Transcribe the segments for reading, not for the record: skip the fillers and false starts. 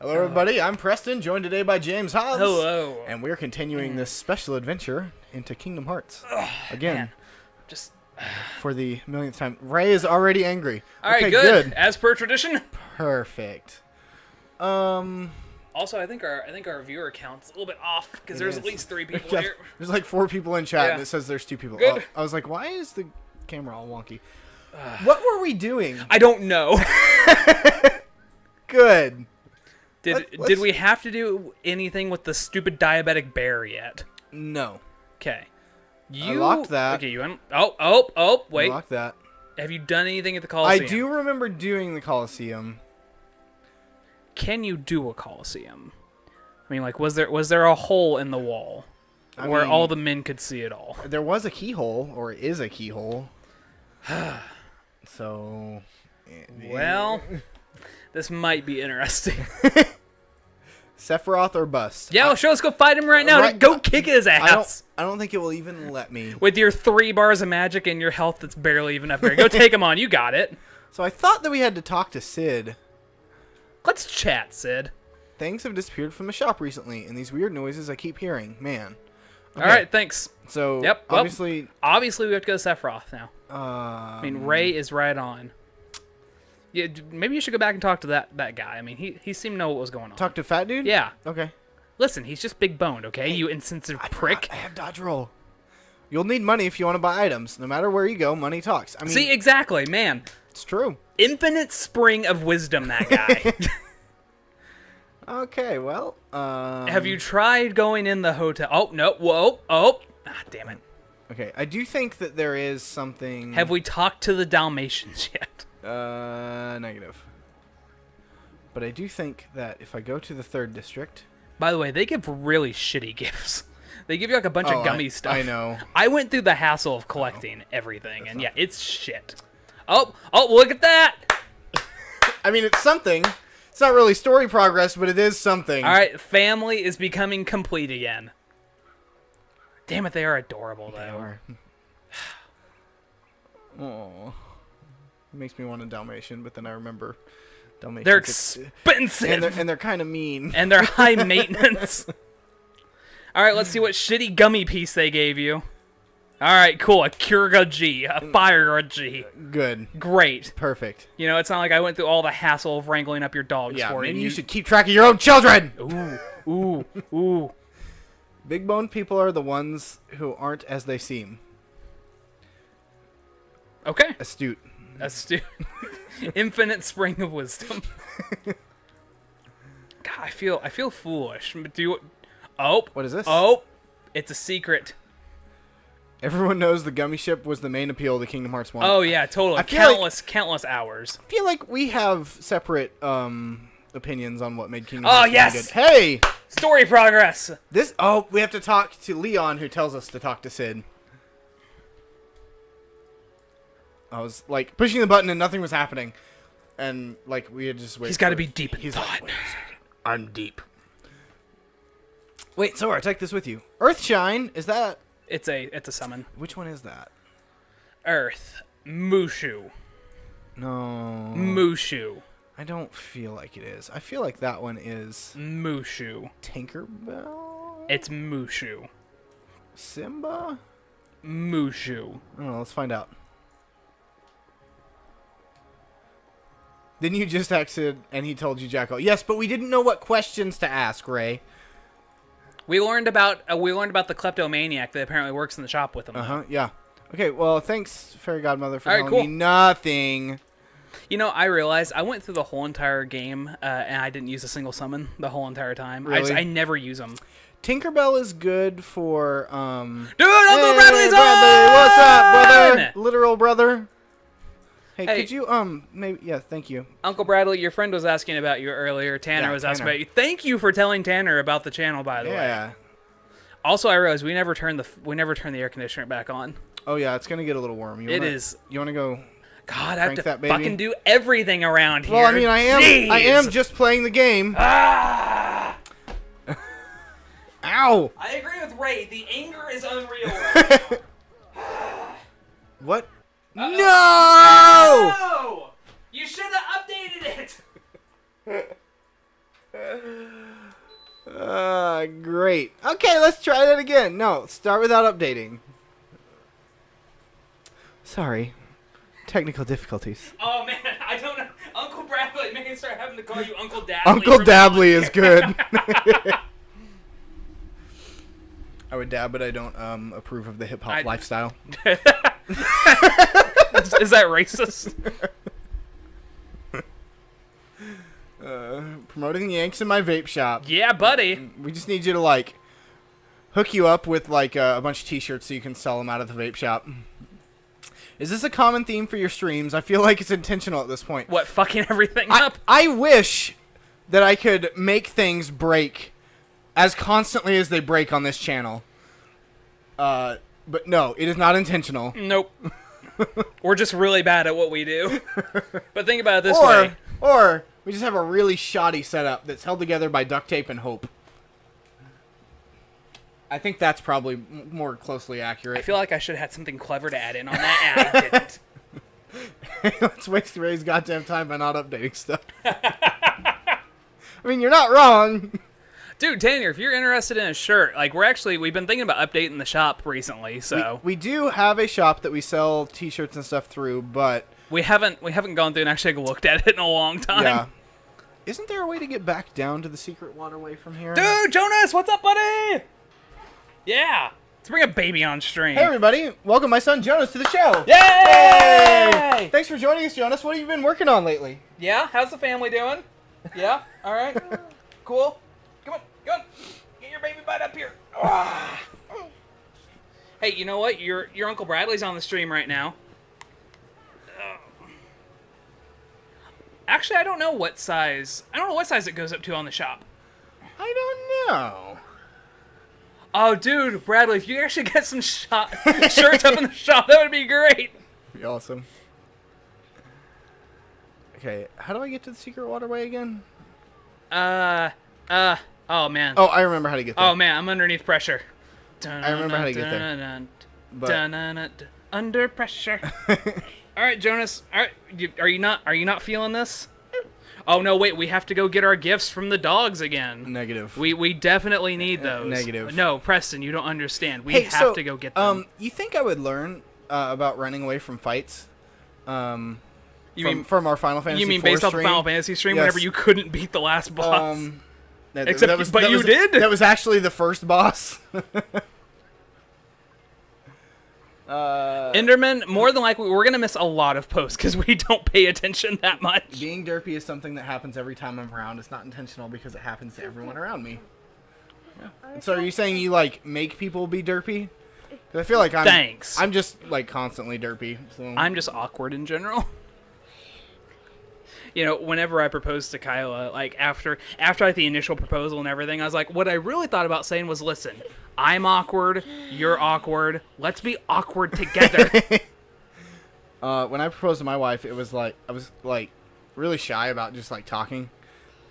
Hello, everybody. I'm Preston, joined today by James Hobbs. Hello. And we're continuing this special adventure into Kingdom Hearts. Again, Man. Just for the millionth time. Ray is already angry. all right, Okay, good. As per tradition. Perfect. Also, I think our viewer count's a little bit off because there's is. at least 3 people Yeah, here. there's like 4 people in chat, Yeah. and it says there's 2 people. Good. Oh, I was like, why is the camera all wonky? What were we doing? I don't know. Good. Did we have to do anything with the stupid diabetic bear yet? No. Okay. I locked that. Okay, you went. Oh, wait. Lock that. Have you done anything at the Coliseum? I do remember doing the Coliseum. Can you do a Coliseum? I mean, like, was there a hole in the wall where mean, all the men could see it all? There was a keyhole, or is a keyhole. So. Well, this might be interesting. Sephiroth or bust? Yeah, sure, let's go fight him right now. Go kick his ass. I don't think it will even let me. With your 3 bars of magic and your health that's barely even up there. Go take him on. You got it. So I thought that we had to talk to Sid. Let's chat, Sid. Things have disappeared from the shop recently, and these weird noises I keep hearing. Man. Okay. All right, thanks. So, Yep. Well, obviously we have to go to Sephiroth now. I mean, Ray is right on. Yeah, maybe you should go back and talk to that guy. I mean, he seemed to know what was going on. talk to Fat Dude? Yeah. Okay. Listen, he's just big boned, okay? You insensitive prick. I have dodge roll. You'll need money if you want to buy items. No matter where you go, money talks. I mean, See, exactly, man. it's true. Infinite spring of wisdom, that guy. Okay, well, Have you tried going in the hotel? Oh, no. Whoa. Oh. Ah, damn it. Okay, I do think that there is something. Have we talked to the Dalmatians yet? Negative. But I do think that if I go to the 3rd district. By the way, they give really shitty gifts. They give you like a bunch of gummy stuff. I know. I went through the hassle of collecting everything, and yeah, it's shit. Oh, look at that! I mean, it's something. It's not really story progress, but it is something. All right, family is becoming complete again. Damn it, they are adorable, They though. are. Oh, it makes me want a Dalmatian, but then I remember Dalmatians. They're expensive, and they're kind of mean. and they're high maintenance. All right, let's see what shitty gummy piece they gave you. All right, cool. A Kurga G, a Fire G. Good. Great. Perfect. You know, it's not like I went through all the hassle of wrangling up your dogs for maybe you. you should keep track of your own children! Ooh. Big bone people are the ones who aren't as they seem. Okay. Astute. Infinite spring of wisdom. God, I feel foolish. Do you... Oh. What is this? Oh. It's a secret. Everyone knows the gummy ship was the main appeal of the Kingdom Hearts 1. Oh, yeah, totally. Countless hours. I feel like we have separate opinions on what made Kingdom Oh, Hearts yes! good. Hey! Story progress! We have to talk to Leon, who tells us to talk to Sid. I was, like, pushing the button and nothing was happening. And, like, we had just waited. He's got to be deep in thought. Like, wait a second. I'm deep. Wait, Sora, take this with you. Earthshine, is that... It's a summon. Which one is that? Earth. Mushu. No. Mushu. I don't feel like it is. I feel like that one is... Mushu. Tinkerbell? It's Mushu. Simba? Mushu. I don't know, let's find out. Then you just texted and he told you Jacko. Yes, but we didn't know what questions to ask, Ray. We learned about the kleptomaniac that apparently works in the shop with him. Yeah. Okay, well, thanks, Fairy Godmother, for All right, telling cool. me nothing. You know, I realized I went through the whole entire game and I didn't use a single summon the whole entire time. Really? I never use them. Tinkerbell is good for, Dude, Uncle Bradley's Bradley, on! what's up, brother? Literal brother. Hey, could you, maybe, yeah, thank you. Uncle Bradley, your friend was asking about you earlier. Tanner was asking about you. Thank you for telling Tanner about the channel, by the way. Yeah. Also, I realized we never turned the air conditioner back on. Oh yeah, it's gonna get a little warm. You wanna go? God, I have to that baby? fucking do everything around here. Well, I mean, I Jeez. am just playing the game. Ah! Ow! I agree with Ray. The anger is unreal. What? Uh-oh. No! No! You should have updated it. Great. Okay, let's try that again. No, start without updating. Sorry. Technical difficulties. Oh man, I don't know. Uncle Bradley, man, start having to call you Uncle Dabley. Uncle Dabley is good. I would dab, but I don't approve of the hip hop lifestyle. Is that racist? Promoting the Yanks in my vape shop. Yeah, buddy. We just need you to, like, hook you up with, like, a bunch of t-shirts so you can sell them out of the vape shop. Is this a common theme for your streams? I feel like it's intentional at this point. What, fucking everything up? I wish that I could make things break as constantly as they break on this channel. But no, it is not intentional. Nope. We're just really bad at what we do. But think about it this way. Or we just have a really shoddy setup that's held together by duct tape and hope. I think that's probably more closely accurate. I feel like I should have had something clever to add in on that, and I didn't. Let's waste Ray's goddamn time by not updating stuff. I mean, you're not wrong. Dude, Tanner, if you're interested in a shirt, like we've been thinking about updating the shop recently, so we do have a shop that we sell t-shirts and stuff through, but we haven't gone through and actually looked at it in a long time. Yeah. Isn't there a way to get back down to the secret waterway from here? Dude, Jonas, what's up, buddy? Yeah. Let's bring a baby on stream. Hey, everybody. Welcome my son Jonas to the show. Yay! Thanks for joining us, Jonas. What have you been working on lately? Yeah? How's the family doing? Yeah? All right? Cool? Come on. Get your baby butt up here. Ah. Hey, you know what? Your Uncle Bradley's on the stream right now. Actually, I don't know what size it goes up to on the shop. I don't know. Oh, dude, Bradley, if you actually get some shirts up in the shop, that would be great. Be awesome. Okay, how do I get to the secret waterway again? Oh, man. Oh, I remember how to get there. Oh, man, I'm underneath pressure. I remember how to get there. But... Under pressure. All right, Jonas. All right, are you not feeling this? Oh no, wait, we have to go get our gifts from the dogs again. Negative. We definitely need those. Negative. No, Preston, you don't understand. We Hey, have to go get them. You think I would learn about running away from fights? Mean from our Final Fantasy? You mean 4 based off the stream? Final Fantasy stream Yes. whenever you couldn't beat the last boss? Except, but you did? That was actually the first boss. Enderman, more than likely, we're going to miss a lot of posts because we don't pay attention that much. Being derpy is something that happens every time I'm around. It's not intentional because it happens to everyone around me. Yeah. So are you saying you, like, make people be derpy? 'Cause I feel like Thanks. I'm just, like, constantly derpy. So. I'm just awkward in general. You know, whenever I proposed to Kyla, like, after like the initial proposal and everything, I was like, what I really thought about saying was, listen, I'm awkward, you're awkward, let's be awkward together. When I proposed to my wife, it was like I was like really shy about just like talking,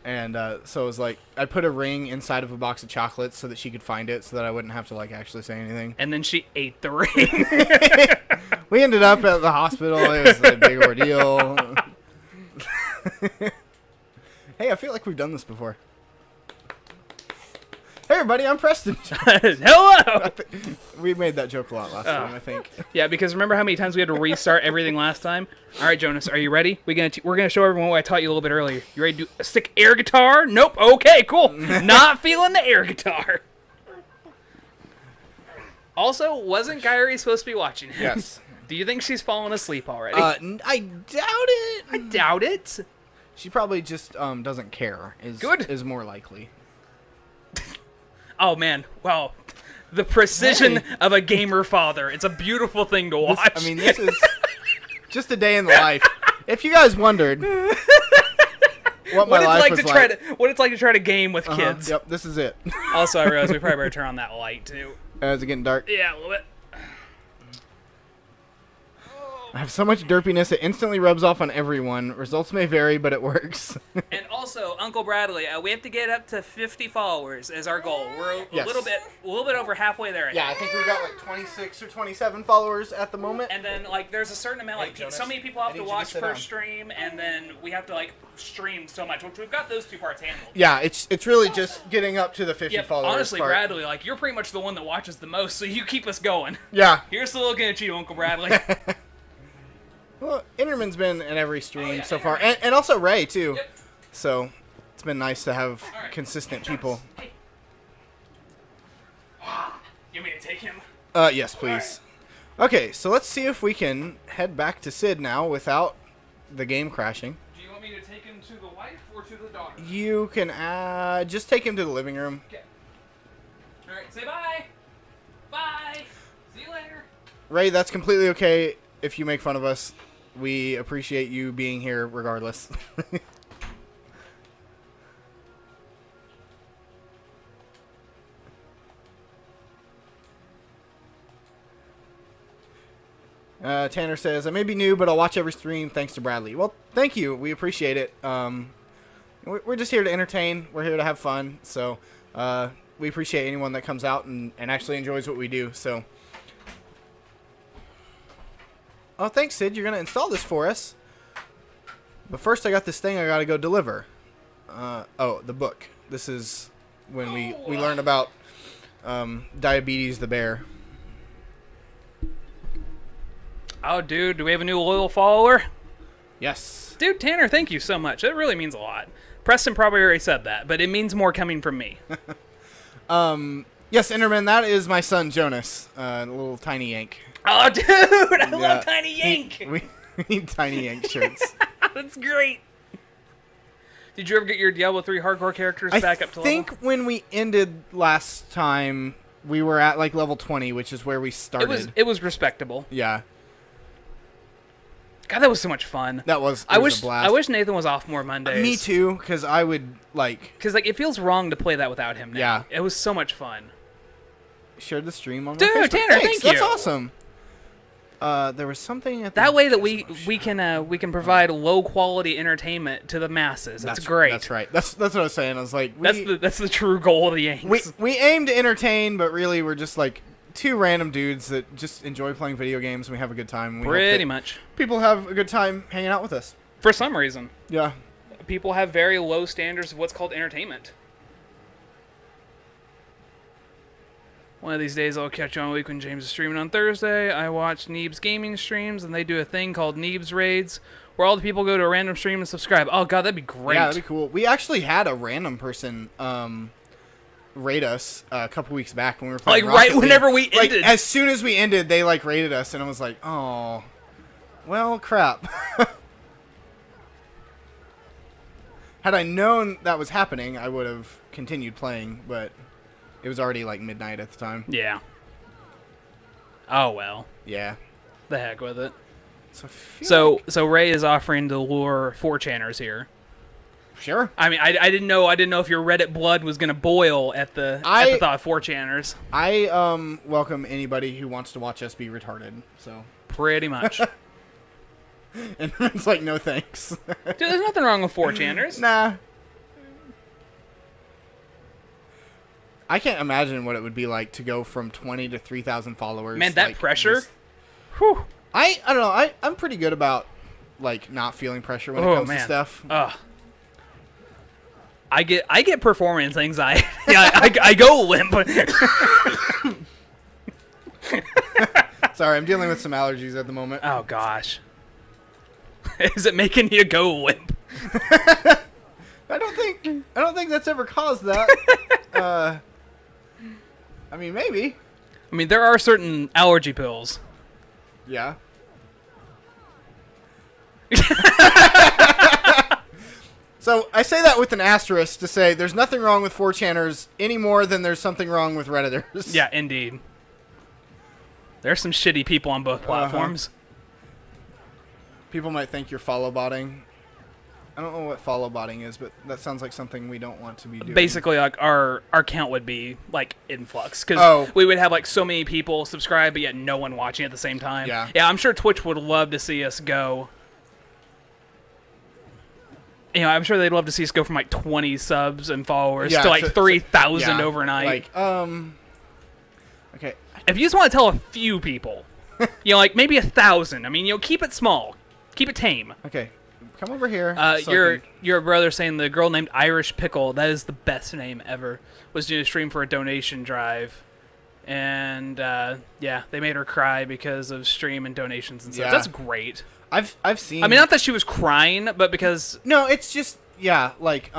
and so it was like I put a ring inside of a box of chocolates so that she could find it, so that I wouldn't have to like actually say anything. And then she ate the ring. We ended up at the hospital. It was a big ordeal. Hey, I feel like we've done this before. Hey everybody, I'm Preston. Hello. We made that joke a lot last time, I think. Yeah, because remember how many times we had to restart everything last time? All right, Jonas, are you ready? We're gonna show everyone what I taught you a little bit earlier. You ready to do a sick air guitar? Nope. Okay, cool. Not feeling the air guitar. Also, wasn't Kyrie supposed to be watching him? Yes. Do you think she's fallen asleep already? I doubt it. I doubt it. She probably just doesn't care. Good. Is more likely. Oh man, wow. The precision of a gamer father. It's a beautiful thing to watch. This is just a day in the life. If you guys wondered what my life was like. What it's like to try to game with kids. Yep, this is it. Also, I realized we probably better turn on that light too. Is it getting dark? Yeah, a little bit. I have so much derpiness it instantly rubs off on everyone. Results may vary, but it works. And also, Uncle Bradley, we have to get up to 50 followers as our goal. We're a little bit over halfway there. Yeah, I think we've got like 26 or 27 followers at the moment. And then like there's a certain amount, like Jonas, so many people have I to need you to watch sit per down. stream, and then we have to like stream so much, which we've got those two parts handled. Yeah, it's really just getting up to the 50 followers. Honestly, part. Bradley, like you're pretty much the one that watches the most, so you keep us going. Yeah. Here's the looking at you, Uncle Bradley. Well, Enderman's been in every stream yeah, so far, and also Ray too. Yep. So it's been nice to have Alright. consistent Jonas, people. hey. You want me to take him? Yes, please. Okay, so let's see if we can head back to Sid now without the game crashing. Do you want me to take him to the wife or to the daughter? You can just take him to the living room. Okay. All right, say bye. Bye. See you later. Ray, that's completely okay if you make fun of us. We appreciate you being here regardless. Tanner says, I may be new, but I'll watch every stream thanks to Bradley. Well, thank you. We appreciate it. We're just here to entertain. We're here to have fun. So we appreciate anyone that comes out and actually enjoys what we do. So, oh, thanks, Sid. You're going to install this for us. But first, I got this thing I got to go deliver. Oh, the book. This is when we learn about Diabetes the bear. Oh, dude, do we have a new loyal follower? Yes. Dude, Tanner, thank you so much. That really means a lot. Preston probably already said that, but it means more coming from me. Yes, Enderman, that is my son, Jonas. A little tiny yank. Oh, dude, I love Tiny Yank. We need tiny yank shirts. That's great. Did you ever get your Diablo 3 hardcore characters back up to I level? think when we ended last time, we were at like level 20, which is where we started. It was respectable. Yeah. God, that was so much fun. That was, I was a blast. I wish Nathan was off more Mondays. Me too, because I would like... Because like, it feels wrong to play that without him now. Yeah. It was so much fun. Shared the stream on my Dude, Facebook. Tanner, Thanks, thank that's you. awesome. There was something at the That way that we can provide low quality entertainment to the masses. That's great. That's right. That's what I was saying. I was like, That's the true goal of the Yanks. we aim to entertain, but really we're just like two random dudes that just enjoy playing video games and we have a good time. We hope Pretty that much. people have a good time hanging out with us. For some reason. Yeah. people have very low standards of what's called entertainment. One of these days I'll catch you on a week when James is streaming on Thursday. I watch Neebs gaming streams, and they do a thing called Neebs Raids, where all the people go to a random stream and subscribe. Oh god, that'd be great. Yeah, that'd be cool. We actually had a random person raid us a couple weeks back when we were playing Like right Rocket whenever League. we ended. Like, as soon as we ended, they like raided us, and I was like, oh, well, crap. Had I known that was happening, I would have continued playing, but it was already like midnight at the time. Yeah. Oh well. Yeah. The heck with it. So So Ray is offering to lure 4chaners here. sure. I mean, I didn't know if your Reddit blood was gonna boil at the thought of 4chaners. I welcome anybody who wants to watch us be retarded. So Pretty much. and it's like, no thanks. Dude, there's nothing wrong with 4chaners. Nah. I can't imagine what it would be like to go from 20 to 3,000 followers. Man, that like, pressure. just- Whew. I don't know. I'm pretty good about like not feeling pressure when it comes to stuff. Ugh. I get performance anxiety. I go limp. Sorry, I'm dealing with some allergies at the moment. Oh gosh. Is it making you go limp? I don't think that's ever caused that. I mean, maybe. I mean, there are certain allergy pills. Yeah. So I say that with an asterisk to say there's nothing wrong with 4chaners any more than there's something wrong with Redditors. Yeah, indeed. There's some shitty people on both platforms. People might think you're follow botting. I don't know what follow botting is, but that sounds like something we don't want to be doing. Basically, like our count would be like influx because we would have like so many people subscribe, but yet no one watching at the same time. Yeah. Yeah, I'm sure Twitch would love to see us go. You know, I'm sure they'd love to see us go from like 20 subs and followers to like 3,000 overnight. Like, okay. If you just want to tell a few people, you know, like maybe 1,000. I mean, you know, keep it small, keep it tame. Okay. Come over here. So Your brother saying the girl named Irish Pickle, that is the best name ever, was doing a stream for a donation drive. And, yeah, they made her cry because of stream and donations and stuff. Yeah. That's great. I've seen. I mean, not that she was crying, but because... No, it's just, yeah, like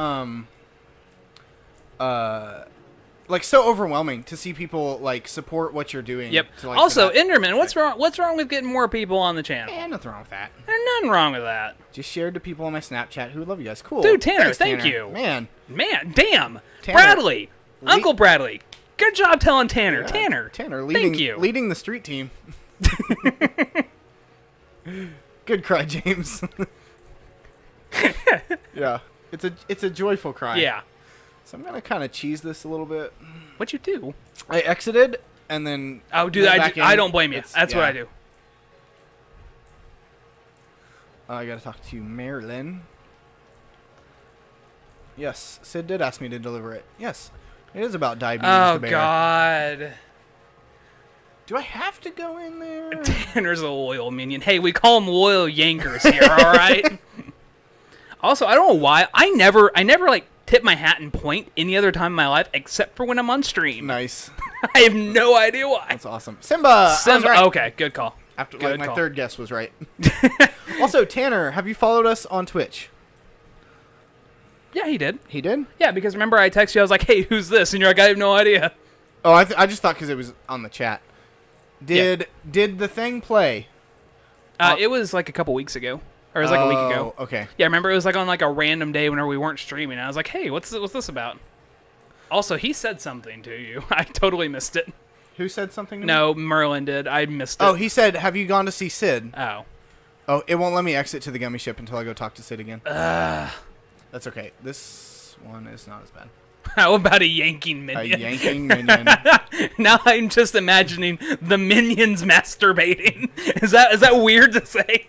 so overwhelming to see people, like, support what you're doing. Yep. To, like, Also, Enderman, what's wrong with getting more people on the channel? nothing wrong with that. There's nothing wrong with that. Just shared to people on my Snapchat who love you guys. Cool. Dude, Tanner, Thanks, thank you. Man, Damn. Tanner, Bradley. Uncle Bradley. Good job telling Tanner. Tanner leading, thank you. leading the street team. Good cry, James. Yeah. It's a joyful cry. Yeah. So I'm gonna kind of cheese this a little bit. What'd you do? I exited and then. Oh, dude, I don't blame you. That's what I do. I gotta talk to Marilyn. Yes, Sid did ask me to deliver it. Yes, it is about diabetes. Oh to bear. God. Do I have to go in there? Tanner's a loyal minion. Hey, we call him loyal yankers here. All right. Also, I don't know why I never like tip my hat and point any other time in my life except for when I'm on stream. Nice. I have no idea why. That's awesome. Simba. I was right. Okay, good call. After Good like my call. third guess was right. Also, Tanner, have you followed us on Twitch? Yeah, he did. He did. Yeah, because remember I texted you. I was like, "Hey, who's this?" And you're like, "I have no idea." Oh, I just thought because it was on the chat. Did the thing play? It was like a couple weeks ago, or it was like a week ago. Okay. Yeah, remember it was like on like a random day whenever we weren't streaming. And I was like, "Hey, what's this about?" Also, he said something to you. I totally missed it. Who said something to me? No, Merlin did. I missed it. Oh, he said, "Have you gone to see Sid?" Oh. Oh, it won't let me exit to the gummy ship until I go talk to Sid again. That's okay. This one is not as bad. How about a yanking minion? A yanking minion. Now I'm just imagining the minions masturbating. Is that weird to say?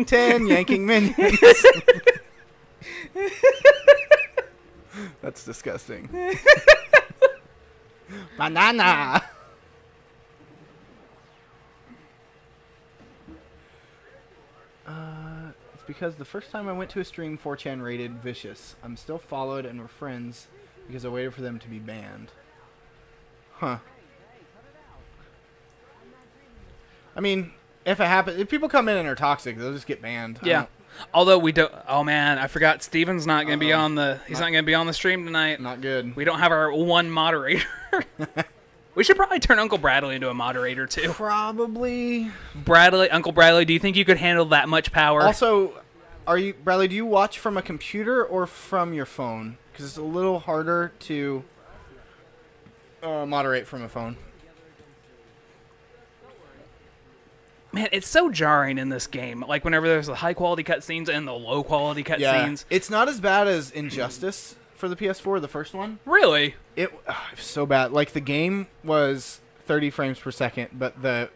10 yanking minions. That's disgusting. Banana. because the first time I went to a stream, 4chan rated Vicious. I'm still followed and we're friends because I waited for them to be banned. Huh. I mean, if it happens, if people come in and are toxic, they'll just get banned. Yeah. Although we don't. Oh man, I forgot. Steven's not going to be on the. He's not going to be on the stream tonight. Not good. We don't have our one moderator. We should probably turn Uncle Bradley into a moderator too. Probably. Uncle Bradley, do you think you could handle that much power? Also, Bradley? Do you watch from a computer or from your phone? Because it's a little harder to moderate from a phone. Man, it's so jarring in this game. Like whenever there's the high quality cutscenes and the low quality cutscenes. It's not as bad as Injustice for the PS4, the first one. Really? It was so bad. Like the game was 30 frames per second, but the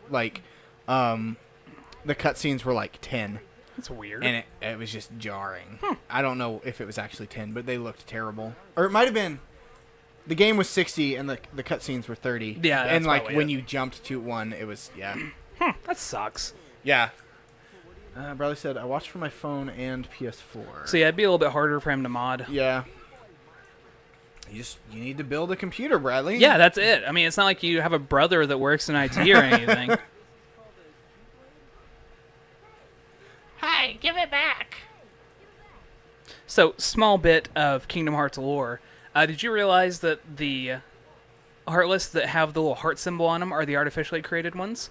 cutscenes were like 10. That's weird. And it was just jarring. I don't know if it was actually 10, but they looked terrible. Or it might have been. The game was 60 and the cutscenes were 30. Yeah, that's and like when it. you jumped to one, it was That sucks. Yeah. Bradley said, I watched from my phone and PS4. So yeah, it'd be a little bit harder for him to mod. Yeah. You need to build a computer, Bradley. Yeah, that's it. I mean, it's not like you have a brother that works in IT or anything. Hey, give it back. So, small bit of Kingdom Hearts lore. Did you realize that the Heartless that have the little heart symbol on them are the artificially created ones?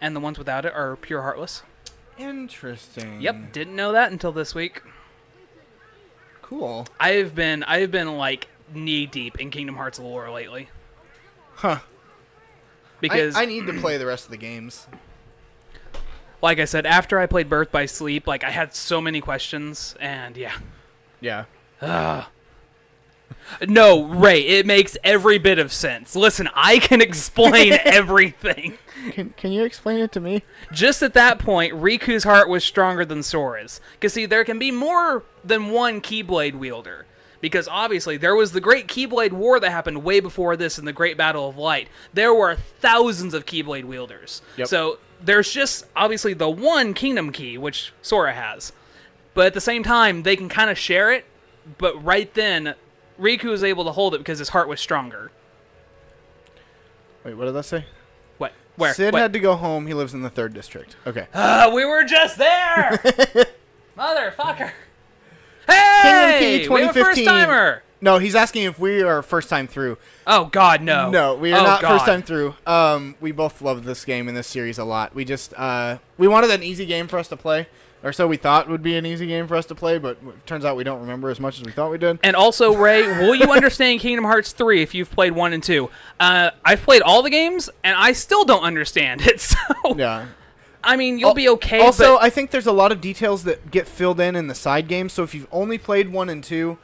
And the ones without it are pure Heartless? Interesting. Yep, didn't know that until this week. Cool. I've been like knee deep in Kingdom Hearts lore lately. Huh. Because I need to play the rest of the games. like I said, after I played Birth by Sleep, like I had so many questions, and yeah. Yeah. No, Ray, it makes every bit of sense. Listen, I can explain everything. Can you explain it to me? Just at that point, Riku's heart was stronger than Sora's. Because, see, there can be more than one Keyblade wielder. Because, obviously, there was the Great Keyblade War that happened way before this in the Great Battle of Light. There were thousands of Keyblade wielders. Yep. So, there's just, obviously, the one Kingdom Key, which Sora has. But at the same time, they can kind of share it. But right then, Riku was able to hold it because his heart was stronger. Wait, what did that say? What? Where? Sid what? had to go home. He lives in the 3rd district. Okay. We were just there! Motherfucker! Kingdom Key Hey! We have a 2015. first-timer! No, he's asking if we are first time through. Oh, God, no. No, we are Oh, not God. first time through. We both love this game and this series a lot. We just, we wanted an easy game for us to play. Or so we thought would be an easy game for us to play, but it turns out we don't remember as much as we thought we did. And also, Ray, will you understand Kingdom Hearts 3 if you've played 1 and 2? I've played all the games, and I still don't understand it, so... Yeah. I mean, you'll be okay, Also, but... I think there's a lot of details that get filled in the side games, so if you've only played 1 and 2,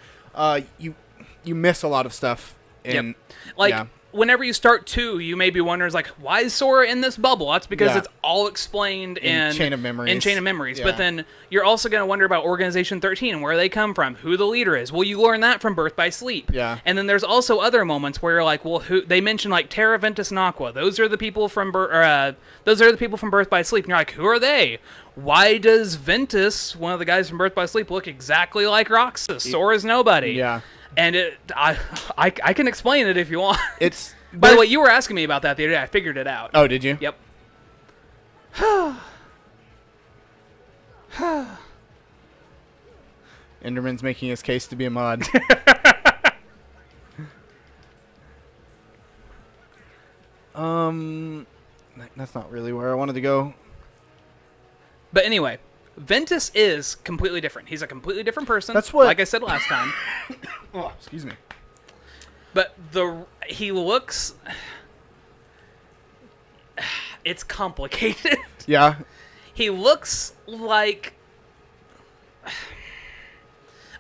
you miss a lot of stuff. Yep. Like, whenever you start 2, you may be wondering, like, why is Sora in this bubble? That's because it's all explained in Chain of Memories. In Chain of Memories. Yeah. But then you're also going to wonder about Organization 13 and where they come from, who the leader is. Well, you learn that from Birth by Sleep. Yeah. And then there's also other moments where you're like, well, who? They mention like Terra, Ventus, and Aqua. Those are the people from Birth by Sleep. And you're like, who are they? Why does Ventus, one of the guys from Birth by Sleep, look exactly like Roxas? Sora's nobody. Yeah. And I can explain it if you want. It's... By the way, you were asking me about that the other day. I figured it out. Oh, did you? Yep. Enderman's making his case to be a mod. That's not really where I wanted to go. But anyway, Ventus is completely different. He's a completely different person. That's what- like I said last time. Oh, excuse me. But he looks... It's complicated. Yeah. He looks like...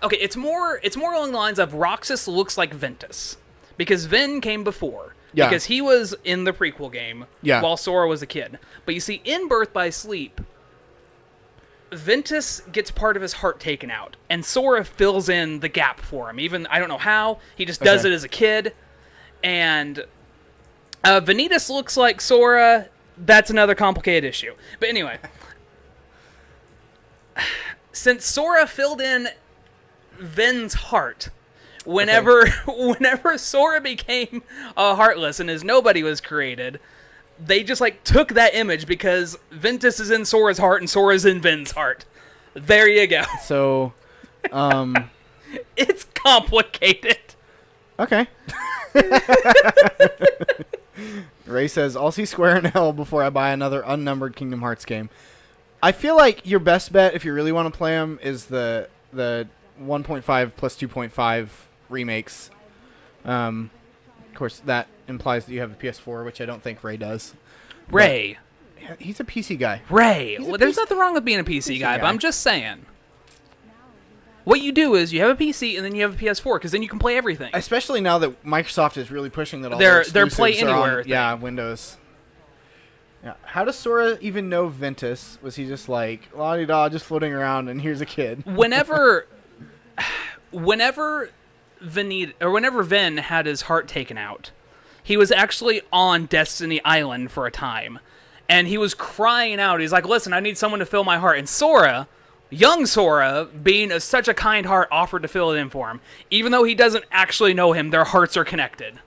Okay, it's more along the lines of Roxas looks like Ventus. Because Ven came before. Yeah. Because he was in the prequel game while Sora was a kid. But you see, in Birth by Sleep, Ventus gets part of his heart taken out. And Sora fills in the gap for him. Even, I don't know how, he just does it as a kid. And Vanitas looks like Sora. That's another complicated issue. But anyway... since Sora filled in Ven's heart, whenever Sora became heartless and his nobody was created, they just like took that image because Ventus is in Sora's heart and Sora's in Ven's heart. There you go. So, It's complicated. okay. Ray says, I'll see Square in hell before I buy another unnumbered Kingdom Hearts game. I feel like your best bet, if you really want to play them, is the 1.5 plus 2.5 remakes. Of course, that implies that you have a PS4, which I don't think Ray does. Ray. But he's a PC guy. Ray. He's a Well, there's PC nothing wrong with being a PC guy, guy. but I'm just saying. What you do is you have a PC and then you have a PS4 because then you can play everything. Especially now that Microsoft is really pushing that all Their their Play exclusives are on, Anywhere thing. yeah, Windows. Yeah. How does Sora even know Ventus? Was he just like, la-di-da, just floating around, and here's a kid? whenever Ven had his heart taken out, he was actually on Destiny Island for a time, and he was crying out. He's like, "Listen, I need someone to fill my heart." And Sora, young Sora, being such a kind heart, offered to fill it in for him, even though he doesn't actually know him. Their hearts are connected.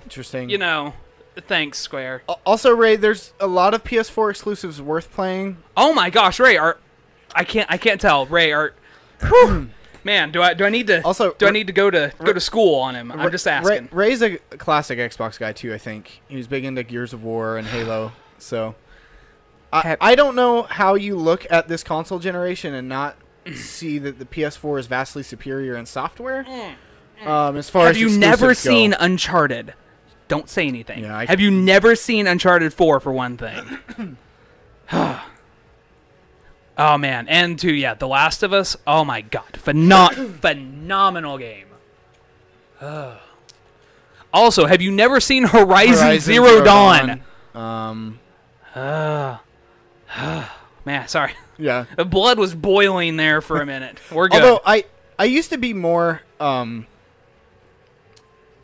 Interesting. You know. Thanks, Square. Also, Ray, there's a lot of PS4 exclusives worth playing. Oh my gosh, Ray, I can't tell. Ray, man, do I need to Also, I need to go to school on him? I'm just asking. Ray's a classic Xbox guy too. I think he was big into Gears of War and Halo. So I don't know how you look at this console generation and not see that the PS4 is vastly superior in software. As far as Have you never exclusives go. seen Uncharted? Don't say anything. Yeah, Have you never seen Uncharted 4 for one thing? Oh man, and two, yeah, The Last of Us. Oh my god, phenomenal game. Also, have you never seen Horizon Zero Dawn? Man, sorry. Yeah. The blood was boiling there for a minute. We're good. Although I used to be more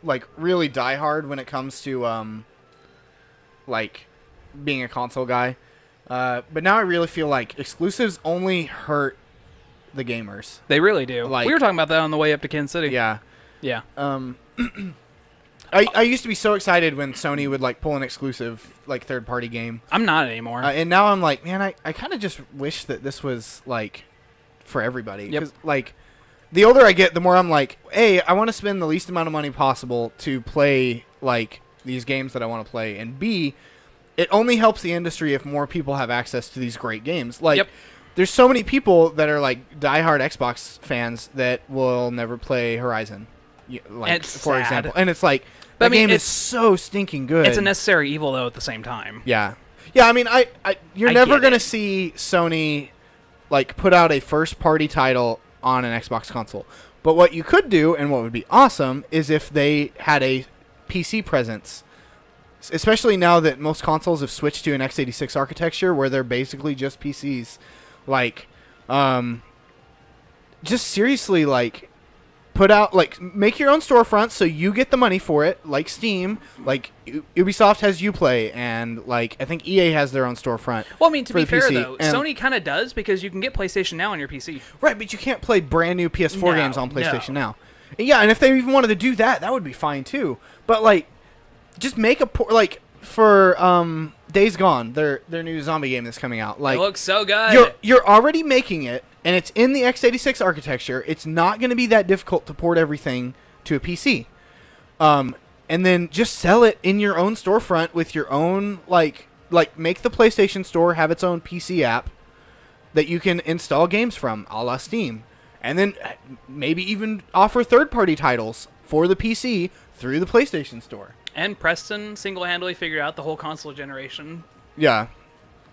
like really diehard when it comes to like being a console guy. But now I really feel like exclusives only hurt the gamers. They really do. Like- We were talking about that on the way up to Kansas City. Yeah. Yeah. I used to be so excited when Sony would like pull an exclusive like third party game. I'm not anymore. And now I'm like, man, I kind of just wish that this was like for everybody. Yep. 'Cause, like the older I get, the more I'm like, hey, I want to spend the least amount of money possible to play like these games that I want to play, and B, it only helps the industry if more people have access to these great games. Like, Yep. there's so many people that are like diehard Xbox fans that will never play Horizon, like It's for sad. example. And it's like But, I the mean, game is it's- so stinking good. It's a necessary evil, though, at the same time. Yeah. Yeah, I mean, you're I never get going to it. see Sony, like, put out a first-party title on an Xbox console. But what you could do, and what would be awesome, is if they had a PC presence. Especially now that most consoles have switched to an x86 architecture where they're basically just PCs. Like, just seriously, like, put out, like, make your own storefront so you get the money for it, like Steam, like Ubisoft has Uplay, and like I think EA has their own storefront. Well, I mean, to for be the fair, PC, though, and- Sony kind of does because you can get PlayStation Now on your PC. Right, but you can't play brand new PS4 No, games on PlayStation no. Now. Yeah, and if they even wanted to do that, that would be fine too. But like, just make a like for Days Gone, their new zombie game that's coming out. Like, It looks so good. you're already making it, and it's in the x86 architecture. It's not going to be that difficult to port everything to a PC. And then just sell it in your own storefront with your own like make the PlayStation Store have its own PC app that you can install games from, a la Steam, and then maybe even offer third-party titles for the PC through the PlayStation Store. And Preston single-handedly figured out the whole console generation. Yeah,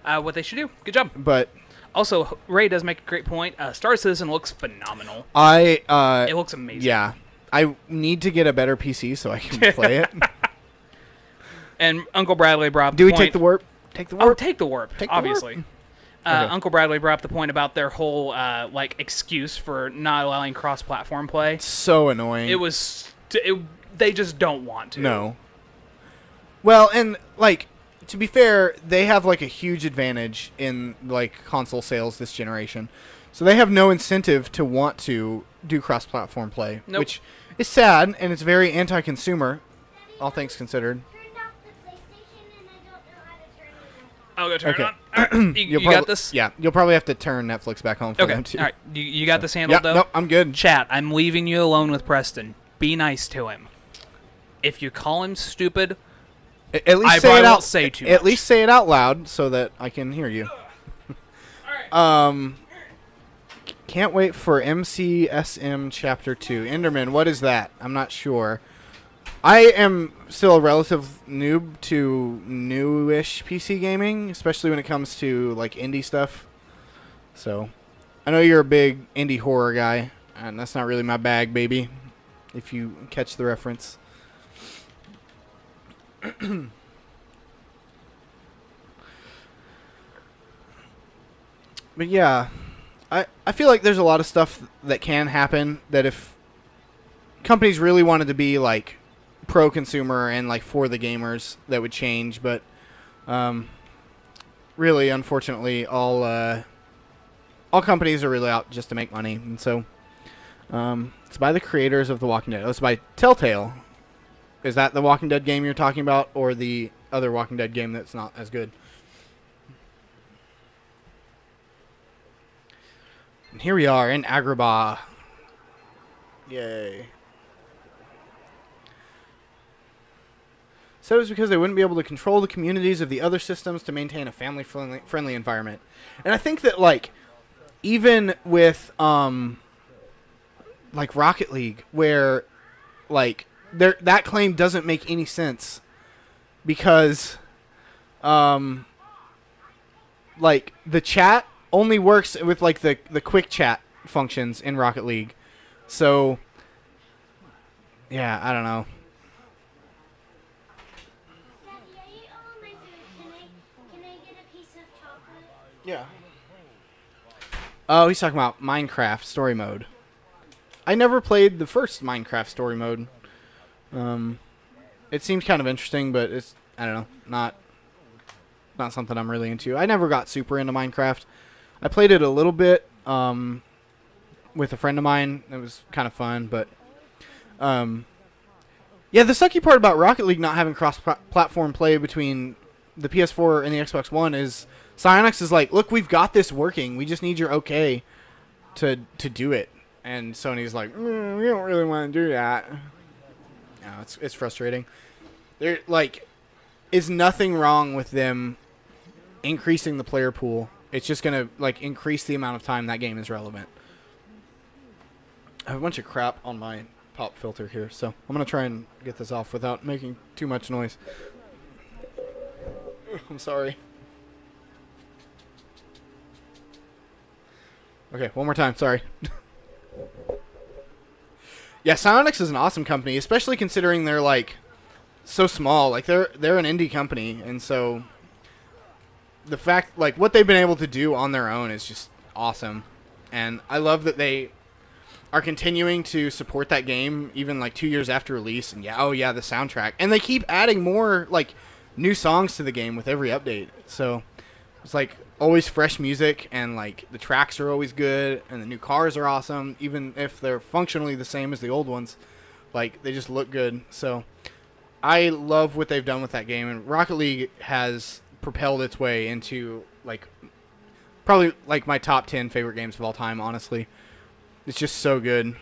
What they should do. Good job. but Also, Ray does make a great point. Star Citizen looks phenomenal. it It looks amazing. yeah, I need to get a better PC so I can play it. And Uncle Bradley brought up Do the we point. take the warp? Take the Oh, warp. take the warp. Take the warp? obviously. Okay. Uncle Bradley brought up the point about their whole like excuse for not allowing cross-platform play. So annoying. It was they just don't want to. No. Well, and like to be fair, they have like a huge advantage in like console sales this generation So they have no incentive to want to do cross-platform play, Nope. which is sad, and it's very anti-consumer, all things considered. Turned off the PlayStation and I don't know how to turn it on. I'll go turn Okay. it on. All right. You got this? Yeah, you'll probably have to turn Netflix back on for Okay. them, too. All right. You got this handled, Yeah, though? no, I'm good. Chat, I'm leaving you alone with Preston. Be nice to him. If you call him stupid, At least I say probably it out. won't say too At much. least say it out loud so that I can hear you. Can't wait for MCSM Chapter 2. Enderman, what is that? I'm not sure. I am still a relative noob to newish PC gaming, especially when it comes to like indie stuff. So, I know you're a big indie horror guy, and that's not really my bag, baby. If you catch the reference. But yeah, I feel like there's a lot of stuff that can happen that if companies really wanted to be like pro-consumer and like for the gamers, that would change. But really, unfortunately, all companies are really out just to make money, and so it's by the creators of The Walking Dead. Oh, it's by Telltale. Is that the Walking Dead game you're talking about, or the other Walking Dead game that's not as good? And here we are in Agrabah. Yay. So it's because they wouldn't be able to control the communities of the other systems to maintain a family-friendly environment. And I think that, like, even with, like, Rocket League, where, like, that claim doesn't make any sense. Because, like, the chat only works with like the quick chat functions in Rocket League. So yeah, I don't know. Daddy, I ate all of my food. Can I get a piece of chocolate? Yeah. Oh, he's talking about Minecraft story mode. I never played the first Minecraft story mode. It seems kind of interesting, but it's, I don't know, not something I'm really into. I never got super into Minecraft. I played it a little bit with a friend of mine. It was kind of fun, but yeah, the sucky part about Rocket League not having cross-platform play between the PS4 and the Xbox One is Psyonix is like, look, we've got this working. We just need your okay to do it. And Sony's like, we don't really want to do that. No, it's frustrating. There like is nothing wrong with them increasing the player pool. It's just gonna like increase the amount of time that game is relevant. I have a bunch of crap on my pop filter here, so I'm gonna try and get this off without making too much noise. I'm sorry. Okay, one more time. Sorry. Yeah, Psyonix is an awesome company, especially considering they're like so small. Like they're an indie company, and so the fact like what they've been able to do on their own is just awesome. And I love that they are continuing to support that game even like 2 years after release. And yeah, oh yeah, the soundtrack, and they keep adding more like new songs to the game with every update. So it's like always fresh music, and like the tracks are always good, and the new cars are awesome, even if they're functionally the same as the old ones. Like they just look good. So I love what they've done with that game, and Rocket League has propelled its way into like probably like my top 10 favorite games of all time, honestly. It's just so good.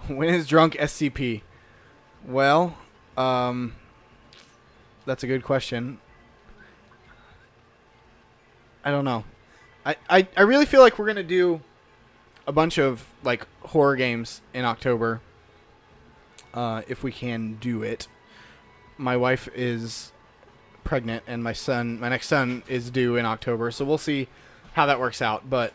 When is drunk SCP? Well, that's a good question. I don't know. I really feel like we're going to do a bunch of like horror games in October. If we can do it. My wife is pregnant, and my next son is due in October, so we'll see how that works out. But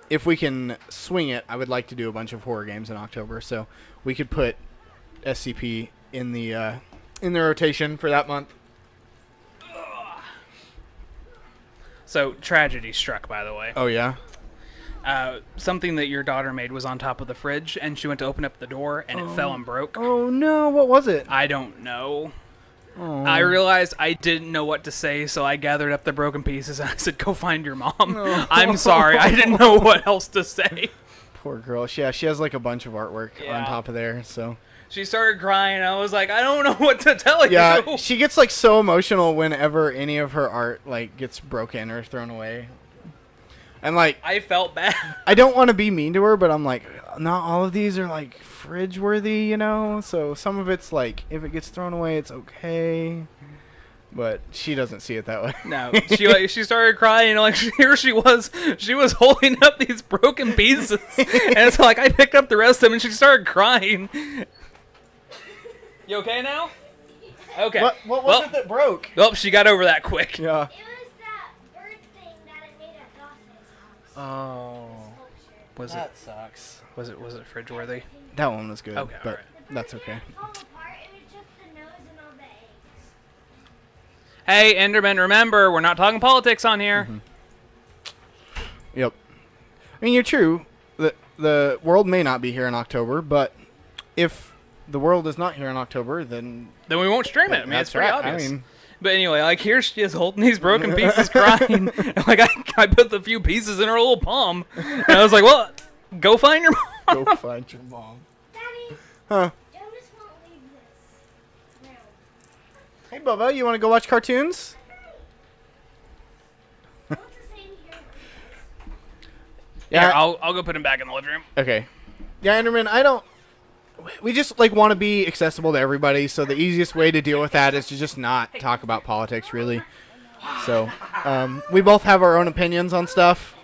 if we can swing it, I would like to do a bunch of horror games in October, so we could put SCP in the rotation for that month. So, tragedy struck, by the way. Oh yeah. Something that your daughter made was on top of the fridge, and she went to open up the door, and it fell and broke. Oh no! What was it? I don't know. I realized I didn't know what to say, so I gathered up the broken pieces and I said, "Go find your mom." I'm sorry, I didn't know what else to say. Poor girl. Yeah, she has like a bunch of artwork Yeah. on top of there. So She started crying. I was like, I don't know what to tell yeah, you. she gets like so emotional whenever any of her art like gets broken or thrown away. And like I felt bad. I don't want to be mean to her, but I'm like, not all of these are like fridge worthy, you know? So some of it's like, if it gets thrown away, it's okay. But she doesn't see it that way. No, she started crying. Like here she was holding up these broken pieces, and it's like I picked up the rest of them, and she started crying. You okay now? Okay. What was it that broke? Well, she got over that quick. Yeah. It was that bird thing that I made at Dawson's house. Oh, Sculpture. Was that sucks. Was it fridge worthy? That one was good. Okay, but alright. that's okay. Fall apart. It was just the nose and all the eggs. Hey, Enderman, remember we're not talking politics on here. Yep. I mean, you're true. The world may not be here in October, but if the world is not here in October, then Then we won't stream it. I mean, it's that's pretty right. obvious. I mean, But anyway, like here she is holding these broken pieces, crying. And, like I put the few pieces in her little palm, and I was like, "Well, go find your mom." go find your mom. Daddy, Huh? Jonas won't leave this room. Hey, Bubba, you want to go watch cartoons? What's the same here? Yeah, I'll go put him back in the living room. Okay. Yeah, Enderman, I don't... We just, like, want to be accessible to everybody, so the easiest way to deal with that is to just not talk about politics, really. So, we both have our own opinions on stuff,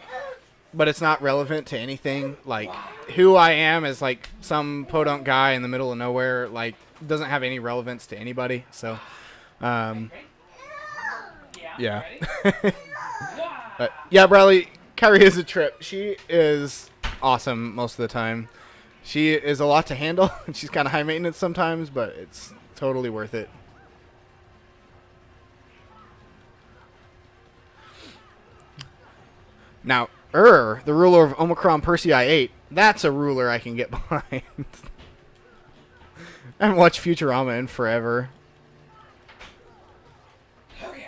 but it's not relevant to anything. Like, who I am is, like, some podunk guy in the middle of nowhere, like, doesn't have any relevance to anybody, so... Yeah. But, yeah, Bradley, Kyrie is a trip. She is awesome most of the time. She is a lot to handle. She's kind of high maintenance sometimes, but it's totally worth it. Now, the ruler of Omicron Persei 8, that's a ruler I can get behind. I haven't watched Futurama in forever. Okay.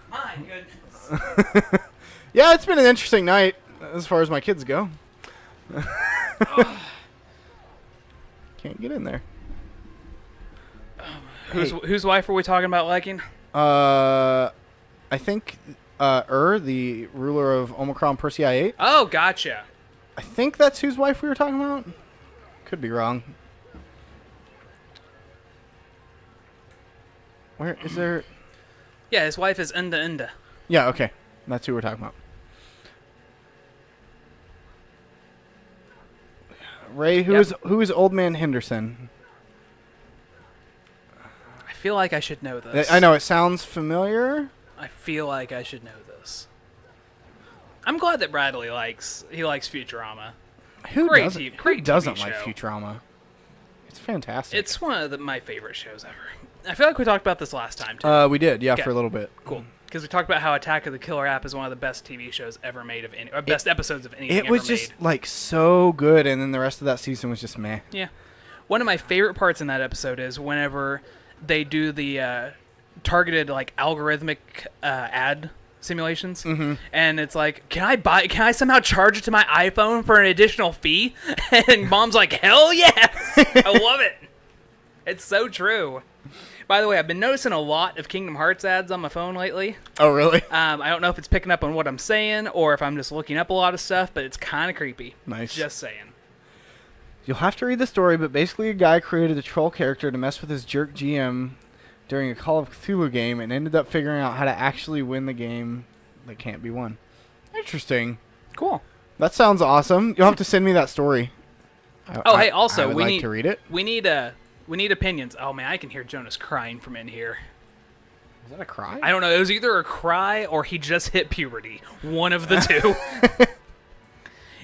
My goodness. Yeah, it's been an interesting night as far as my kids go. Can't get in there. Whose wife are we talking about liking? I think the ruler of Omicron Persei 8. Oh, gotcha. I think that's whose wife we were talking about. Could be wrong. Where is there? Yeah, his wife is Enda. Yeah, okay. That's who we're talking about. Ray, who is Old Man Henderson? I feel like I should know this. I know it sounds familiar. I feel like I should know this. I'm glad that Bradley likes Futurama. Who Great doesn't? TV Who doesn't TV like show. Futurama? It's fantastic. It's one of my favorite shows ever. I feel like we talked about this last time too. We did, yeah, Okay. for a little bit. Cool. Because we talked about how Attack of the Killer App is one of the best TV shows ever made or best episodes of anything It was ever just made. like so good, and then the rest of that season was just meh. Yeah. One of my favorite parts in that episode is whenever they do the targeted like algorithmic ad simulations, and it's like, can I somehow charge it to my iPhone for an additional fee? And Mom's like, hell yes! I love it. It's so true. By the way, I've been noticing a lot of Kingdom Hearts ads on my phone lately. Oh, really? I don't know if it's picking up on what I'm saying or if I'm just looking up a lot of stuff, but it's kind of creepy. Nice. Just saying. You'll have to read the story, but basically a guy created a troll character to mess with his jerk GM during a Call of Cthulhu game and ended up figuring out how to actually win the game that can't be won. Interesting. Cool. That sounds awesome. You'll have to send me that story. Oh, hey, also, I would we like need to read it. We need opinions. Oh man, I can hear Jonas crying from in here. Is that a cry? I don't know. It was either a cry or he just hit puberty. One of the two.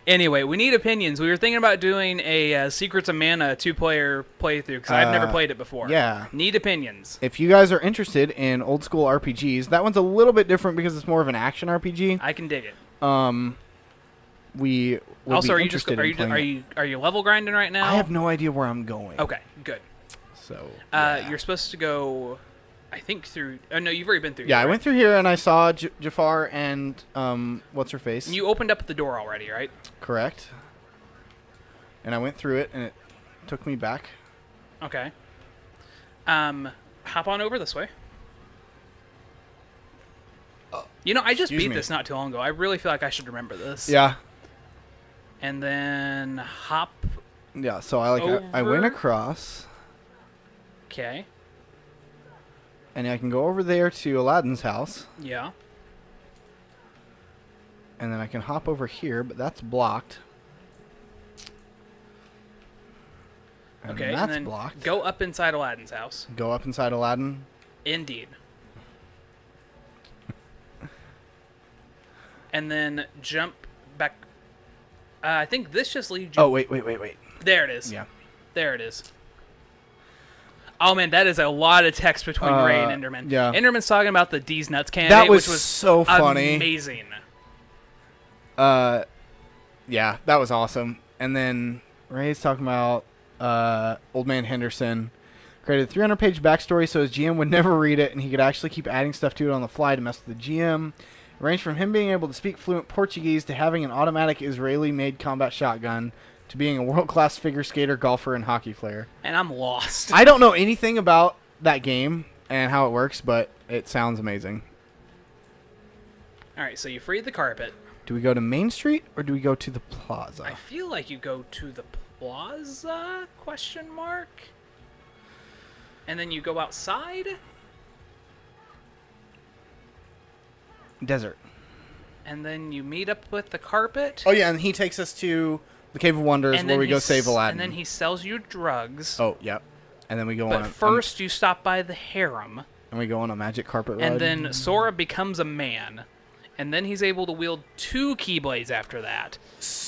Anyway, we need opinions. We were thinking about doing a Secrets of Mana 2-player playthrough because I've never played it before. Yeah. Need opinions. If you guys are interested in old school RPGs, that one's a little bit different because it's more of an action RPG. I can dig it. would Also, be are you just interested in playing it. are you level grinding right now? I have no idea where I'm going. Okay, good. So yeah. You're supposed to go, I think through. Oh no, you've already been through. Yeah, here, I right? went through here and I saw Jafar and what's her face. You opened up the door already, right? Correct. And I went through it and it took me back. Okay. Hop on over this way. You know, I just excuse beat me. this not too long ago. I really feel like I should remember this. Yeah. And then hop. Yeah. So I I went Over. across Okay. and I can go over there to Aladdin's house Yeah. and then I can hop over here, but that's blocked. And Okay. that's and then blocked. go up inside Aladdin's house. Go up inside Aladdin. Indeed. And then jump back. I think this just leads you. Oh wait. There it is. Yeah. There it is. Oh man, that is a lot of text between Ray and Enderman. yeah. Enderman's talking about the D's nuts candidate, That was, which was so funny. amazing. Yeah, that was awesome. And then Ray's talking about Old Man Henderson created a 300-page backstory so his GM would never read it, and he could actually keep adding stuff to it on the fly to mess with the GM. It ranged from him being able to speak fluent Portuguese to having an automatic Israeli-made combat shotgun to being a world-class figure skater, golfer, and hockey player. And I'm lost. I don't know anything about that game and how it works, but it sounds amazing. All right, so you freed the carpet. Do we go to Main Street or do we go to the plaza? I feel like you go to the plaza? Question mark. And then you go outside. Desert. And then you meet up with the carpet. Oh yeah, and he takes us to the Cave of Wonders and where then we he go save Aladdin. And then he sells you drugs. Oh, yep. And then we go But on first you stop by the harem. and we go on a magic carpet ride. And then Sora becomes a man. And then he's able to wield 2 Keyblades after that.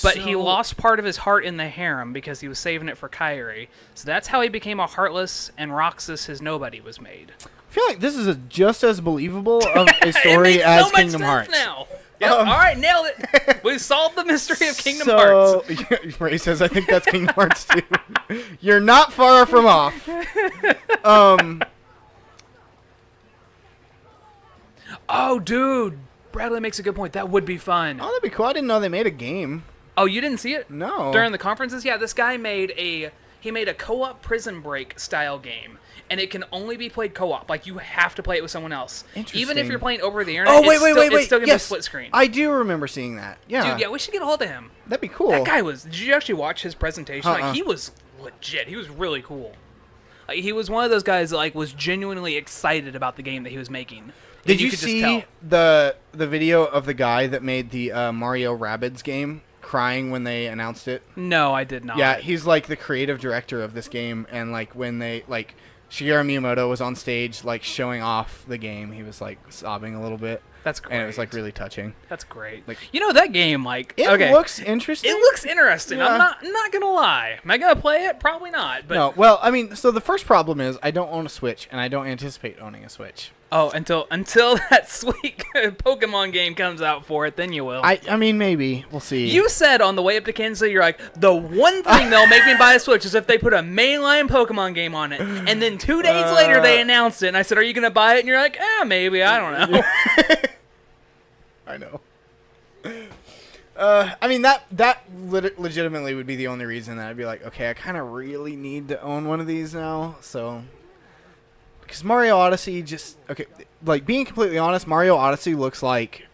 But he So- lost part of his heart in the harem because he was saving it for Kyrie. So that's how he became a Heartless, and Roxas, his nobody, was made. I feel like this is just as believable of a It story makes as so much Kingdom sense Hearts. now. Yep, Um, all right, nailed it. We solved the mystery of Kingdom Hearts. Ray says, I think that's Kingdom Hearts too. You're not far from off. Oh, dude. Bradley makes a good point. That would be fun. Oh, that'd be cool. I didn't know they made a game. Oh, you didn't see it? No. During the conferences? Yeah, this guy made a co-op Prison Break style game. And it can only be played co-op. Like, you have to play it with someone else. Even if Interesting. you're playing over the internet, Oh, wait, it's still going to be yes, split screen. I do remember seeing that. Yeah. Dude, yeah, we should get a hold of him. That'd be cool. That guy was... Did you actually watch his presentation? Uh-uh. Like, he was legit. He was really cool. Like, he was one of those guys that, like, was genuinely excited about the game that he was making. Did you could just see tell. the video of the guy that made the Mario Rabbids game crying when they announced it? No, I did not. Yeah, he's like the creative director of this game, and like when they like Shigeru Miyamoto was on stage like showing off the game, he was like sobbing a little bit, That's great. and it was like really touching. That's great. Like- You know, that game, like... It okay. looks interesting. It looks interesting. Yeah. I'm not gonna lie. Am I gonna play it? Probably not. But No, well, I mean, so the first problem is I don't own a Switch, and I don't anticipate owning a Switch. oh, until that sweet Pokemon game comes out for it, then you will. I mean, maybe we'll see. You said on the way up to Kansas City, you're like, the one thing that'll make me buy a Switch is if they put a mainline Pokemon game on it. And then 2 days later, they announced it, and I said, are you gonna buy it? And you're like, maybe. I don't know. I know. I mean that legitimately would be the only reason that I'd be like, okay, I kind of really need to own one of these now. So, because Mario Odyssey just like being completely honest, Mario Odyssey looks like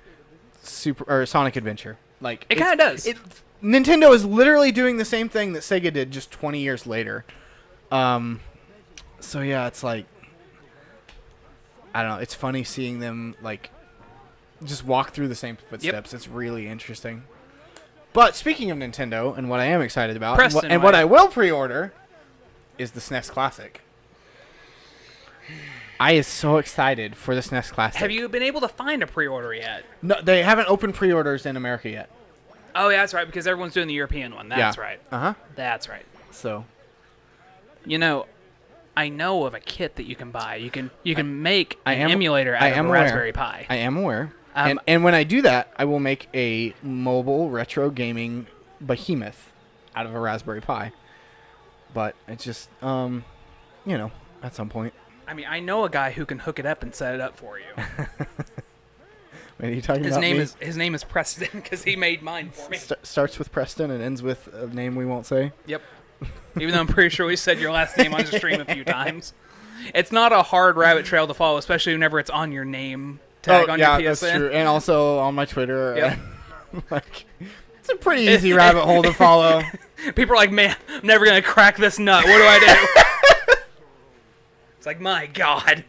Sonic Adventure. Like It kinda does. Nintendo is literally doing the same thing that Sega did just 20 years later. So yeah, it's like I don't know. It's funny seeing them like just walk through the same footsteps. It's really interesting. But speaking of Nintendo and what I am excited about Preston, and what I will pre-order is the SNES Classic. I is so excited for the SNES Classic. Have you been able to find a pre-order yet? No, they haven't opened pre-orders in America yet. Oh, yeah, that's right, because everyone's doing the European one. That's right. Uh-huh. That's right. So, You know, I know of a kit that you can buy. You can make I an am- emulator I out am of a aware. Raspberry Pi. I am aware. And when I do that, I will make a mobile retro gaming behemoth out of a Raspberry Pi. But it's just, you know, at some point. I mean, I know a guy who can hook it up and set it up for you. Wait, are you talking His about name me? his name is Preston because he made mine for me. Starts with Preston and ends with a name we won't say. Yep. Even though I'm pretty sure we said your last name on the stream a few times. It's not a hard rabbit trail to follow, especially whenever it's on your name tag on your PSN. That's true. And also on my Twitter. Yep. Like, it's a pretty easy rabbit hole to follow. People are like, man, I'm never going to crack this nut. What do I do? It's like, my God.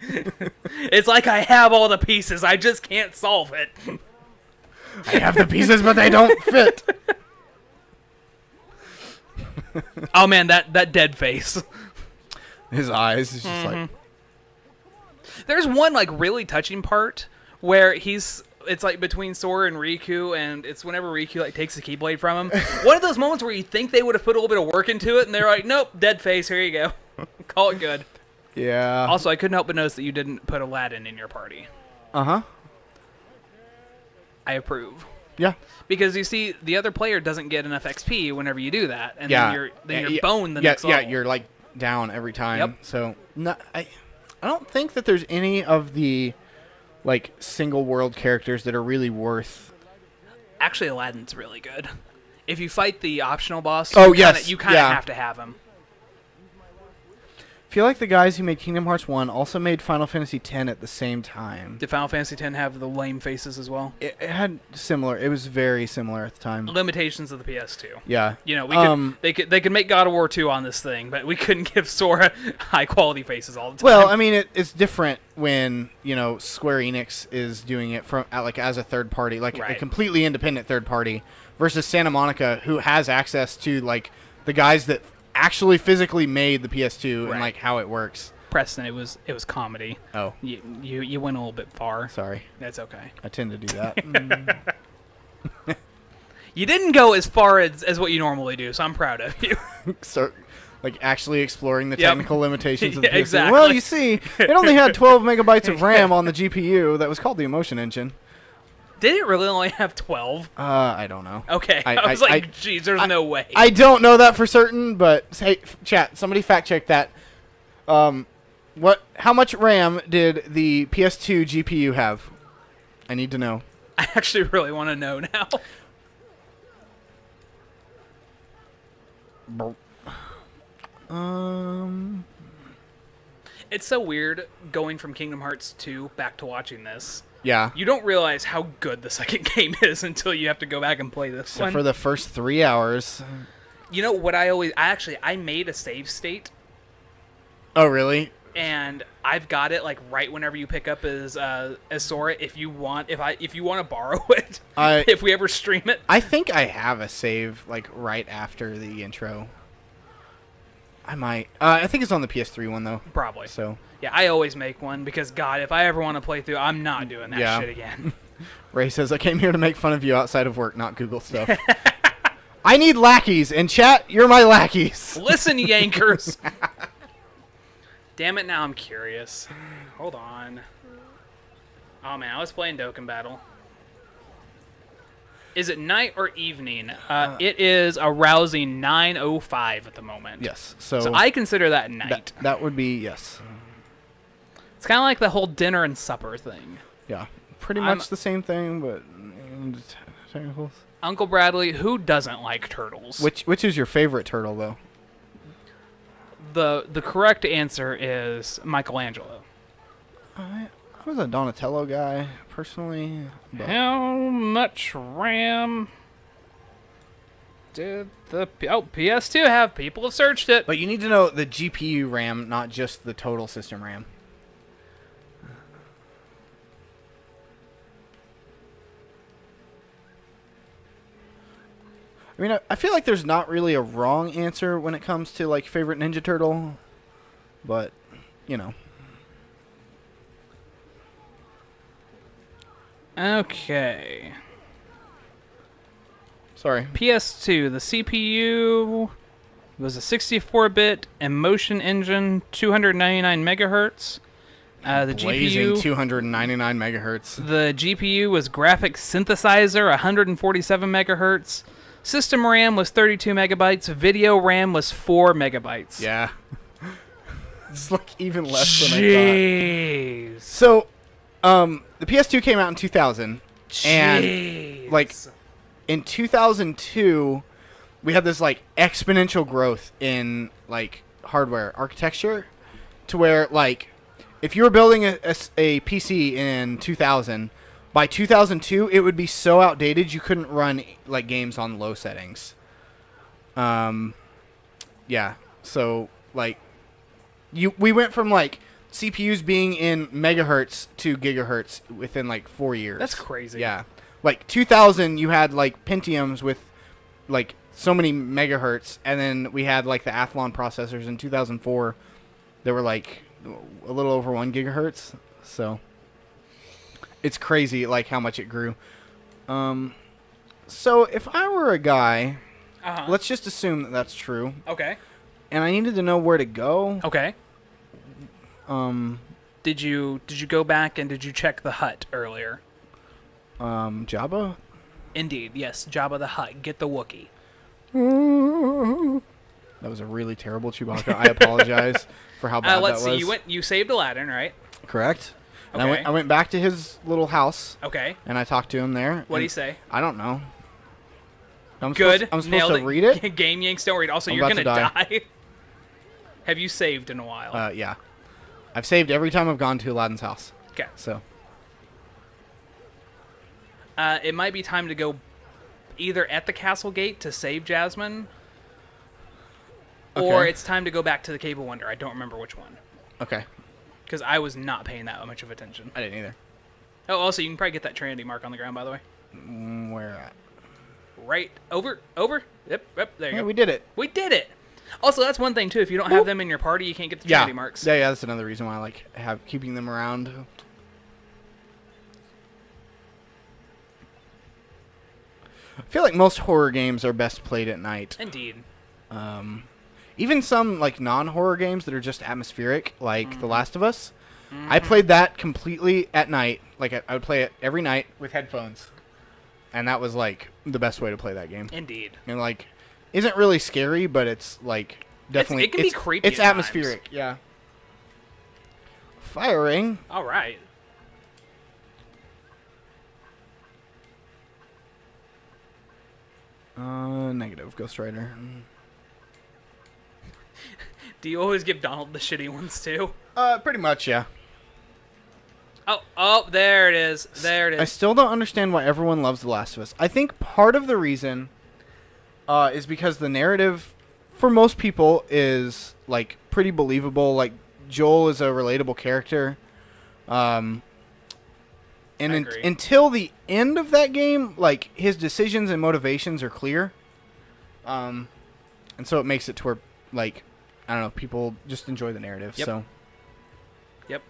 It's like I have all the pieces. I just can't solve it. I have the pieces, but they don't fit. Oh, man, that dead face. His eyes is just like... There's one, like, really touching part where it's like between Sora and Riku, and it's whenever Riku like takes the Keyblade from him. One of those moments where you think they would have put a little bit of work into it, and they're like, nope, dead face, here you go. Call it good. Yeah. Also, I couldn't help but notice that you didn't put Aladdin in your party. Uh-huh. I approve. Yeah. Because you see, the other player doesn't get enough XP whenever you do that, and Yeah. then you're boned the yeah, next yeah, level. you're like down every time. Yep. So I don't think that there's any of the like single world characters that are really worth. Actually, Aladdin's really good. If you fight the optional boss, Oh, you yes, kind of yeah. have to have him. I feel like the guys who made Kingdom Hearts 1 also made Final Fantasy X at the same time. Did Final Fantasy X have the lame faces as well? It had similar. It was very similar at the time. Limitations of the PS2. Yeah. You know, they could make God of War 2 on this thing, but we couldn't give Sora high quality faces all the time. Well, I mean, it's different when Square Enix is doing it from like as a third party, like a Right. completely independent third party, versus Santa Monica, who has access to like the guys that actually physically made the PS2 Right. and like how it works. Preston, it was comedy. Oh, You went a little bit far. sorry. That's okay. I tend to do that. You didn't go as far as what you normally do, so I'm proud of you. Start like actually exploring the Yep. technical limitations of the Yeah, PS2. exactly. Well, you see, it only had 12 megabytes of RAM on the GPU that was called the Emotion Engine. Did it really only have 12? I don't know. Okay. I- I was I- like, geez, there's no way. I don't know that for certain, but hey, chat, somebody fact check that. How much RAM did the PS2 GPU have? I need to know. I actually really want to know now. It's so weird going from Kingdom Hearts 2 back to watching this. Yeah. You don't realize how good the second game is until you have to go back and play this So one. for the first 3 hours. You know what I made a save state, Oh, really? and I've got it like right whenever you pick up as Sora. If you want to borrow it, if we ever stream it. I think I have a save like right after the intro. I might. I think it's on the PS3 one though. Probably. So Yeah, I always make one because, God, if I ever want to play through, I'm not doing that Yeah. shit again. Ray says, I came here to make fun of you outside of work, not Google stuff. I need lackeys. And chat, you're my lackeys. Listen, Yankers. Damn it, now I'm curious. Hold on. Oh, man, I was playing Dokkan Battle. Is it night or evening? It is a rousing 9:05 at the moment. Yes. So, So I consider that night. that would be, yes. It's kind of like the whole dinner and supper thing. Yeah. Pretty I'm- much the same thing, but technicals. Uncle Bradley, who doesn't like turtles? Which is your favorite turtle, though? The correct answer is Michelangelo. I was a Donatello guy, personally. But How much RAM did the PS2 have? People have searched it. But you need to know the GPU RAM, not just the total system RAM. I mean, I feel like there's not really a wrong answer when it comes to, like, favorite Ninja Turtle. But, you know. Okay. Sorry. PS2, the CPU was a 64-bit Emotion Engine, 299 megahertz. The Blazing GPU, 299 megahertz. the GPU was Graphics Synthesizer, 147 megahertz. System RAM was 32 megabytes. Video RAM was 4 megabytes. Yeah. It's like even less than I Jeez. thought. So, the PS2 came out in 2000, and Jeez. like in 2002, we had this like exponential growth in like hardware architecture, to where like if you were building a PC in 2000, by 2002 it would be so outdated you couldn't run like games on low settings. Yeah. So like we went from like CPUs being in megahertz to gigahertz within like 4 years. That's crazy. Yeah. Like 2000 you had like Pentiums with like so many megahertz, and then we had like the Athlon processors in 2004. They were like a little over 1 gigahertz. So it's crazy like how much it grew. So if I were a guy, let's just assume that that's true, Okay. and I needed to know where to go. Okay. Did you go back and did you check the hut earlier? Jabba? Indeed, yes. Jabba the Hutt. Get the Wookiee. That was a really terrible Chewbacca. I apologize for how bad Let's that was. see. You saved Aladdin, right? Correct. And Okay. I went back to his little house, Okay. and I talked to him there. What do and you say? I don't know. I'm Good. I'm supposed Nailed to read it? Game Yanks don't read. Also, I'm you're about gonna to die. Have you saved in a while? Yeah. I've saved every time I've gone to Aladdin's house. Okay. So, It might be time to go either at the castle gate to save Jasmine, or Okay. it's time to go back to the Cave of Wonder. I don't remember which one, okay. because I was not paying that much of attention. I didn't either. Oh, also, you can probably get that Trinity mark on the ground, by the way. Where at? Right. Over. Yep, there you Yeah, go. we did it. We did it! Also, that's one thing, too. If you don't have them in your party, you can't get the Yeah. Trinity marks. Yeah, that's another reason why I like keeping them around. I feel like most horror games are best played at night. Indeed. Even some like non-horror games that are just atmospheric, like The Last of Us. I played that completely at night. Like I would play it every night with headphones, and that was like the best way to play that game. Indeed. And like, isn't really scary, but it's like definitely it can be creepy It's at times. atmospheric, yeah. Firing. All right. Negative. Ghost Rider. Do you always give Donald the shitty ones, too? Pretty much, yeah. Oh, there it is. There it I is. still don't understand why everyone loves The Last of Us. I think part of the reason is because the narrative, for most people, is like pretty believable. Like Joel is a relatable character. And agree. until the end of that game, like his decisions and motivations are clear. And so it makes it to where, like, I don't know, people just enjoy the narrative. Yep. So. Yep.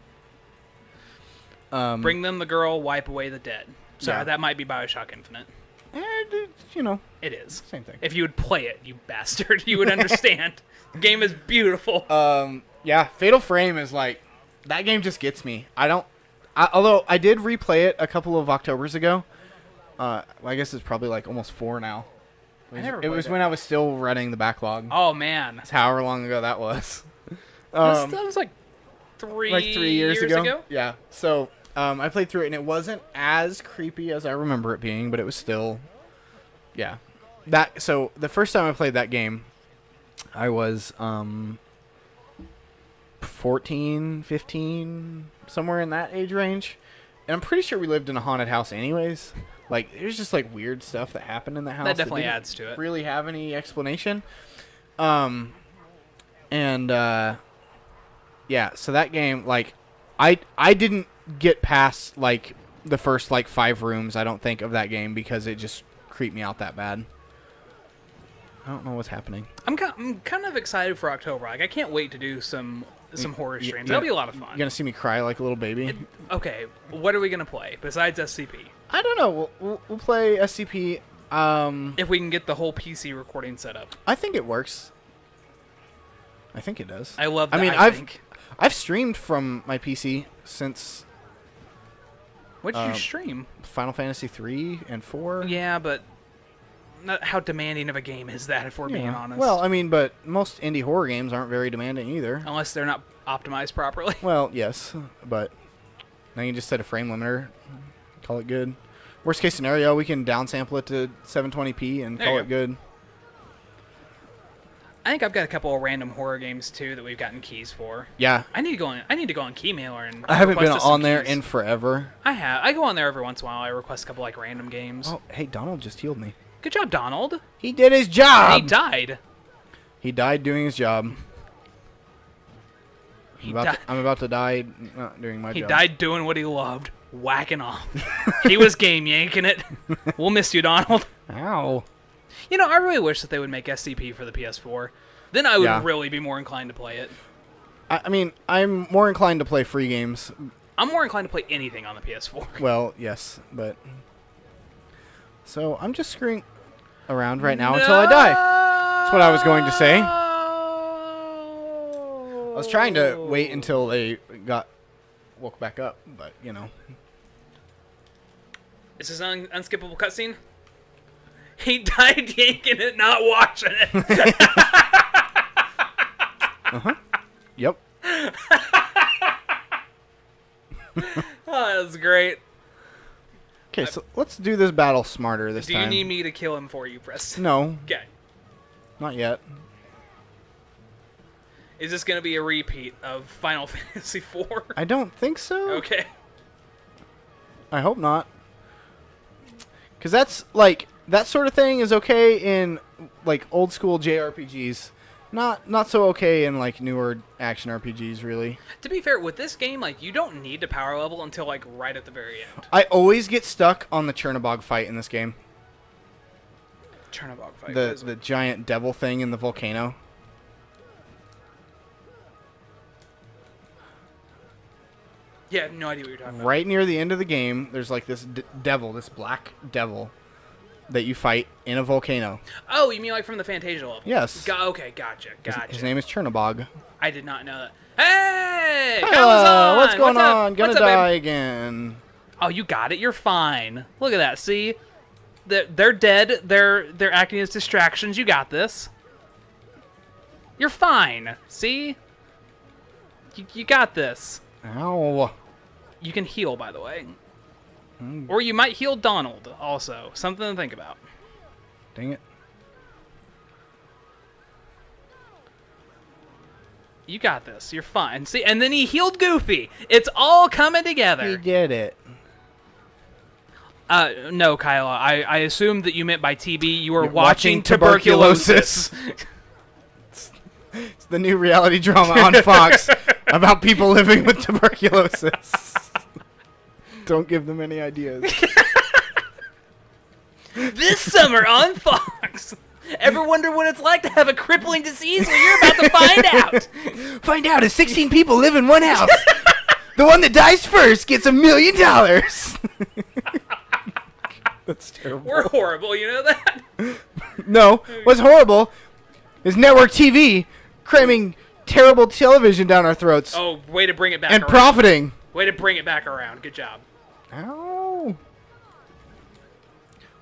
Um, Bring them the girl, wipe away the dead. Sorry, Yeah. that might be Bioshock Infinite. you know, It is. same thing. If you would play it, you bastard, you would understand. The game is beautiful. Yeah, Fatal Frame is like, that game just gets me. Although I did replay it a couple of Octobers ago. I guess it's probably like almost 4 now. It was when I was still running the backlog. Oh, man. That's however long ago that was. that was like 3 years ago? Yeah. So I played through it, and it wasn't as creepy as I remember it being, but it was still, yeah. So the first time I played that game, I was 14, 15, somewhere in that age range. And I'm pretty sure we lived in a haunted house anyways. Like, there's just, like, weird stuff that happened in the house. That definitely didn't adds to it. really have any explanation. Yeah, so that game, like, I didn't get past, like, the first, like, 5 rooms, I don't think, of that game because it just creeped me out that bad. I don't know what's happening. I'm kind of excited for October. Like, I can't wait to do some horror streams. That'll be a lot of fun. You're going to see me cry like a little baby? Okay, what are we going to play besides SCP? I don't know. We'll play SCP. If we can get the whole PC recording set up. I think it works. I think it does. I love that. I mean, I've streamed from my PC since What did you stream? Final Fantasy 3 and 4. Yeah, but not how demanding of a game is that, if we're being Yeah. honest? Well, I mean, but most indie horror games aren't very demanding either. unless they're not optimized properly. Well, yes, but now you just set a frame limiter, call it good. Worst case scenario, we can downsample it to 720p and There call you it good. I think I've got a couple of random horror games too that we've gotten keys for. Yeah, I need to go on Keymailer and I haven't been request us some on there keys. in forever. I have. I go on there every once in a while. I request a couple like random games. Oh, hey, Donald just healed me. Good job, Donald. He did his job. He died. He died doing his job. He I'm about to die not doing my He job. died doing what he loved, whacking off. He was game yanking it. We'll miss you, Donald. Ow. You know, I really wish that they would make SCP for the PS4. Then I would Yeah. really be more inclined to play it. I mean, I'm more inclined to play free games. I'm more inclined to play anything on the PS4. Well, yes, but... So, I'm just screwing around right now until I die. That's what I was going to say. I was trying to wait until they woke back up, but, you know. Is this an unskippable cutscene? He died yanking it, not watching it. Yep. Oh, that's great. Okay, so let's do this battle smarter this Do time. you need me to kill him for you, Preston? No, Okay. not yet. Is this going to be a repeat of Final Fantasy IV? I don't think so. Okay. I hope not. Because that's, like, that sort of thing is okay in, like, old school JRPGs. Not so okay in, like, newer action RPGs, really. To be fair, with this game, like, you don't need to power level until, like, right at the very end. I always get stuck on the Chernobog fight in this game. Chernobog fight. The giant devil thing in the volcano. Yeah, I have no idea what you're talking about. Right near the end of the game, there's, like, this devil, this black devil that you fight in a volcano. Oh, you mean like from the Fantasia level? Yes. Okay, gotcha. His name is Chernobog. I did not know that. Hey! Hello, what's going up? on? Gonna What's up, die babe? again. Oh, you got it. You're fine. Look at that. See? They're dead. They're acting as distractions. You got this. You're fine. See? You got this. Ow. You can heal, by the way. Or you might heal Donald, also. Something to think about. Dang it. You got this. You're fine. See? And then he healed Goofy. It's all coming He together. did it. No, Kyla. I assumed that you meant by TB you were You're watching watching tuberculosis. tuberculosis. It's the new reality drama on Fox about people living with tuberculosis. Don't give them any ideas. This summer on Fox. Ever wonder what it's like to have a crippling disease? Well, you're about to find out. Find out if 16 people live in one house. The one that dies first gets $1 million. That's terrible. We're horrible, you know that? No, what's horrible is network TV cramming terrible television down our throats Oh, way to bring it back and around. profiting. Way to bring it back around. Good job. Ow.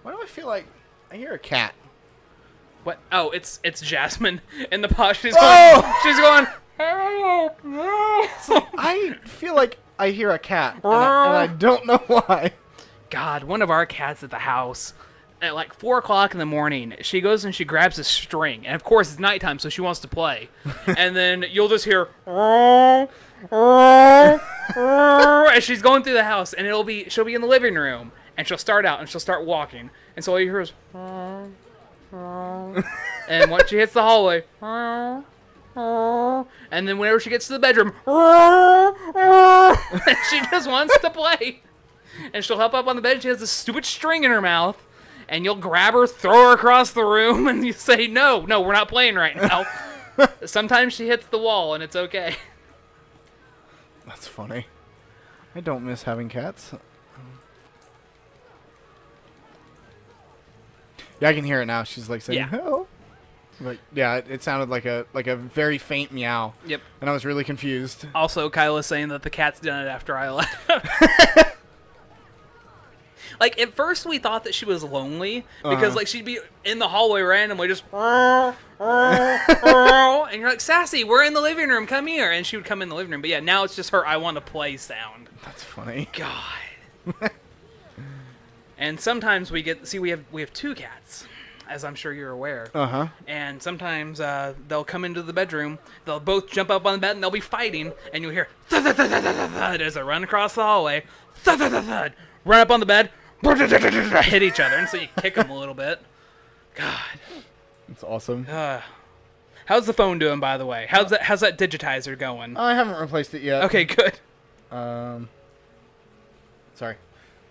Why do I feel like I hear a cat? What? Oh, it's Jasmine in the pod. She's Oh! going, help, no. I feel like I hear a cat, and I don't know why. God, one of our cats at the house, at like 4 o'clock in the morning, she goes and she grabs a string. And of course, it's nighttime, so she wants to play. And then you'll just hear, as she's going through the house, and she'll be in the living room, and she'll start out, and she'll start walking. And so all you hear is, and once she hits the hallway, and then whenever she gets to the bedroom, she just wants to play. And she'll hop up on the bed, and she has this stupid string in her mouth, and you'll grab her, throw her across the room, and you say, no, we're not playing right now. Sometimes she hits the wall, and it's okay. That's funny. I don't miss having cats. Yeah, I can hear it now. She's like saying Yeah. help. But yeah, it sounded like a very faint meow. Yep. And I was really confused. Also, Kyla's saying that the cat's done it after I left. Like, at first we thought that she was lonely because, like, she'd be in the hallway randomly just... and you're like, Sassy, we're in the living room. Come here. And she would come in the living room. But, yeah, now it's just her I want to play sound. That's funny. God. And sometimes we have 2 cats, as I'm sure you're aware. Uh-huh. And sometimes they'll come into the bedroom, they'll both jump up on the bed, and they'll be fighting, and you'll hear thud, thud, thud, thud, thud, thud, as they run across the hallway, thud, thud, thud, thud, run up on the bed, hit each other, and so you kick them a little bit. God. It's awesome. How's the phone doing, by the way? How's that digitizer going? I haven't replaced it yet. Okay, good. Sorry.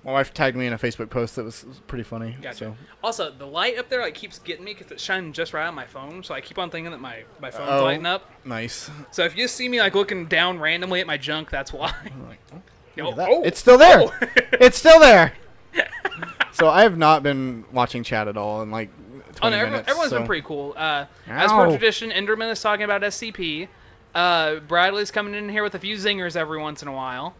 My wife tagged me in a Facebook post that was pretty funny. Gotcha. So. Also, the light up there like keeps getting me because it's shining just right on my phone, so I keep on thinking that my phone's lighting up. Nice. So if you see me like looking down randomly at my junk, that's why. Like, Oh, that. oh. It's still there. Oh. It's still there. So I have not been watching chat at all in like 20 minutes. Everyone's so. been pretty cool. As per tradition, Enderman is talking about SCP. Bradley's coming in here with a few zingers every once in a while.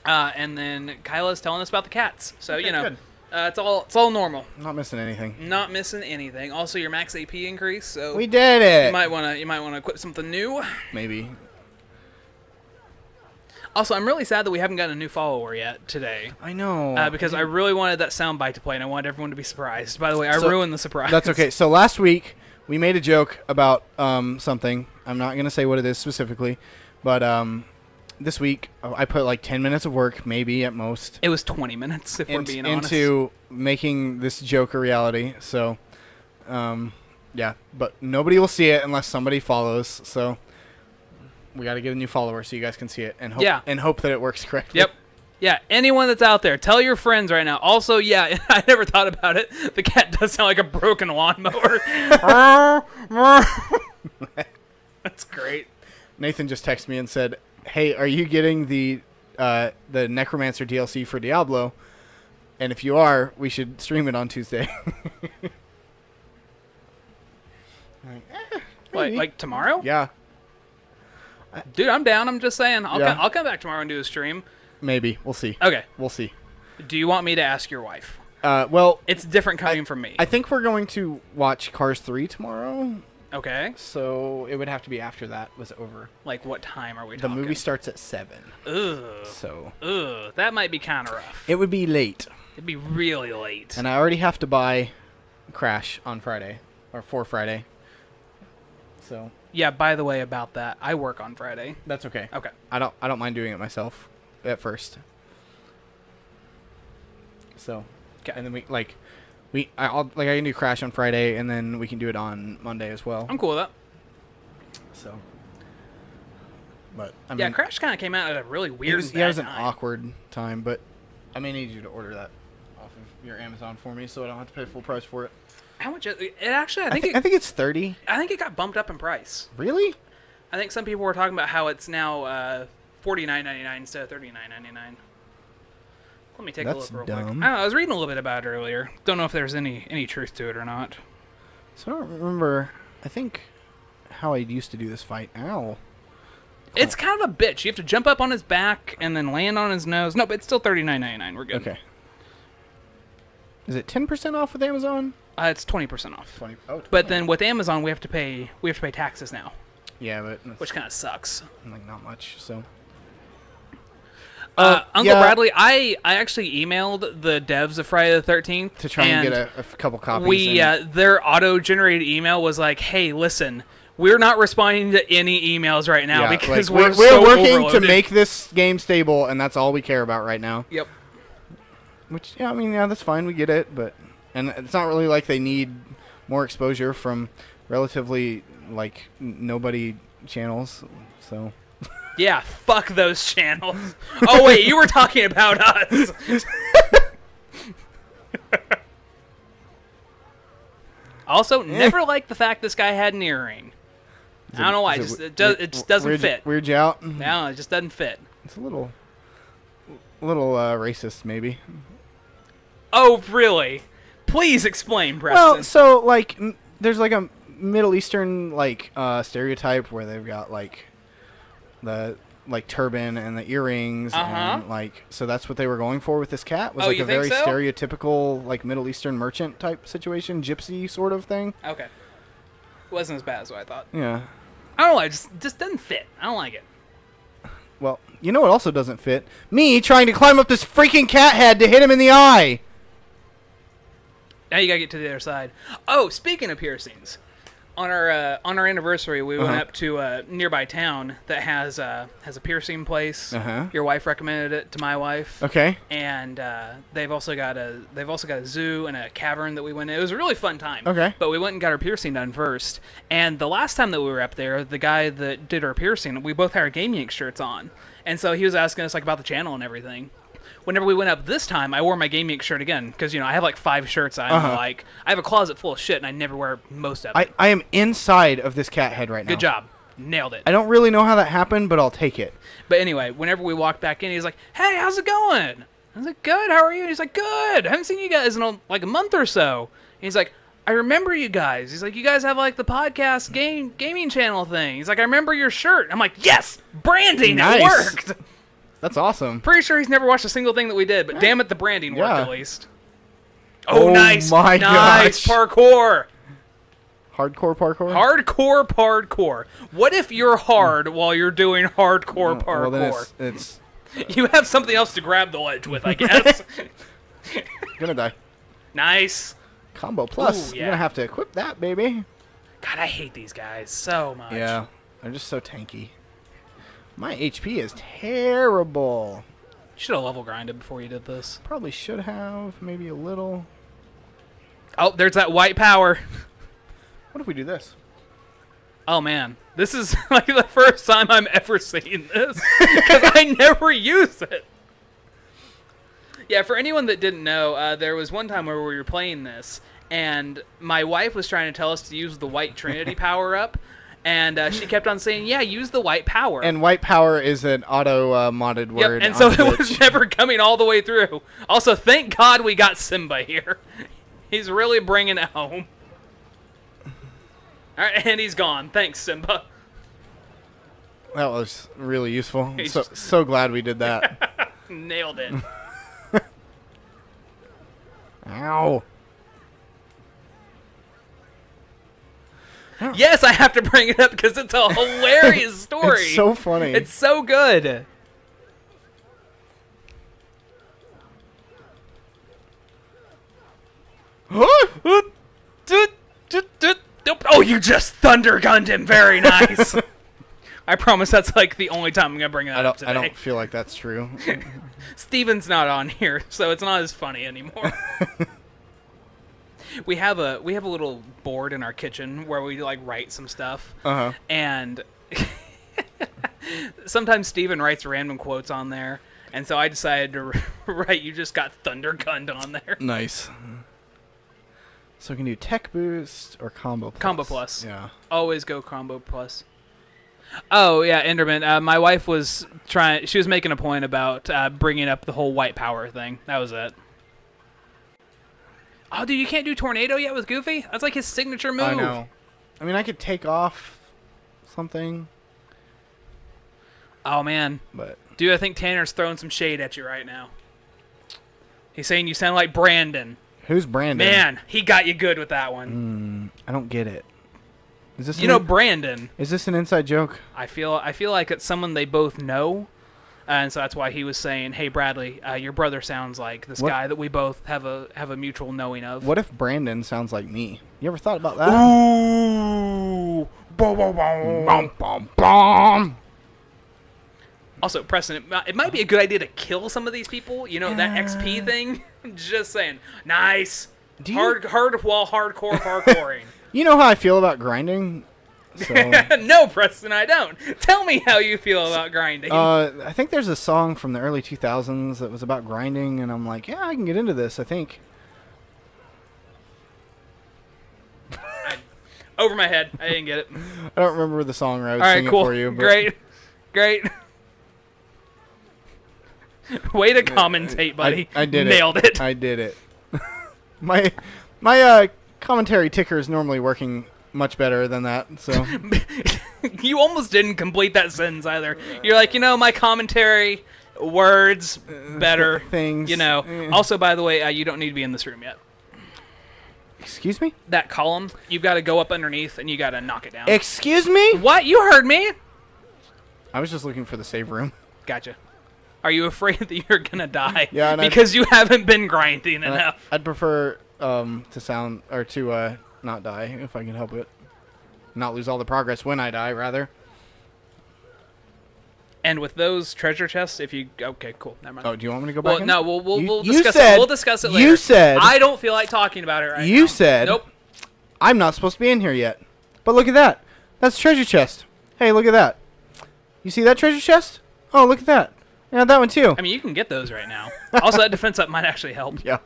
And then Kyla's telling us about the cats. So, Okay, you know, good. it's all normal. Not missing anything. Not missing anything. Also, your max AP increase, so We did it. you might want to equip something new. Maybe. Also, I'm really sad that we haven't gotten a new follower yet today. I know. Because I really wanted that soundbite to play, and I wanted everyone to be surprised. By the way, I So, ruined the surprise. That's okay. So last week we made a joke about something. I'm not gonna say what it is specifically, but this week I put like 10 minutes of work, maybe at most, It was 20 minutes, if we're being honest. into making this joke a reality. So, yeah, but nobody will see it unless somebody follows. So we got to get a new follower so you guys can see it and hope that it works correctly. Yep. Yeah, anyone that's out there, tell your friends right now. Also, yeah, I never thought about it. The cat does sound like a broken lawnmower. That's great. Nathan just texted me and said, "Hey, are you getting the Necromancer DLC for Diablo? And if you are, we should stream it on Tuesday." Like tomorrow? Yeah, Dude, I'm down. I'm just saying. Yeah. I'll come back tomorrow and do a stream. maybe. We'll see. Okay. We'll see. Do you want me to ask your wife? Well, It's different coming from me. I think we're going to watch Cars 3 tomorrow, Okay. so it would have to be after that was over. Like, what time are we The talking? movie starts at 7, Ugh. so Ugh. That might be kind of rough. it would be late. It'd be really late. And I already have to buy Crash on Friday, or for Friday. So Yeah, by the way, about that, I work on Friday. that's okay. Okay. I don't mind doing it myself at first. So, 'Kay. and then I can do Crash on Friday, and then we can do it on Monday as well. I'm cool with that. So, but I Yeah, mean, Crash kind of came out at a really it weird was, and yeah, it bad was an time. awkward time, but I may need you to order that off of your Amazon for me, so I don't have to pay full price for it. How much? It actually, I think it's 30. I think it got bumped up in price. Really? I think some people were talking about how it's now $49.99 instead of $39.99. Let me take a That's look real quick. dumb. I don't know, I was reading a little bit about it earlier. Don't know if there's any truth to it or not. So I don't remember. I think how I used to do this fight. Ow. It's kind of a bitch. You have to jump up on his back and then land on his nose. No, but it's still $39.99. We're good. Okay. Is it 10% off with Amazon? It's 20% off. 20. Oh, But then with Amazon, we have to pay taxes now, yeah, but that's, which kind of sucks. like not much. So. Uncle yeah. Bradley, I actually emailed the devs of Friday the 13th To try and get a couple copies. We and- their auto-generated email was like, "Hey, listen, we're not responding to any emails right now yeah, because like, we're we're so working to overloaded." make this game stable, and that's all we care about right now. Yep. Which, yeah, I mean, yeah, that's fine. We get it, but and it's not really like they need more exposure from relatively like nobody channels. So Yeah, fuck those channels. Oh wait, you were talking about us. Also, never liked the fact this guy had an earring. I don't know why. It just doesn't fit. Weird you out. No, it just doesn't fit. It's a little racist, maybe. Oh, really? Please explain, Preston. Well, so like, there's like a Middle Eastern like stereotype where they've got like the like turban and the earrings, Uh-huh. and like so that's what they were going for with this cat. Was Oh, like you a think very so? stereotypical like Middle Eastern merchant type situation, gypsy sort of thing. Okay. It wasn't as bad as what I thought. Yeah. I don't know. It just doesn't fit. I don't like it. Well, you know what also doesn't fit? Me trying to climb up this freaking cat head to hit him in the eye. Now you gotta get to the other side. Oh, speaking of piercings, on our anniversary, we went Uh-huh. up to a nearby town that has a piercing place. Uh-huh. Your wife recommended it to my wife. Okay. And they've also got a zoo and a cavern that we went in. It was a really fun time. Okay. But we went and got our piercing done first. And the last time that we were up there, the guy that did our piercing, we both had our Game Yank shirts on, and so he was asking us like about the channel and everything. Whenever we went up this time, I wore my Game Yank shirt again because I have like 5 shirts. I have a closet full of shit, and I never wear most of it. I am inside of this cat head right now. Good job, nailed it. I don't really know how that happened, but I'll take it. But anyway, whenever we walked back in, he's like, "Hey, how's it going?" I was like, "Good. How are you?" And he's like, "Good. I haven't seen you guys in like a month or so." And he's like, "I remember you guys." He's like, "You guys have like the podcast gaming channel thing." He's like, "I remember your shirt." I'm like, "Yes, branding. Nice. It worked." That's awesome. Pretty sure he's never watched a single thing that we did, but damn it, the branding worked Yeah. at least. Oh, Oh nice. my nice gosh. parkour. Hardcore parkour? Hardcore. What if you're hard while you're doing hardcore parkour? Well, then it's You have something else to grab the ledge with, I guess. gonna die. Nice. Combo plus. Ooh, You're yeah. gonna have to equip that, baby. God, I hate these guys so much. Yeah. They're just so tanky. My HP is terrible. You should have level grinded before you did this. Probably should have. Maybe a little. Oh, there's that white power. What if we do this? Oh, man. This is like the first time I'm ever seeing this. Because I never use it. Yeah, for anyone that didn't know, there was one time where we were playing this, and my wife was trying to tell us to use the white Trinity power-up, and she kept on saying, yeah, use the white power. And white power is an auto modded Yep, word. and so on it was Twitch. never coming all the way through. Also, thank God we got Simba here. He's really bringing it home. All right, and he's gone. Thanks, Simba. That was really useful. He's So, just- so glad we did that. Nailed it. Ow. Yes, I have to bring it up because it's a hilarious story. It's so funny. It's so good. Oh, you just thunder gunned him. Very nice. I promise that's like the only time I'm gonna bring that up today. I don't feel like that's true. Steven's not on here, so it's not as funny anymore. we have a little board in our kitchen where we like write some stuff, Uh-huh. and sometimes Steven writes random quotes on there, and so I decided to write "You just got thunder gunned" on there. Nice. So we can do tech boost or combo plus. Combo plus. Yeah. Always go combo plus. Oh yeah, Enderman. My wife was trying. She was making a point about bringing up the whole white power thing. That was it. Oh, dude, you can't do tornado yet with Goofy. That's like his signature move. I know. I mean, I could take off something, Oh man, but dude, I think Tanner's throwing some shade at you right now. He's saying you sound like Brandon. who's Brandon? Man, he got you good with that one. I don't get it. Is this You know Brandon. Is this an inside joke? I feel like it's someone they both know, and so that's why he was saying, "Hey, Bradley, your brother sounds like this What? guy that we both have a mutual knowing of." What if Brandon sounds like me? You ever thought about that? Ooh. Bom, bom, bom. Also, Preston, it might be a good idea to kill some of these people. You know, that XP thing? Just saying. Nice. Do you- Hard while hardcore parkouring. You know how I feel about grinding? So, No, Preston, I don't. Tell me how you feel about grinding. I think there's a song from the early 2000s that was about grinding, and I'm like, yeah, I can get into this, I think. Over my head. I didn't get it. I don't remember the song where I was All right, singing cool. for you. But Great. Way to commentate, buddy. I did Nailed it. it. I did it. my commentary ticker is normally working much better than that. So You almost didn't complete that sentence either. You're like, my commentary, words, better. things. Also, by the way, you don't need to be in this room yet. Excuse me? That column, you've got to go up underneath and you got to knock it down. Excuse me? What? You heard me? I was just looking for the save room. Gotcha. Are you afraid that you're going to die? Yeah, and because you haven't been grinding And enough. I'd prefer to not die if I can help it. Not lose all the progress when I die, rather. And with those treasure chests, if you... Okay, cool. Never mind. Oh, do you want me to go back Well, in? no, we'll You discuss said- it. We'll discuss it later. You said... I don't feel like talking about it right now. You said... Nope. I'm not supposed to be in here yet. But look at that. That's a treasure chest. Hey, look at that. You see that treasure chest? Oh, look at that. Yeah, that one too. I mean, you can get those right now. Also, that defense up might actually help. Yeah.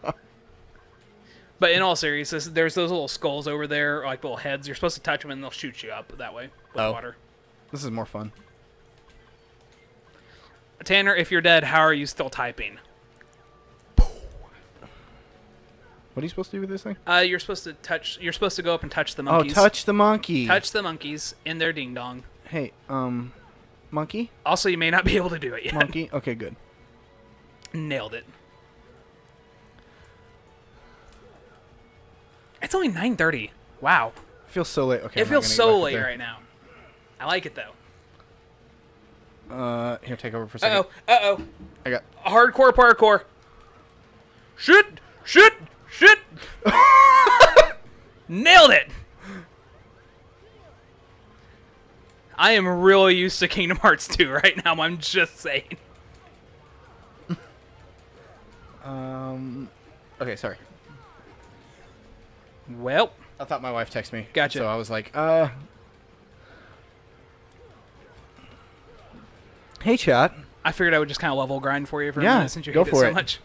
But in all seriousness, there's those little skulls over there, like little heads. You're supposed to touch them and they'll shoot you up that way with Oh. water. This is more fun. Tanner, if you're dead, how are you still typing? What are you supposed to do with this thing? You're supposed to touch. You're supposed to go up and touch the Oh, monkeys. touch the monkey. Touch the monkeys in their ding dong. Hey, monkey? Also, you may not be able to do it yet. Monkey? Okay, good. Nailed it. It's only 9:30. Wow. It feels so late. Okay. It I'm not feels gonna so go back late up there. right now. I like it though. Here, take over for a second. Uh-oh. Uh-oh. I got... Hardcore parkour. Shit! Shit! Shit! Nailed it! I am really used to Kingdom Hearts 2 right now, I'm just saying. Okay, sorry. Well, I thought my wife texted me. Gotcha. So I was like, Hey, chat. I figured I would just kind of level grind for you for a Yeah, minute since you go hate for it so it. much.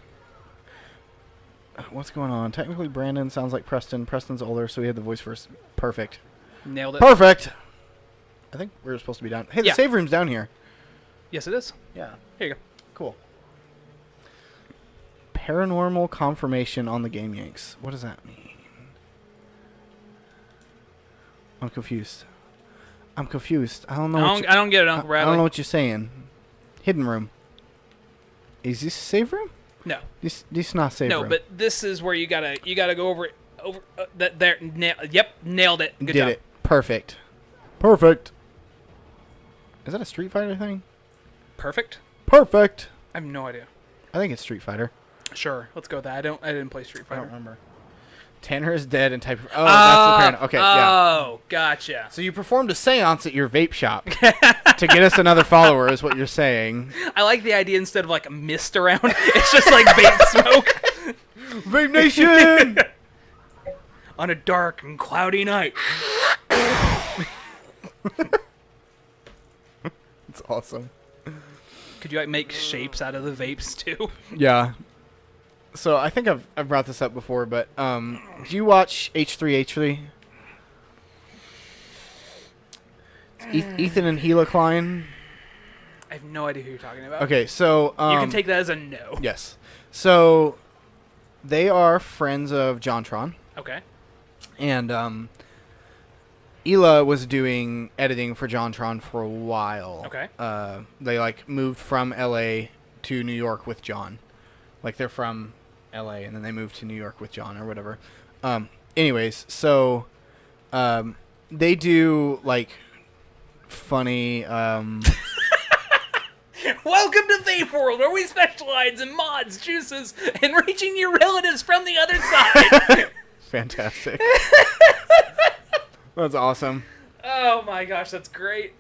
What's going on? Technically, Brandon sounds like Preston. Preston's older, so he had the voice first. Perfect. Nailed it. Perfect! I think we were supposed to be down. Hey, the Yeah. save room's down here. Yes, it is. Yeah. Here you go. Cool. Paranormal confirmation on the Game Yanks. What does that mean? I'm confused. I'm confused. I don't know. I don't get it, Uncle I Bradley. don't know what you're saying. Hidden room. Is this a save room? No. This not save No, room. but this is where you gotta go over it. That there. Yep, nailed it. Good Did job. it. Perfect. Perfect. Is that a Street Fighter thing? Perfect. Perfect. I have no idea. I think it's Street Fighter. Sure, let's go with that. I didn't play Street I Fighter. don't remember. Tanner is dead and type. Oh, that's the parent. Okay, yeah. Oh, gotcha. So you performed a seance at your vape shop to get us another follower, is what you're saying. I like the idea instead of like a mist around, it's just like vape smoke Vape Nation! on a dark and cloudy night. It's awesome. Could you like make shapes out of the vapes too? Yeah. So I think I've brought this up before, but do you watch H3H3? Ethan and Gila Klein. I have no idea who you're talking about. Okay, so you can take that as a no. yes. So they are friends of JonTron, Okay. and Hila was doing editing for JonTron for a while. Okay. They like moved from LA to New York with John. Like they're from LA and then they moved to New York with John or whatever. Anyways, so they do like funny Welcome to Vape World, where we specialize in mods, juices, and reaching your relatives from the other side. fantastic. That's awesome. Oh my gosh, that's great.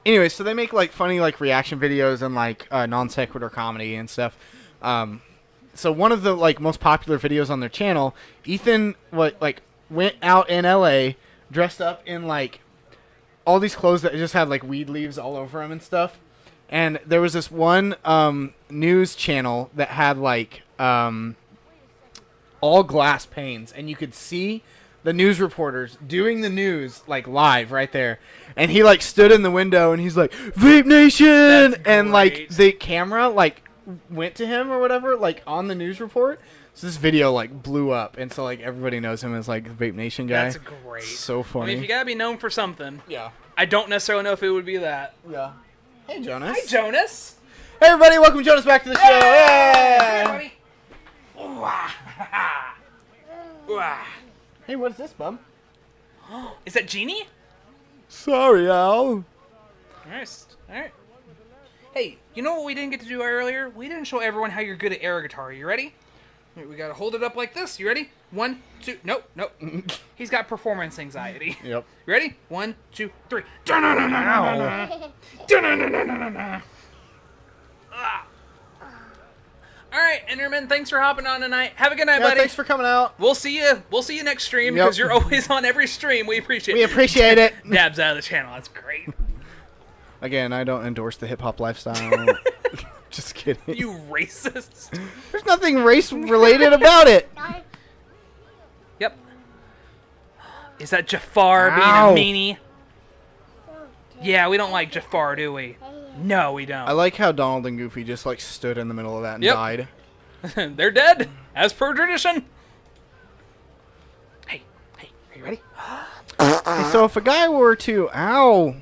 Anyway, so they make like funny like reaction videos and like non sequitur comedy and stuff. So one of the like most popular videos on their channel, Ethan went out in LA dressed up in like all these clothes that just had like weed leaves all over them and stuff. And there was this one news channel that had like all glass panes, and you could see the news reporters doing the news like live right there. And he like stood in the window and he's like, "Vape Nation!" That's and like great. the camera like went to him or whatever, like on the news report. So this video like blew up, and so like everybody knows him as like the Vape Nation guy. That's great. So I funny. mean, if you gotta be known for something, Yeah. I don't necessarily know if it would be that. Yeah. Hey, Jonas. Hi, Jonas. Hey, everybody. Welcome Jonas back to the show. Hey, Yay! buddy. Wah. Wah. Hey, what's this, bum? Is that Genie? Sorry, Al. Nice. All right. Hey, you know what we didn't get to do earlier? We didn't show everyone how you're good at air guitar. You ready? We gotta hold it up like this. You ready? 1, 2. Nope, nope. He's got performance anxiety. Yep. You ready? 1, 2, 3. All right, Enderman. Thanks for hopping on tonight. Have a good night, Yeah, buddy. thanks for coming out. We'll see you. We'll see you next stream Yep. because you're always on every stream. We appreciate We it. appreciate it. Dabs out of the channel. That's great. Again, I don't endorse the hip hop lifestyle. Just kidding. You racist. There's nothing race related about it. Yep. Is that Jafar Ow. being a meanie? Yeah, we don't like Jafar, do we? No, we don't. I like how Donald and Goofy just like stood in the middle of that and Yep. died. They're dead, as per tradition. Hey, are you ready? Hey, so if a guy were to,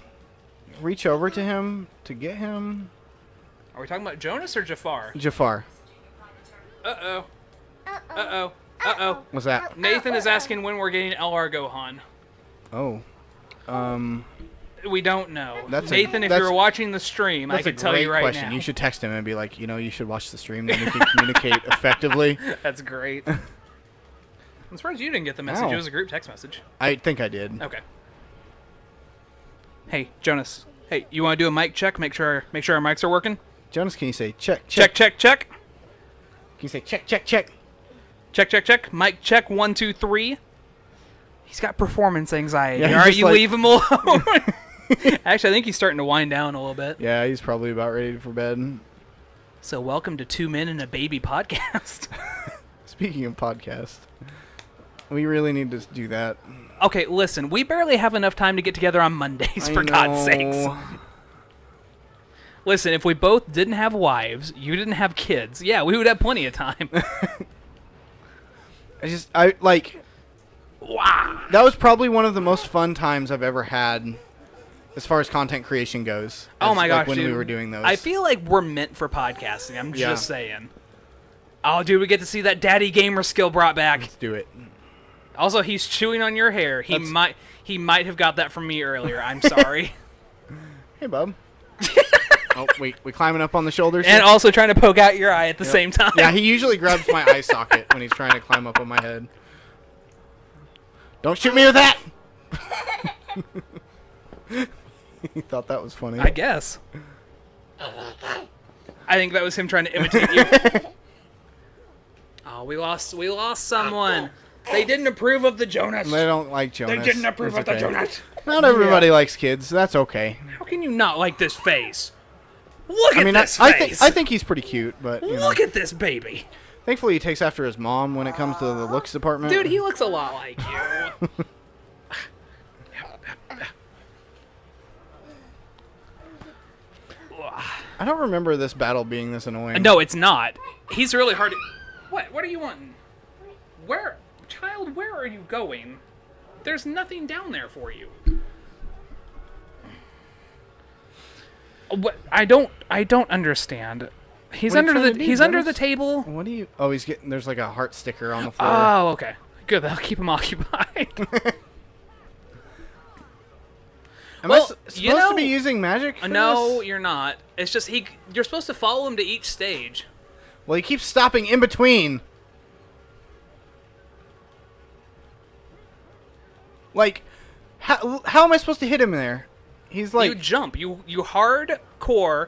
reach over to him to get him, Are we talking about Jonas or Jafar? Jafar. Uh-oh. Uh-oh. Uh-oh. What's that? Nathan is asking when we're getting LR Gohan. Oh, We don't know. That's Nathan, if you're watching the stream, I that's a can tell great you right question. now. You should text him and be like, you should watch the stream, then we can communicate effectively. That's great. I'm surprised you didn't get the message. Ow. It was a group text message. I think I did. Okay. Hey, Jonas. Hey, you want to do a mic check? Make sure our mics are working. Jonas, can you say check? Check, check, check. Can you say check, check, check? Check, check, check. Mic check. 1, 2, 3. He's got performance anxiety. Yeah, he's All right, just you like- leave him alone. Actually, I think he's starting to wind down a little bit. Yeah, he's probably about ready for bed. So, welcome to 2 Men and a Baby podcast. Speaking of podcast, we really need to do that. Okay, listen. We barely have enough time to get together on Mondays, for God's sakes. Listen, if we both didn't have wives, you didn't have kids, yeah, we would have plenty of time. Wow. That was probably one of the most fun times I've ever had as far as content creation goes. Oh my gosh, when dude. we were doing those. I feel like we're meant for podcasting. I'm Yeah. just saying. Oh, dude, we get to see that daddy gamer skill brought back. Let's do it. Also, he's chewing on your hair. He That's- might have got that from me earlier. I'm sorry. Hey, bub. Oh, wait, we climbing up on the shoulders? And also trying to poke out your eye at the same time. Yeah, he usually grabs my eye socket when he's trying to climb up on my head. Don't shoot me with that! He thought that was funny. I guess. I think that was him trying to imitate you. Oh, we lost someone. They didn't approve of the Jonas. They don't like Jonas. They didn't approve It's of the okay. Jonas. Not everybody likes kids. That's okay. How can you not like this face? Look I at mean, this I face. think he's pretty cute, but you know. Look at this baby. Thankfully, he takes after his mom when it comes to the looks department. Dude, he looks a lot like you. I don't remember this battle being this annoying. No, it's not. He's really hard to... What? What are you wanting? Where? Child, where are you going? There's nothing down there for you. What? I don't understand. He's What are you under trying the to do, he's under Dennis? the table. What do you? Oh, he's getting. There's like a heart sticker on the floor. Oh, okay. Good. That'll keep him occupied. Am well, I supposed you know- to be using magic? For No, this? you're not. It's just you're supposed to follow him to each stage. Well, he keeps stopping in between. Like, how am I supposed to hit him there? He's like. You jump. You hardcore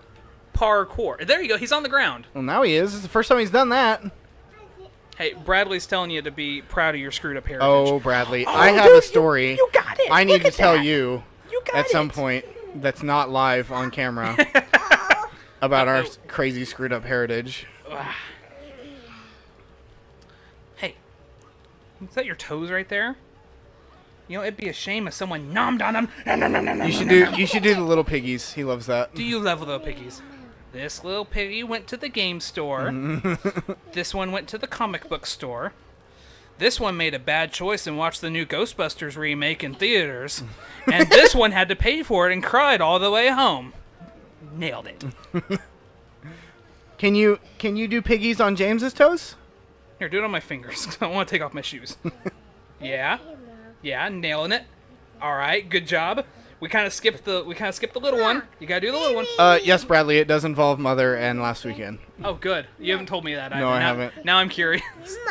parkour. There you go. He's on the ground. Well, now he is. It's the first time he's done that. Hey, Bradley's telling you to be proud of your screwed up heritage. Oh, Bradley, I have a story. You got it. I need Look to at tell that. you You got at some it. point that's not live on camera about our crazy screwed up heritage. Hey, is that your toes right there? You know, it'd be a shame if someone nommed on them. You should do the little piggies. He loves that. Do you love little piggies? This little piggy went to the game store. This one went to the comic book store. This one made a bad choice and watched the new Ghostbusters remake in theaters. And this one had to pay for it and cried all the way home. Nailed it. Can you do piggies on James's toes? Here, do it on my fingers. 'Cause I don't want to take off my shoes. Yeah. Yeah, nailing it. All right, good job. We kind of skipped the little one. You gotta do the little one. Yes, Bradley. It does involve Mother and Last Weekend. Oh, good. You haven't told me that. No, I haven't. Now I'm curious.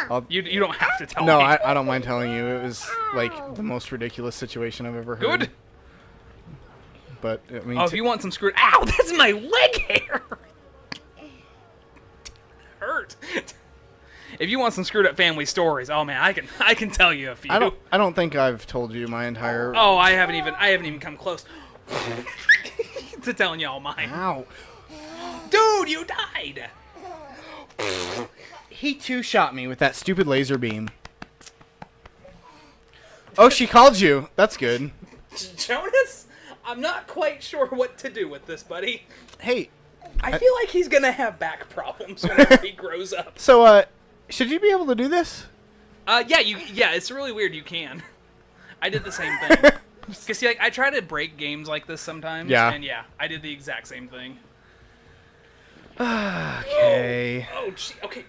I'll- You don't have to tell No, me. I don't mind telling you. It was like the most ridiculous situation I've ever heard. Good. But I mean, Oh, if you want some screwed... Ow, that's my leg hair! Hurt. If you want some screwed up family stories, oh man, I can tell you a few. I don't think I've told you my entire. Oh, I haven't even come close to telling y'all mine. Ow. Dude, you died. He too shot me with that stupid laser beam. Oh, she called you. That's good. Jonas, I'm not quite sure what to do with this, buddy. Hey, I feel like he's gonna have back problems whenever he grows up. so should you be able to do this? Yeah, it's really weird. You can. I did the same thing. Cause see, like, I try to break games like this sometimes. Yeah. And yeah, I did the exact same thing. Okay. Oh, okay.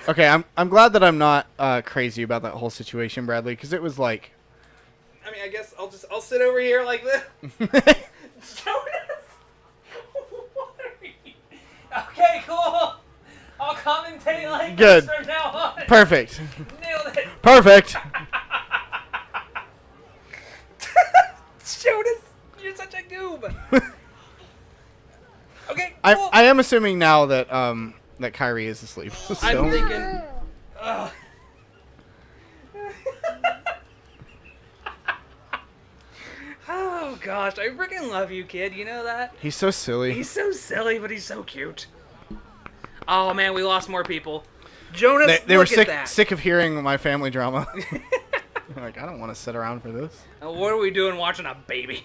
Okay, I'm glad that I'm not crazy about that whole situation, Bradley, because it was like. I mean, I guess I'll sit over here like this. Jonas, what are you? Okay, cool. I'll commentate like Good. this from now on. Perfect. Nailed it. Perfect. Jonas, you're such a goob. Okay, cool. I am assuming now that that Kyrie is asleep. So. I'm thinking. Oh gosh, I freaking love you, kid. You know that? He's so silly. He's so silly, but he's so cute. Oh man, we lost more people. Jonas, They were look at that. sick of hearing my family drama. They're like, I don't want to sit around for this. What are we doing watching a baby?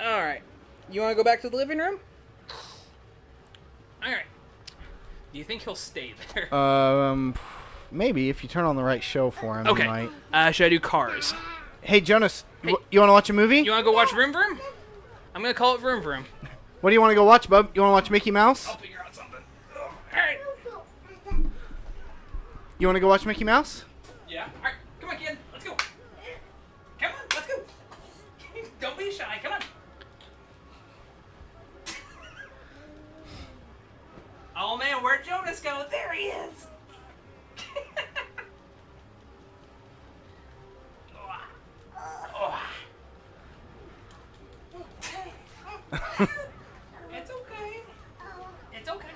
Alright. You want to go back to the living room? Alright. Do you think he'll stay there? Maybe if you turn on the right show for him, he Okay. might. Should I do Cars? Hey, Jonas, Hey. you want to watch a movie? You want to go watch Vroom Vroom? I'm going to call it Vroom Vroom. What do you want to go watch, bub? You want to watch Mickey Mouse? I'll figure out something. Alright. You want to go watch Mickey Mouse? Yeah. Alright. Come on, kid. Let's go. Come on. Let's go. Don't be shy. Come on. Oh man, where'd Jonas go? There he is. It's okay. It's okay.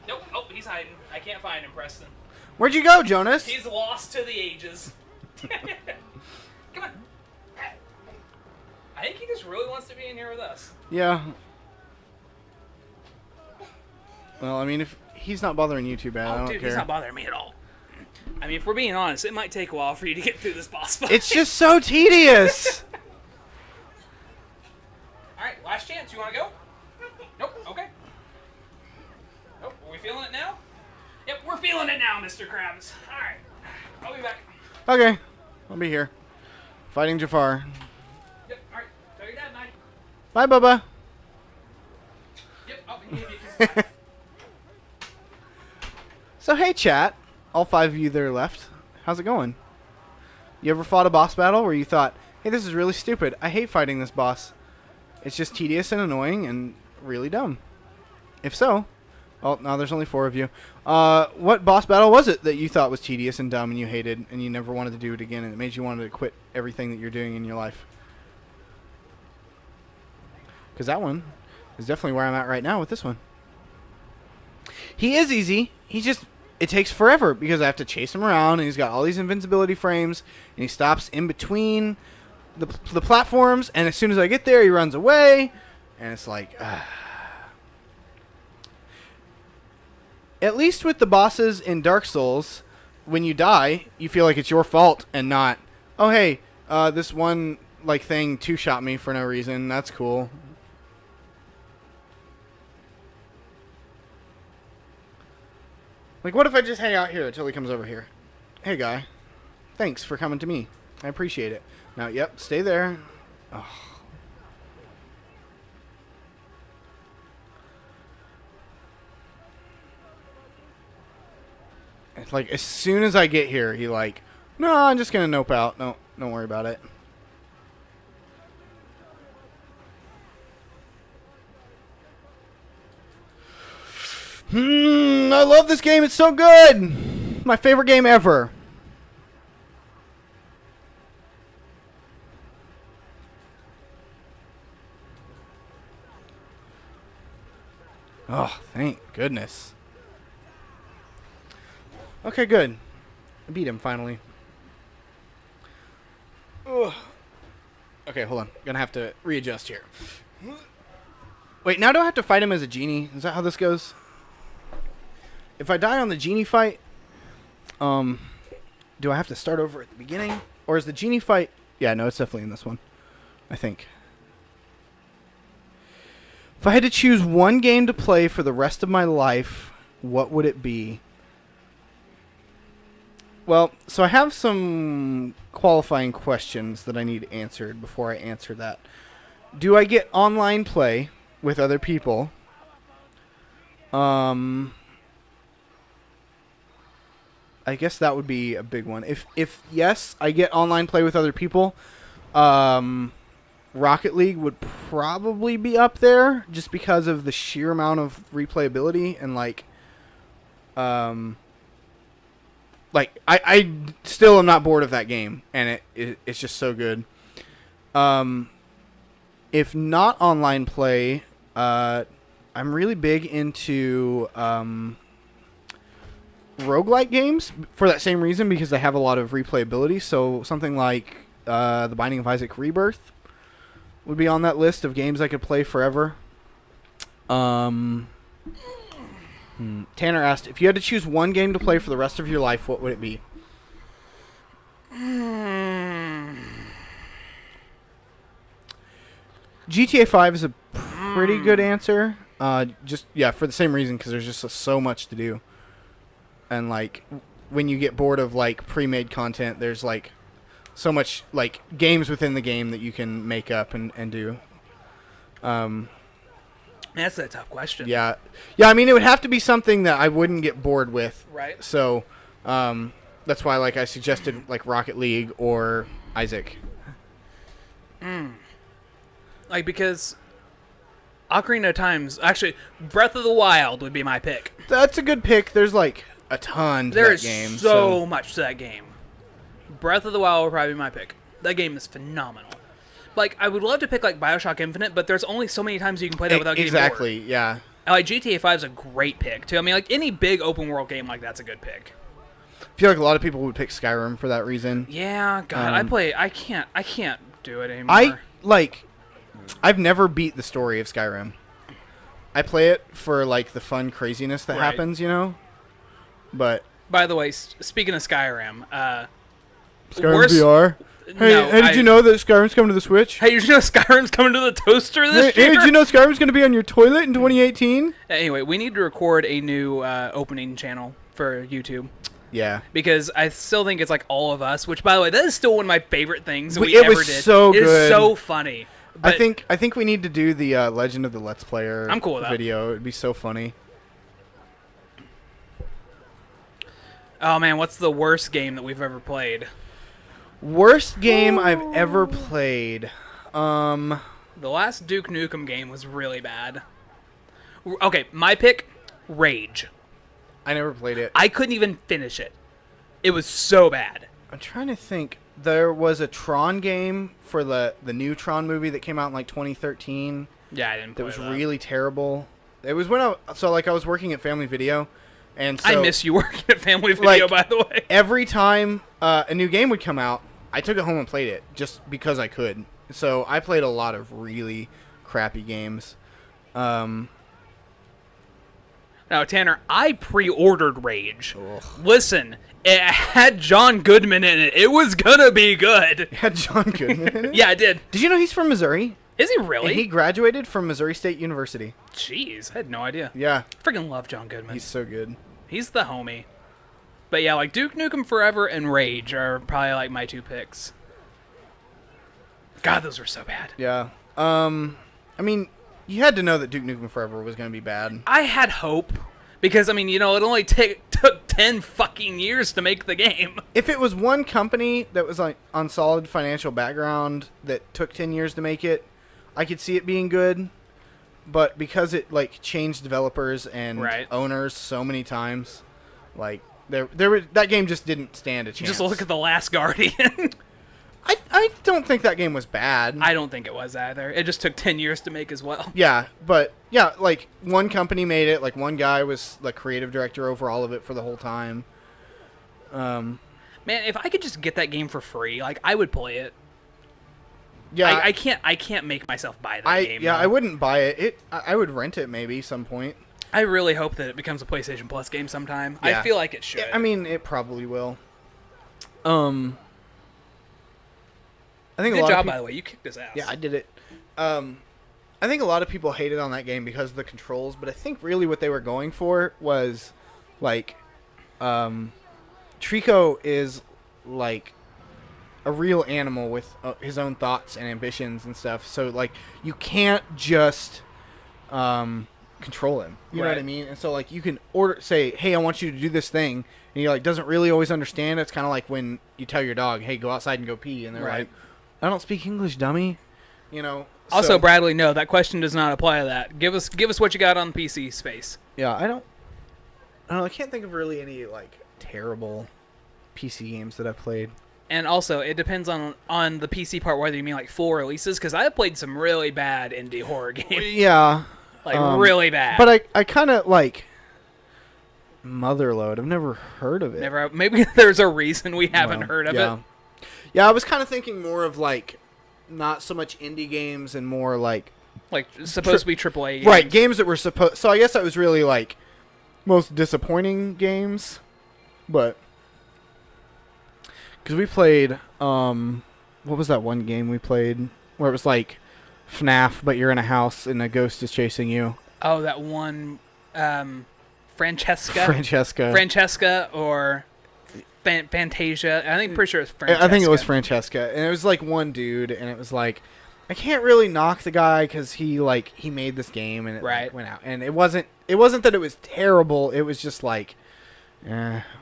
Nope. Oh, he's hiding. I can't find him, Preston. Where'd you go, Jonas? He's lost to the ages. Come on. I think he just really wants to be in here with us. Yeah. Well, I mean, if he's not bothering you too bad, I Oh, don't dude, care. he's not bothering me at all. I mean, if we're being honest, it might take a while for you to get through this boss fight. It's just so tedious. Alright, last chance. You want to go? Nope. Okay. Nope. Are we feeling it now? Yep, we're feeling it now, Mr. Krabs. Alright. I'll be back. Okay, I'll be here. Fighting Jafar. Yep. Alright. Tell your dad bye. Bye, Bubba. Yep. Oh, he gave you a kiss. Bye. So, hey, chat. All 5 of you that are left. How's it going? You ever fought a boss battle where you thought, hey, this is really stupid. I hate fighting this boss. It's just tedious and annoying and really dumb. If so, oh, no, there's only 4 of you. What boss battle was it that you thought was tedious and dumb and you hated and you never wanted to do it again and it made you want to quit everything that you're doing in your life? Because that one is definitely where I'm at right now with this one. He is easy. He just... It takes forever because I have to chase him around and he's got all these invincibility frames and he stops in between the platforms and as soon as I get there he runs away and it's like At least with the bosses in Dark Souls, when you die you feel like it's your fault and not, oh hey, this one like thing two-shot me for no reason. That's cool. Like, what if I just hang out here until he comes over here? Hey, guy. Thanks for coming to me. I appreciate it. Now, yep, stay there. Oh. It's like, as soon as I get here, he like, no, I'm just going to nope out. No, don't worry about it. I love this game. It's so good. My favorite game ever. Oh, thank goodness. Okay, good. I beat him finally. Ugh. Okay, hold on. Gonna have to readjust here. Wait, now do I have to fight him as a genie? Is that how this goes? If I die on the genie fight, do I have to start over at the beginning? Or is the genie fight... Yeah, no, it's definitely in this one. I think. If I had to choose one game to play for the rest of my life, what would it be? Well, so I have some qualifying questions that I need answered before I answer that. Do I get online play with other people? I guess that would be a big one. If yes, I get online play with other people, Rocket League would probably be up there just because of the sheer amount of replayability and I still am not bored of that game, and it's just so good. If not online play, I'm really big into roguelike games for that same reason, because they have a lot of replayability. So something like The Binding of Isaac Rebirth would be on that list of games I could play forever. Tanner asked, if you had to choose one game to play for the rest of your life, what would it be? GTA 5 is a pretty good answer. Just, yeah, for the same reason, because there's just so much to do. And, like, when you get bored of, like, pre-made content, there's, like, so much, like, games within the game that you can make up and do. That's a tough question. Yeah. Yeah, I mean, it would have to be something that I wouldn't get bored with. Right. So, that's why, like, I suggested, like, Rocket League or Isaac. Like, because Ocarina of Time's... Actually, Breath of the Wild would be my pick. That's a good pick. There's, like, a ton to that game. There's so much to that game. Breath of the Wild would probably be my pick. That game is phenomenal. Like, I would love to pick, like, BioShock Infinite, but there's only so many times you can play that without getting bored. Exactly, yeah. And, like, GTA 5 is a great pick, too. I mean, like, any big open-world game like that's a good pick. I feel like a lot of people would pick Skyrim for that reason. Yeah, God, I can't do it anymore. I've never beat the story of Skyrim. I play it for, like, the fun craziness that happens, you know? But... By the way, speaking of Skyrim, Skyrim VR? Hey, did you know that Skyrim's coming to the Switch? Hey, did you know Skyrim's coming to the toaster this year? Hey, did you know Skyrim's going to be on your toilet in 2018? Anyway, we need to record a new opening channel for YouTube. Yeah. Because I still think it's like All of Us, which, by the way, that is still one of my favorite things we ever did. It was so good. It is so funny. I think we need to do the Legend of the Let's Player I'm cool with that. video. It'd be so funny. Oh, man, what's the worst game that we've ever played? Worst game I've ever played. The last Duke Nukem game was really bad. Okay, my pick, Rage. I never played it. I couldn't even finish it. It was so bad. I'm trying to think. There was a Tron game for the new Tron movie that came out in like 2013. Yeah, I didn't play that. Was really terrible. It was when I was working at Family Video, and so, I miss you working at Family Video, by the way. Every time a new game would come out, I took it home and played it just because I could. So I played a lot of really crappy games. No, Tanner, I pre-ordered Rage. Listen, it had John Goodman in it. It was gonna be good. It had John Goodman in it? Yeah, I did. Did you know he's from Missouri? Is he And really? he graduated from Missouri State University. Jeez, I had no idea. Yeah. Freaking love John Goodman. He's so good. He's the homie. But yeah, like Duke Nukem Forever and Rage are probably like my 2 picks. God, those were so bad. Yeah. I mean, you had to know that Duke Nukem Forever was going to be bad. I had hope because I mean, it only took 10 fucking years to make the game. If it was one company that was like on solid financial background that took 10 years to make it, I could see it being good. But because it like changed developers and Right. owners so many times, like that game just didn't stand a chance. Just look at The Last Guardian. I don't think that game was bad. I don't think it was either. It just took 10 years to make as well. Yeah, but yeah, like one company made it. Like one guy was the creative director over all of it for the whole time. Man, if I could just get that game for free, like I would play it. Yeah, I can't make myself buy that game. yeah, though. I wouldn't buy it. I would rent it maybe some point. I really hope that it becomes a PlayStation Plus game sometime. Yeah. I feel like it should. I mean, it probably will. I think good a lot job, of by the way. You kicked his ass. Yeah, I did it. I think a lot of people hated on that game because of the controls, but I think really what they were going for was like, Trico is like a real animal with his own thoughts and ambitions and stuff. So like, you can't just control him. You know what I Right. mean? And so like, you can say, hey, I want you to do this thing, and he like doesn't really always understand. It's kind of like when you tell your dog, hey, go outside and go pee, and they're Right. like, I don't speak English, dummy. You know. Also, so- Bradley, no, that question does not apply to that. Give us what you got on PC space. Yeah, I don't know. I can't think of really any like terrible PC games that I've played. And also, it depends on the PC part whether you mean like full releases, because I've played some really bad indie horror games, Yeah, like really bad. but I kind of like Motherload. I've never heard of it. never. Maybe there's a reason we haven't Well, heard of yeah. it. Yeah, I was kind of thinking more of like not so much indie games and more like Like supposed to be AAA games. right games that were supposed. So I guess that was really like most disappointing games, but because we played what was that one game we played where it was like FNAF, but you're in a house and a ghost is chasing you. Oh, that one, Francesca. Francesca. Or Fantasia. I think pretty sure it's Francesca. I think it was Francesca, and it was like one dude, and it was like I can't really knock the guy because he made this game and it Right. went out, and it wasn't that it was terrible. It was just like,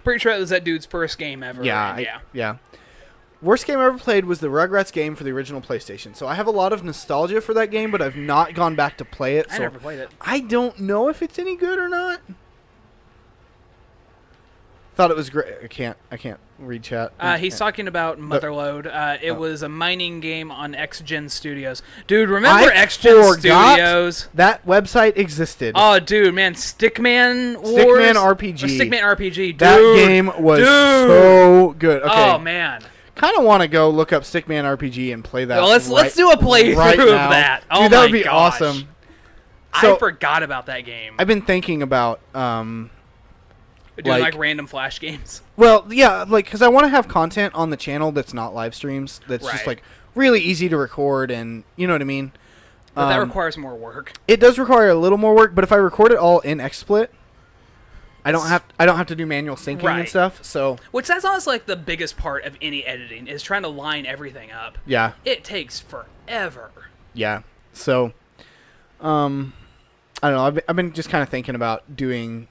Pretty sure it was that dude's first game ever. yeah, and yeah. yeah. Worst game I ever played was the Rugrats game for the original PlayStation. So I have a lot of nostalgia for that game, but I've not gone back to play it. I So never played it. I don't know if it's any good or not. Thought it was great. I can't read chat. He's talking about Motherload. It was a mining game on X-Gen Studios. Dude, remember X-Gen Studios? That website existed. Oh, dude, man, Stickman Wars? Stickman RPG. Or Stickman RPG, dude. That game was so good. Okay. Oh, man. Kind of want to go look up Stickman RPG and play that. Well, let's do a playthrough right of now. that. Dude, Oh, that would my be gosh. awesome. I So- forgot about that game. I've been thinking about Doing like- like random Flash games. well, yeah, like because I want to have content on the channel that's not live streams. That's just Right. like really easy to record, and you know what I mean. But that requires more work. It does require a little more work, but if I record it all in XSplit, I don't have to do manual syncing and Right. stuff. So Which that's honestly like the biggest part of any editing is trying to line everything up. yeah, It takes forever. yeah. So I don't know. I've been just kind of thinking about doing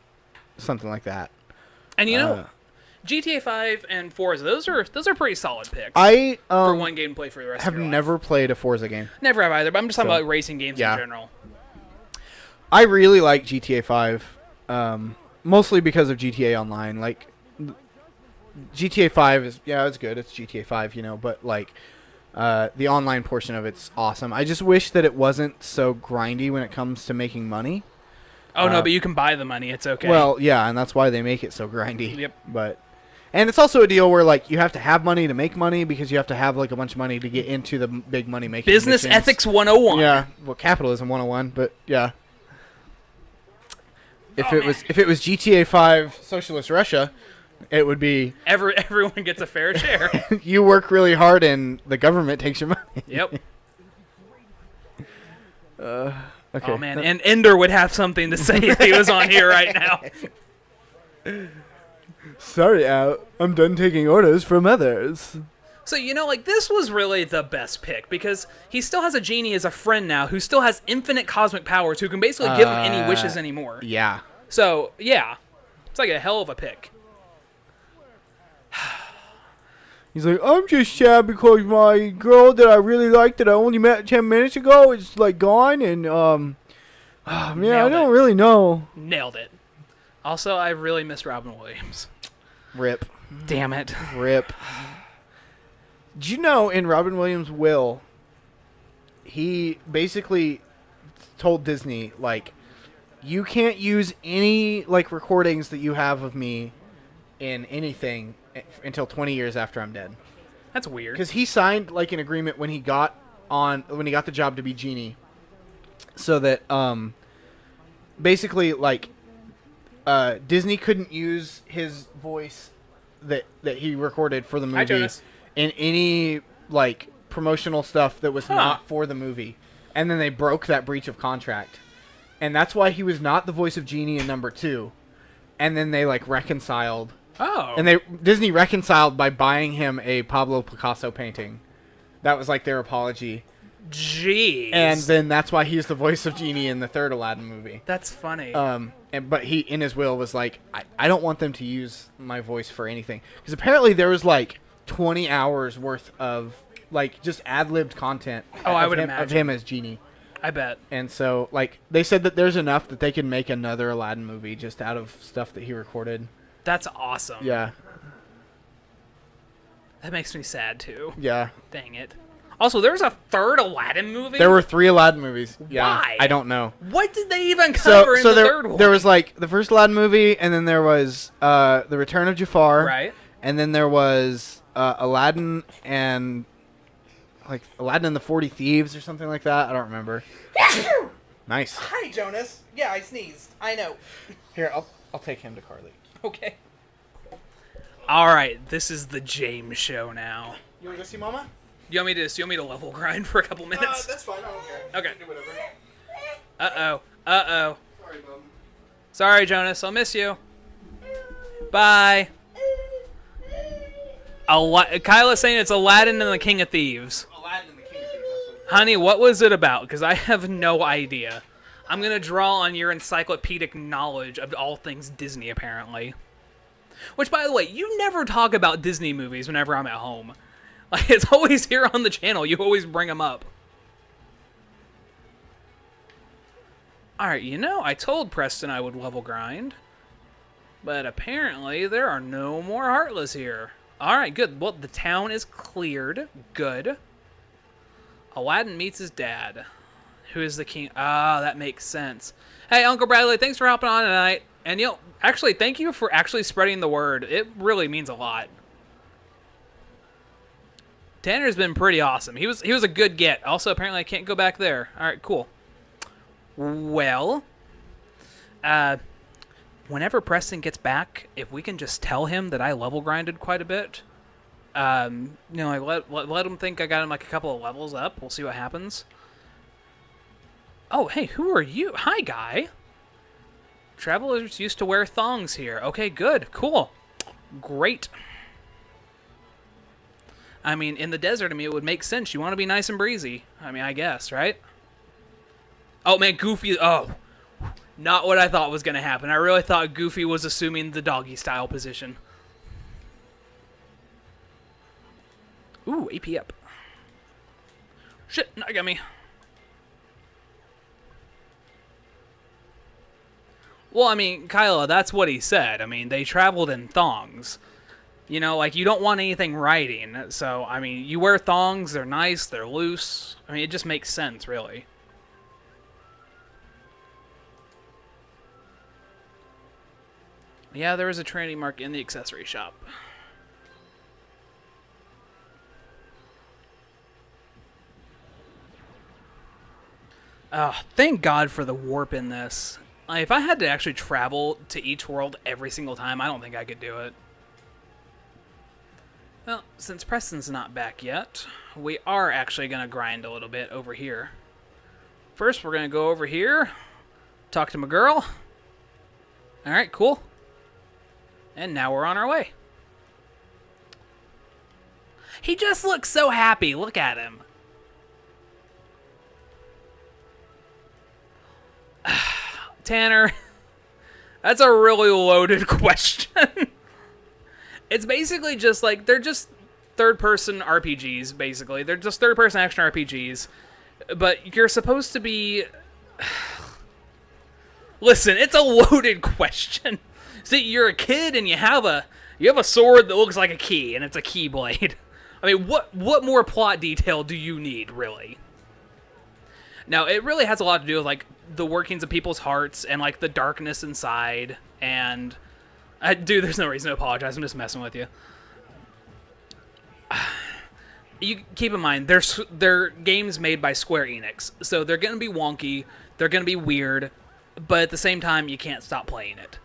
something like that. And you know, GTA 5 and Forza, those are pretty solid picks I for one gameplay for the rest have of your life. never played a Forza game. Never have either, but I'm just talking So, about racing games yeah. in general. I really like GTA 5, mostly because of GTA Online. Like, GTA 5 is, yeah, it's good. It's GTA 5, you know, but, like, the online portion of it's awesome. I just wish that it wasn't so grindy when it comes to making money. Oh, no, but you can buy the money. It's okay. Well, yeah, and that's why they make it so grindy. Yep. But, and it's also a deal where, like, you have to have money to make money because you have to have, like, a bunch of money to get into the big money making Business missions. Ethics 101. Yeah, well, capitalism 101, but yeah. If Oh, it was GTA 5 Socialist Russia, it would be Everyone gets a fair share. you work really hard and the government takes your money. Yep. Okay. Oh man, and Ender would have something to say if he was on here right now. Sorry, Al. I'm done taking orders from others. So, you know, like, this was really the best pick, because he still has a genie as a friend now who still has infinite cosmic powers, who can basically give him any wishes anymore. Yeah. So, yeah. It's like a hell of a pick. He's like, I'm just sad because my girl that I really liked that I only met 10 minutes ago is, like, gone, and, man, I Nailed don't it. really know. Nailed it. Also, I really miss Robin Williams. Rip. Damn it. Rip. Did you know in Robin Williams' will, he basically told Disney, like, you can't use any, like, recordings that you have of me in anything until 20 years after I'm dead. That's weird. Because he signed, like, an agreement when he got the job to be Genie, so that, basically, like, Disney couldn't use his voice that he recorded for the movie Hi, Jonas. in any, like, promotional stuff that was not for the movie. And then they broke that breach of contract. And that's why he was not the voice of Genie in number 2. And then they, like, reconciled. Oh. And Disney reconciled by buying him a Pablo Picasso painting. That was, like, their apology. Jeez. And then that's why he's the voice of Genie in the third Aladdin movie. That's funny. But he, in his will, was like, I don't want them to use my voice for anything. Because apparently there was, like, 20 hours worth of, like, just ad-libbed content I would of imagine. him as Genie. I bet. And so, like, they said that there's enough that they could make another Aladdin movie just out of stuff that he recorded. That's awesome. Yeah. That makes me sad, too. Yeah. Dang it. Also, there's a third Aladdin movie? There were 3 Aladdin movies. Yeah. Why? I don't know. What did they even cover in the third one? There was, like, the first Aladdin movie, and then there was The Return of Jafar. Right. And then there was Aladdin and, like, Aladdin and the 40 Thieves or something like that. I don't remember. Nice. Hi, Jonas. Yeah, I sneezed. I know. Here, I'll take him to Carly. Okay. All right, this is the James show now. You want to go see Mama? You want me to level grind for a couple minutes? That's fine. I don't care. Okay. You can do whatever. Uh-oh. Sorry, Mom. Sorry, Jonas. I'll miss you. Bye. Kyla's saying it's Aladdin and the King of Thieves. Aladdin and the King of Thieves. Honey, what was it about? Because I have no idea. I'm going to draw on your encyclopedic knowledge of all things Disney, apparently. Which, by the way, you never talk about Disney movies whenever I'm at home. Like, it's always here on the channel. You always bring them up. Alright, you know, I told Preston I would level grind. But apparently, there are no more Heartless here. Alright, good. Well, the town is cleared. Good. Aladdin meets his dad. Who is the king? Ah, that makes sense. Hey, Uncle Bradley, thanks for hopping on tonight. And, you know, actually, thank you for actually spreading the word. It really means a lot. Tanner's been pretty awesome. He was a good get. Also, apparently, I can't go back there. All right, cool. Well, whenever Preston gets back, if we can just tell him that I level grinded quite a bit, you know, like let him think I got him like a couple of levels up. We'll see what happens. Oh, hey, who are you? Hi, guy. Travelers used to wear thongs here. Okay, good, cool, great. I mean, in the desert, I mean, it would make sense. You want to be nice and breezy. I mean, I guess, right? Oh, man, Goofy. Oh, not what I thought was going to happen. I really thought Goofy was assuming the doggy-style position. Ooh, AP up. Shit, no, got me. Well, I mean, Kyla, that's what he said. I mean, they traveled in thongs. You know, like, you don't want anything riding. So, I mean, you wear thongs, they're nice, they're loose. I mean, it just makes sense, really. Yeah, there is a tranny mark in the accessory shop. Oh, thank God for the warp in this. If I had to actually travel to each world every single time, I don't think I could do it. Well, since Preston's not back yet, we are actually going to grind a little bit over here. First, we're going to go over here, talk to my girl. Alright, cool. And now we're on our way. He just looks so happy. Look at him. Tanner, that's a really loaded question. It's basically just like, they're just third-person RPGs, basically. They're just third-person action RPGs. But you're supposed to be... Listen, it's a loaded question. See, you're a kid and you have a sword that looks like a key, and it's a keyblade. I mean, what more plot detail do you need, really? Now, it really has a lot to do with, like, the workings of people's hearts and, like, the darkness inside. And, dude, there's no reason to apologize. I'm just messing with you. You keep in mind, they're games made by Square Enix, so they're going to be wonky, they're going to be weird, but at the same time, you can't stop playing it.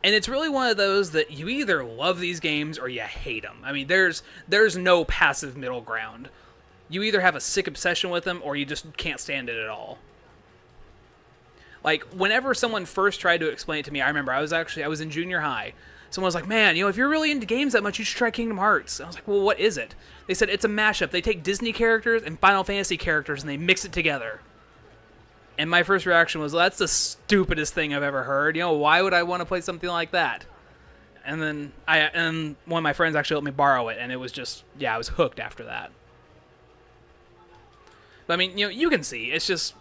And it's really one of those that you either love these games or you hate them. I mean, there's no passive middle ground. You either have a sick obsession with them or you just can't stand it at all. Like, whenever someone first tried to explain it to me, I remember I was in junior high. Someone was like, man, if you're really into games that much, you should try Kingdom Hearts. And I was like, well, what is it? They said it's a mashup. They take Disney characters and Final Fantasy characters and they mix it together. And my first reaction was, well, that's the stupidest thing I've ever heard. Why would I want to play something like that? And then one of my friends actually let me borrow it, and it was just, I was hooked after that. But I mean, you can see, it's just,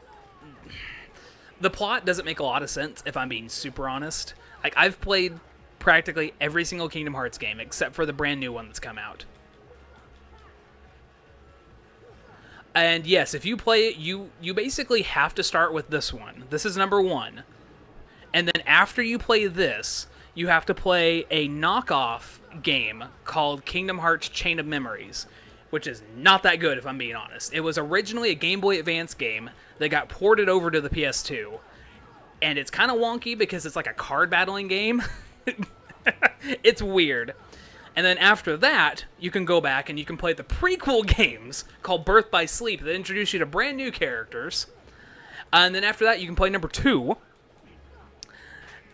the plot doesn't make a lot of sense if I'm being super honest. Like, I've played practically every single Kingdom Hearts game except for the brand new one that's come out. And yes, if you play it, you basically have to start with this one. This is number 1. And then after you play this, you have to play a knockoff game called Kingdom Hearts Chain of Memories, which is not that good if I'm being honest. It was originally a Game Boy Advance game that got ported over to the PS2. And it's kind of wonky because it's like a card battling game. It's weird. And then after that, you can go back and you can play the prequel games called Birth by Sleep that introduce you to brand new characters. And then after that, you can play number 2.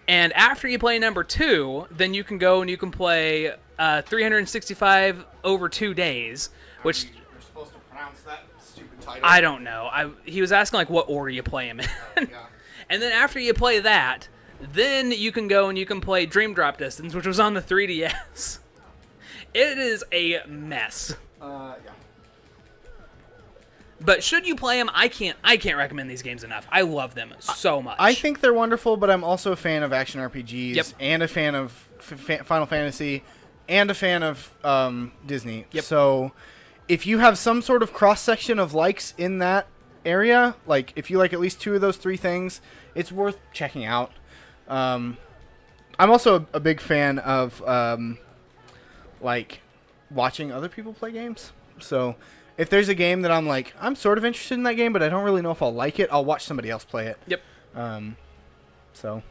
And after you play number 2, then you can go and you can play 365 over 2 days, which... You're supposed to pronounce that stupid title. I don't know. He was asking, like, what order you play them in. Yeah. And then after you play that, then you can go and you can play Dream Drop Distance, which was on the 3DS. It is a mess. Yeah. But should you play them, I can't recommend these games enough. I love them so much. I think they're wonderful, but I'm also a fan of action RPGs, Yep. and a fan of Final Fantasy, and a fan of Disney. Yep. So if you have some sort of cross-section of likes in that area, like if you like at least 2 of those 3 things, it's worth checking out. I'm also a big fan of like watching other people play games. So if there's a game that I'm like, I'm sort of interested in that game, but I don't really know if I'll like it, I'll watch somebody else play it. Yep. So.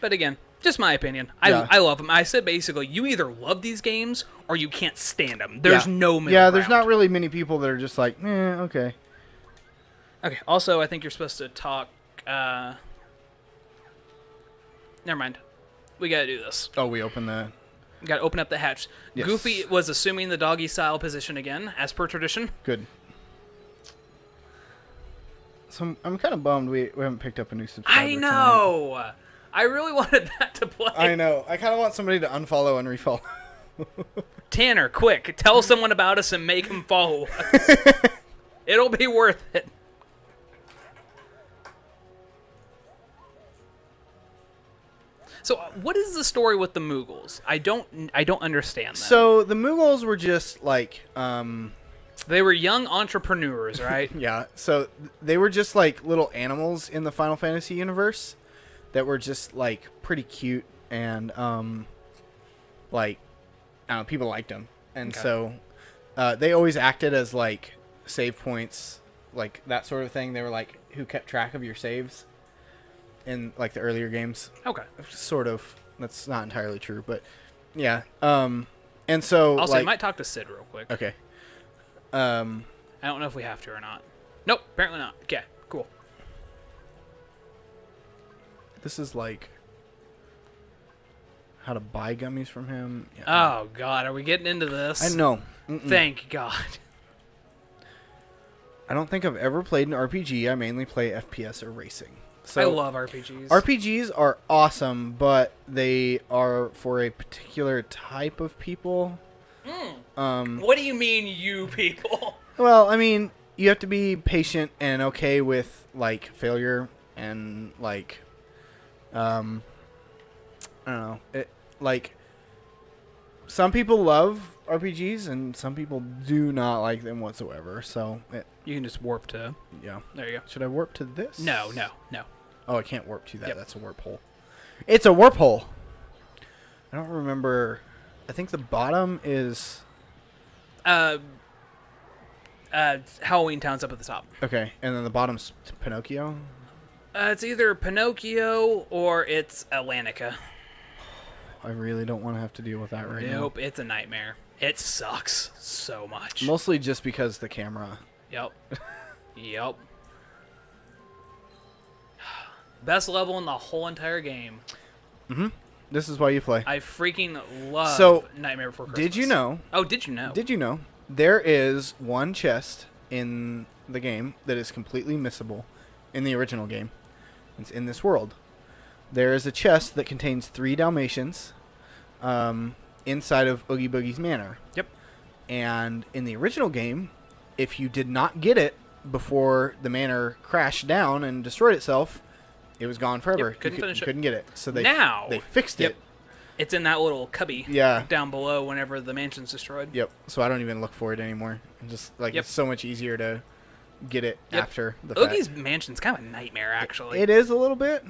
But again, just my opinion. Yeah. I love them. I said basically, you either love these games or you can't stand them. There's no middle Yeah, there's ground. not really many people that are just like, okay. Okay, also, I think you're supposed to talk... Never mind. We gotta do this. Oh, we open the... We gotta open up the hatch. Yes. Goofy was assuming the doggy-style position again, as per tradition. Good. So I'm kind of bummed we haven't picked up a new subscriber. I know! I really wanted that to play. I know. I kind of want somebody to unfollow and refollow. Tanner, quick, tell someone about us and make them follow us. It'll be worth it. So, what is the story with the Moogles? I don't understand that. So the Moogles were just like, They were young entrepreneurs, right? yeah. So they were just like little animals in the Final Fantasy universe that were just like pretty cute and like I don't know, people liked them, and Okay. so they always acted as like save points, like that sort of thing. They were like who kept track of your saves. in like the earlier games. Okay. Sort of. That's not entirely true, but yeah. And so Also, like, you might talk to Sid real quick. okay. I don't know if we have to or not. Nope, apparently not. Okay, cool. This is like how to buy gummies from him. Yeah. Oh, God, are we getting into this? I know. Thank God. I don't think I've ever played an RPG. I mainly play FPS or racing. So I love RPGs. RPGs are awesome, but they are for a particular type of people. What do you mean, you people? Well, I mean, you have to be patient and okay with like failure and like, I don't know. Like, some people love RPGs and some people do not like them whatsoever. So, You can just warp to... yeah. There you go. Should I warp to this? No. Oh, I can't warp to that. Yep. That's a warp hole. It's a warp hole. I don't remember. I think the bottom is... Halloween Town's up at the top. Okay, and then the bottom's Pinocchio? It's either Pinocchio or it's Atlantica. I really don't want to have to deal with that right now. Nope, it's a nightmare. It sucks so much. Mostly just because the camera. Yep. Yep. Best level in the whole entire game. This is why you play. I freaking love So, Nightmare Before Christmas. Did you know? Oh, did you know? Did you know there is one chest in the game that is completely missable in the original game? It's in this world. There is a chest that contains 3 Dalmatians inside of Oogie Boogie's manor. Yep. And in the original game, if you did not get it before the manor crashed down and destroyed itself, it was gone forever. Yep, couldn't finish it. Couldn't get it. So they Now- they fixed Yep. it. It's in that little cubby Yeah. down below whenever the mansion's destroyed. Yep. So I don't even look for it anymore. And just like Yep. it's so much easier to get it Yep. after the fact. Oogie's mansion's kind of a nightmare, actually. It is a little bit.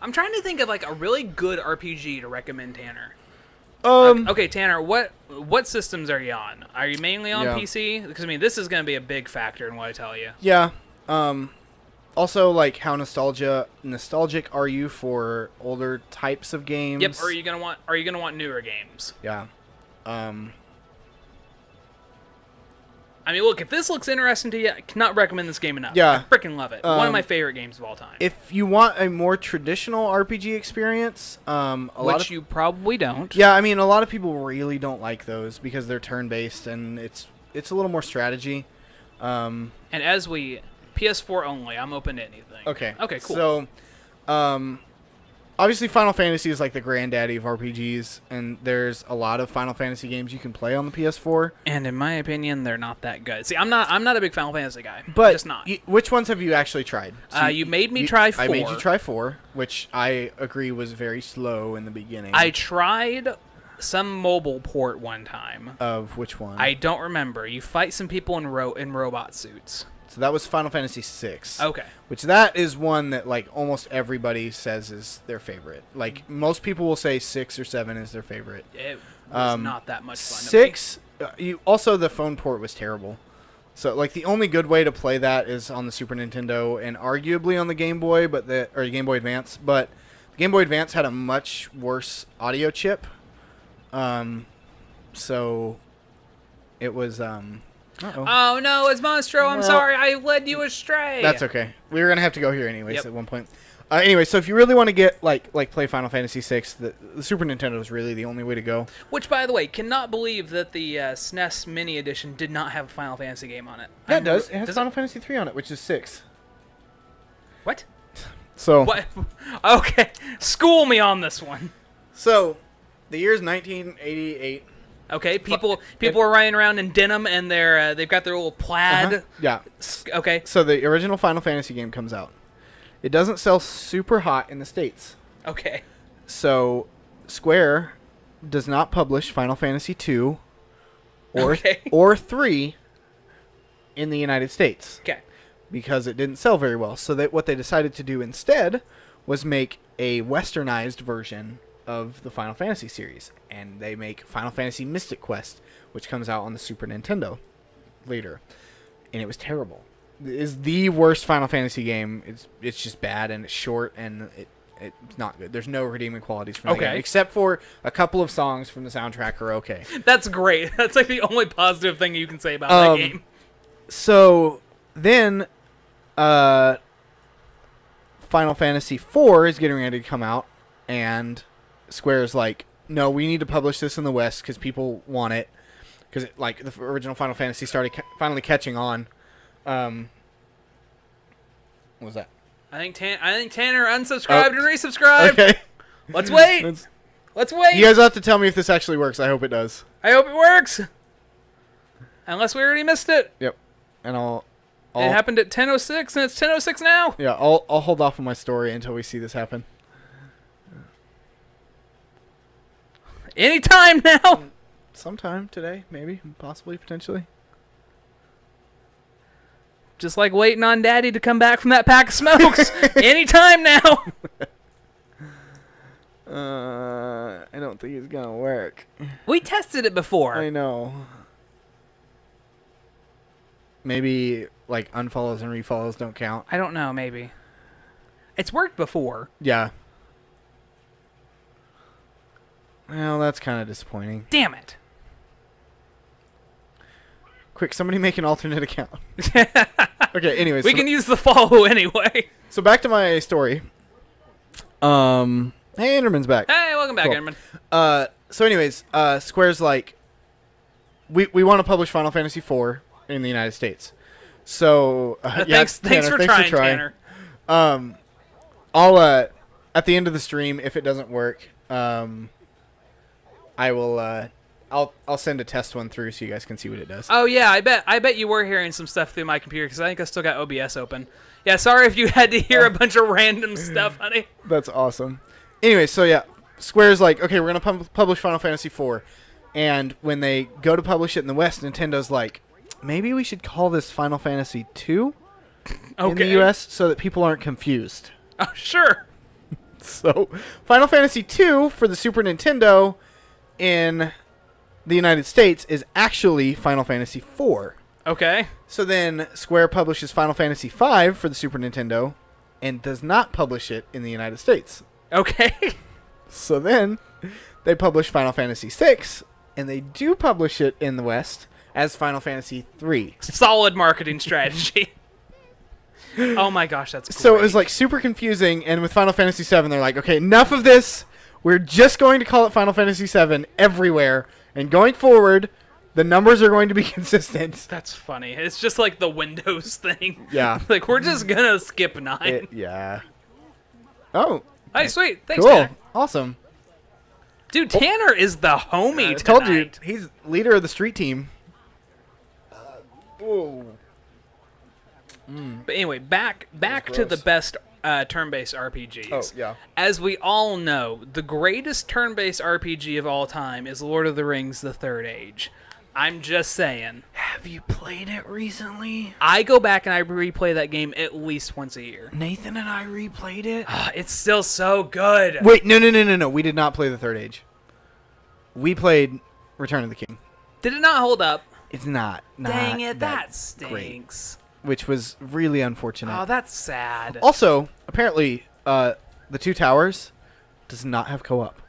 I'm trying to think of like a really good RPG to recommend Tanner. Okay. Tanner, what systems are you on? Are you mainly on Yeah. PC? Because I mean, this is going to be a big factor in what I tell you. Yeah. Also, like, how nostalgic are you for older types of games? Yep. Are you gonna want newer games? Yeah. I mean, look, if this looks interesting to you, I cannot recommend this game enough. Yeah. I freaking love it. One of my favorite games of all time. If you want a more traditional RPG experience, Which you probably don't. yeah, I mean, a lot of people really don't like those because they're turn-based and it's a little more strategy. And as we PS4 only, I'm open to anything. Okay. Okay. Cool. So, obviously, Final Fantasy is like the granddaddy of RPGs, and there's a lot of Final Fantasy games you can play on the PS4. and in my opinion, they're not that good. See, I'm not a big Final Fantasy guy. But just not. Which ones have you actually tried? You made me try 4. I made you try 4, which I agree was very slow in the beginning. I tried some mobile port one time. Of which one? I don't remember. You fight some people in robot suits. So that was Final Fantasy 6. Okay. Which that is one that like almost everybody says is their favorite. Like most people will say 6 or 7 is their favorite. It was not that much fun. 6. Also the phone port was terrible. So like the only good way to play that is on the Super Nintendo and arguably on the Game Boy, or Game Boy Advance. But the Game Boy Advance had a much worse audio chip. So it was uh-oh. Oh no, it's Monstro. I'm Well, sorry. I led you astray. That's okay. We were gonna have to go here anyways Yep. at one point. Anyway, so if you really want to get like play Final Fantasy VI, the Super Nintendo is really the only way to go. Which, by the way, cannot believe that the SNES Mini Edition did not have a Final Fantasy game on it. Yeah, it does. It has Does Final Fantasy 3 on it, which is 6. What? So What? Okay, school me on this one. So the year's 1988. Okay, people are riding around in denim and they've got their little plaid. Yeah. Okay. So the original Final Fantasy game comes out. It doesn't sell super hot in the States. Okay. So Square does not publish Final Fantasy 2 or 3 in the United States Okay. because it didn't sell very well. So what they decided to do instead was make a westernized version of the Final Fantasy series, and they make Final Fantasy Mystic Quest, which comes out on the Super Nintendo later, and it was terrible. is the worst Final Fantasy game. It's just bad and it's short and it's not good. There's no redeeming qualities from that game, except for a couple of songs from the soundtrack are okay. That's great. That's like the only positive thing you can say about that game. So then, Final Fantasy IV is getting ready to come out, and Square's like, no, we need to publish this in the West because people want it. Because like the original Final Fantasy started finally catching on. What was that? I think Tanner unsubscribed and resubscribed. Okay. Let's wait. Let's wait. You guys will have to tell me if this actually works. I hope it does. I hope it works. Unless we already missed it. Yep. And I'll it happened at 10:06 and it's 10:06 now. Yeah, I'll hold off on my story until we see this happen. Anytime now. Sometime today, maybe, possibly, potentially. Just like waiting on Daddy to come back from that pack of smokes. Anytime now. I don't think it's gonna work. We tested it before. I know. Maybe like unfollows and refollows don't count. I don't know, maybe. It's worked before. Yeah. Well, that's kind of disappointing. Damn it. Quick, somebody make an alternate account. Okay, anyways. We can use the follow anyway. So back to my story. Hey, Enderman's back. Hey, welcome back, Cool. Enderman. So anyways, Square's like, we want to publish Final Fantasy IV in the United States. So yeah, thanks for trying, Tanner. I'll at the end of the stream, if it doesn't work, I will I'll send a test one through so you guys can see what it does. Oh yeah, I bet you were hearing some stuff through my computer because I think I still got OBS open. Yeah, sorry if you had to hear a bunch of random stuff, honey. That's awesome. Anyway, so yeah, Square's like, okay, we're gonna publish Final Fantasy IV, and when they go to publish it in the West, Nintendo's like, maybe we should call this Final Fantasy II in the US so that people aren't confused. Oh sure. So, Final Fantasy II for the Super Nintendo in the United States is actually Final Fantasy IV. Okay. So then Square publishes Final Fantasy V for the Super Nintendo and does not publish it in the United States. Okay. So then they publish Final Fantasy VI and they do publish it in the West as Final Fantasy III. Solid marketing strategy. Oh my gosh, that's great. So it was like super confusing, and with Final Fantasy VII they're like, okay, enough of this. We're just going to call it Final Fantasy VII everywhere, and going forward, the numbers are going to be consistent. That's funny. It's just like the Windows thing. Yeah. Like, we're just gonna skip 9. Yeah. Oh. Hey, sweet. Thanks, Cool. Tanner. Awesome. Dude, Tanner is the homie I tonight. told you, he's leader of the street team. Whoa. But anyway, back to the best turn-based RPGs. Oh, yeah. As we all know, the greatest turn-based RPG of all time is Lord of the Rings: The Third Age. I'm just saying. Have you played it recently? I go back and I replay that game at least once a year. Nathan and I replayed it. It's still so good. Wait, no. We did not play the Third Age. We played Return of the King. Did it not hold up? It's not. Dang it, that great, stinks. which was really unfortunate. Oh, that's sad. Also, apparently, the Two Towers does not have co-op.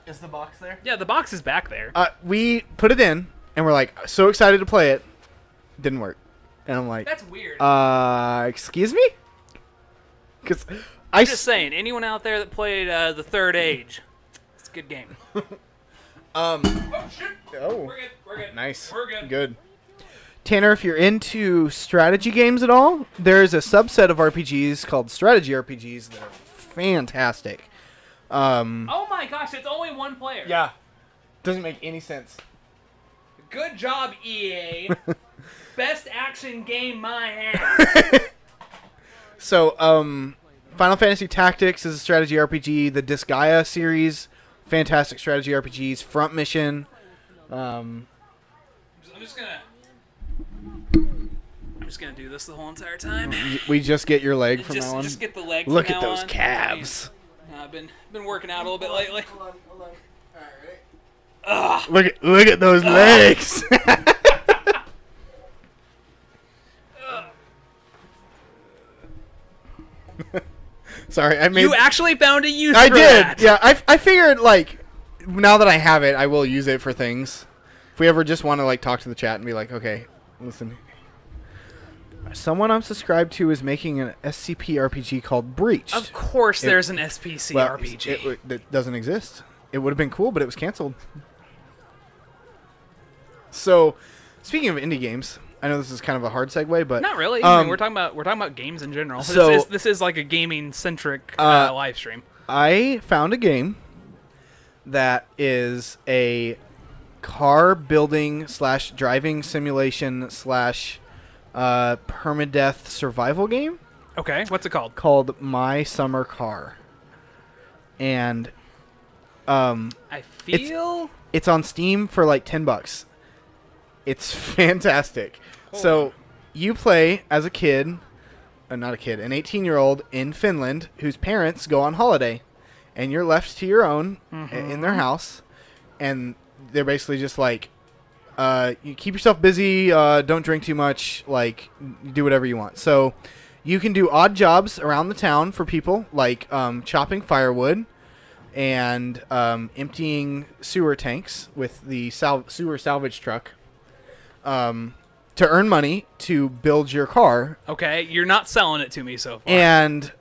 Is the box there? Yeah, the box is back there. We put it in, and we're like, so excited to play it. Didn't work. And I'm like, That's weird. excuse me? Because I'm just saying, anyone out there that played The Third Age, it's a good game. Oh, shit. oh, We're good. nice. We're good. Good. Tanner, if you're into strategy games at all, there's a subset of RPGs called strategy RPGs that are fantastic. Oh my gosh, it's only one player. Yeah. Doesn't make any sense. Good job, EA. Best action game my ass. So, Final Fantasy Tactics is a strategy RPG. The Disgaea series, fantastic strategy RPGs. Front Mission. I'm just gonna do this the whole entire time. We just get your leg from that one. Just get the leg. Look from at now those on. calves. I've been working out a little bit lately. Hold on. All right, ready? Look at those legs. Sorry, I made. You actually found a use I for did. that. Yeah, I figured like now that I have it, I will use it for things. If we ever just want to like talk to the chat and be like, okay, listen. Someone I'm subscribed to is making an SCP RPG called Breach. Of course, there's an SPC Well, RPG. It doesn't exist. It would have been cool, but it was canceled. So, speaking of indie games, I know this is kind of a hard segue, but Not really. I mean, we're talking about games in general. So- This is like a gaming centric live stream. I found a game that is a car building / driving simulation / permadeath survival game Okay, what's it called? called My Summer Car. And I feel. it's on Steam for like $10. It's fantastic. So you play as a kid, not a kid, an 18-year-old in Finland whose parents go on holiday, and you're left to your own in their house, and they're basically just like, you keep yourself busy, don't drink too much, like do whatever you want. So you can do odd jobs around the town for people, like chopping firewood and emptying sewer tanks with the sewer salvage truck. To earn money to build your car. Okay, you're not selling it to me so far. And